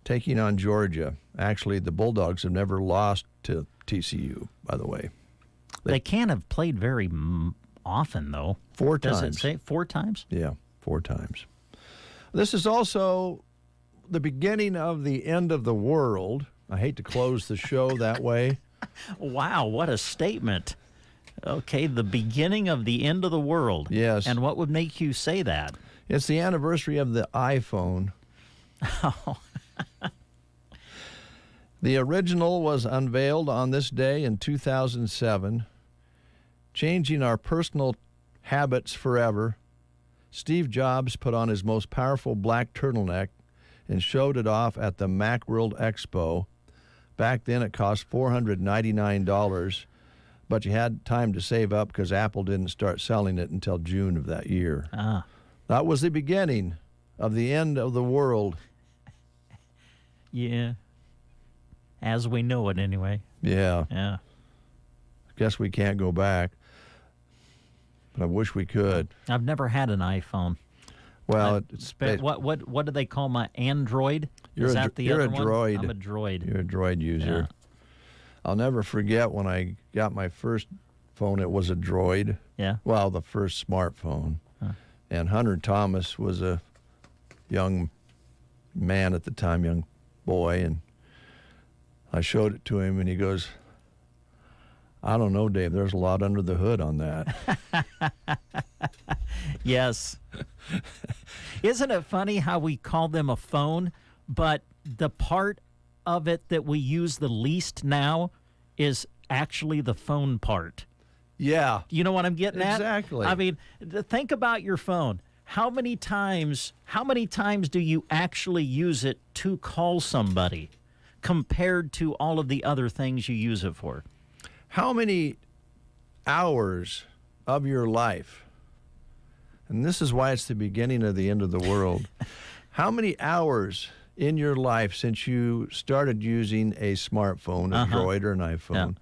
S1: taking on Georgia. Actually, the Bulldogs have never lost to TCU, by the way.
S2: They can't have played very often, though.
S1: 4 times.
S2: Does it say 4 times?
S1: Yeah, 4 times. This is also the beginning of the end of the world. I hate to close the show that way.
S2: Wow, what a statement. Okay, the beginning of the end of the world.
S1: Yes.
S2: And what would make you say that?
S1: It's the anniversary of the iPhone.
S2: Oh.
S1: The original was unveiled on this day in 2007, changing our personal habits forever. Steve Jobs put on his most powerful black turtleneck and showed it off at the Macworld Expo. Back then it cost $499, but you had time to save up because Apple didn't start selling it until June of that year. That was the beginning of the end of the world.
S2: Yeah. As we know it, anyway.
S1: Yeah.
S2: Yeah.
S1: Guess we can't go back. But I wish we could.
S2: I've never had an iPhone.
S1: Well, it's
S2: what do they call my Android?
S1: You're
S2: Is
S1: a,
S2: that the
S1: you're
S2: other
S1: a
S2: one?
S1: droid.
S2: I'm a droid.
S1: You're a droid user.
S2: Yeah.
S1: I'll never forget when I got my first phone. It was a droid.
S2: Yeah.
S1: Well, the first smartphone.
S2: Huh.
S1: And Hunter Thomas was a young man at the time, young boy, and I showed it to him, and he goes, "I don't know, Dave. There's a lot under the hood on that."
S2: Yes. Isn't it funny how we call them a phone, but the part of it that we use the least now is actually the phone part?
S1: Yeah.
S2: You know what I'm getting at?
S1: Exactly.
S2: I mean, think about your phone. How many times do you actually use it to call somebody compared to all of the other things you use it for?
S1: How many hours of your life, and this is why it's the beginning of the end of the world, how many hours in your life since you started using a smartphone, a Droid or an iPhone,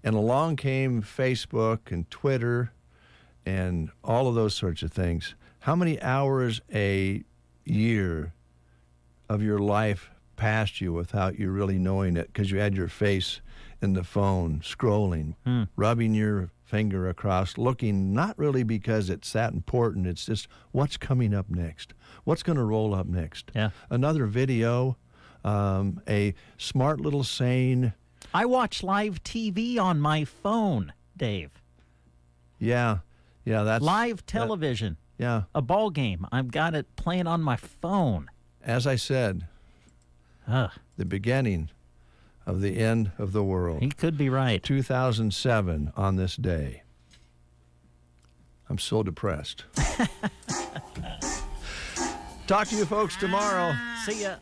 S1: and along came Facebook and Twitter and all of those sorts of things, how many hours a year of your life passed you without you really knowing it because you had your face in the phone, scrolling, rubbing your finger across, looking, not really because it's that important, it's just what's coming up next, what's going to roll up next.
S2: Yeah.
S1: Another video, a smart little saying.
S2: I watch live TV on my phone, Dave.
S1: Yeah, that's
S2: live television.
S1: Yeah.
S2: A ball game. I've got it playing on my phone.
S1: As I said, the beginning of the end of the world.
S2: He could be right.
S1: 2007 on this day. I'm so depressed. Talk to you folks tomorrow.
S2: See ya.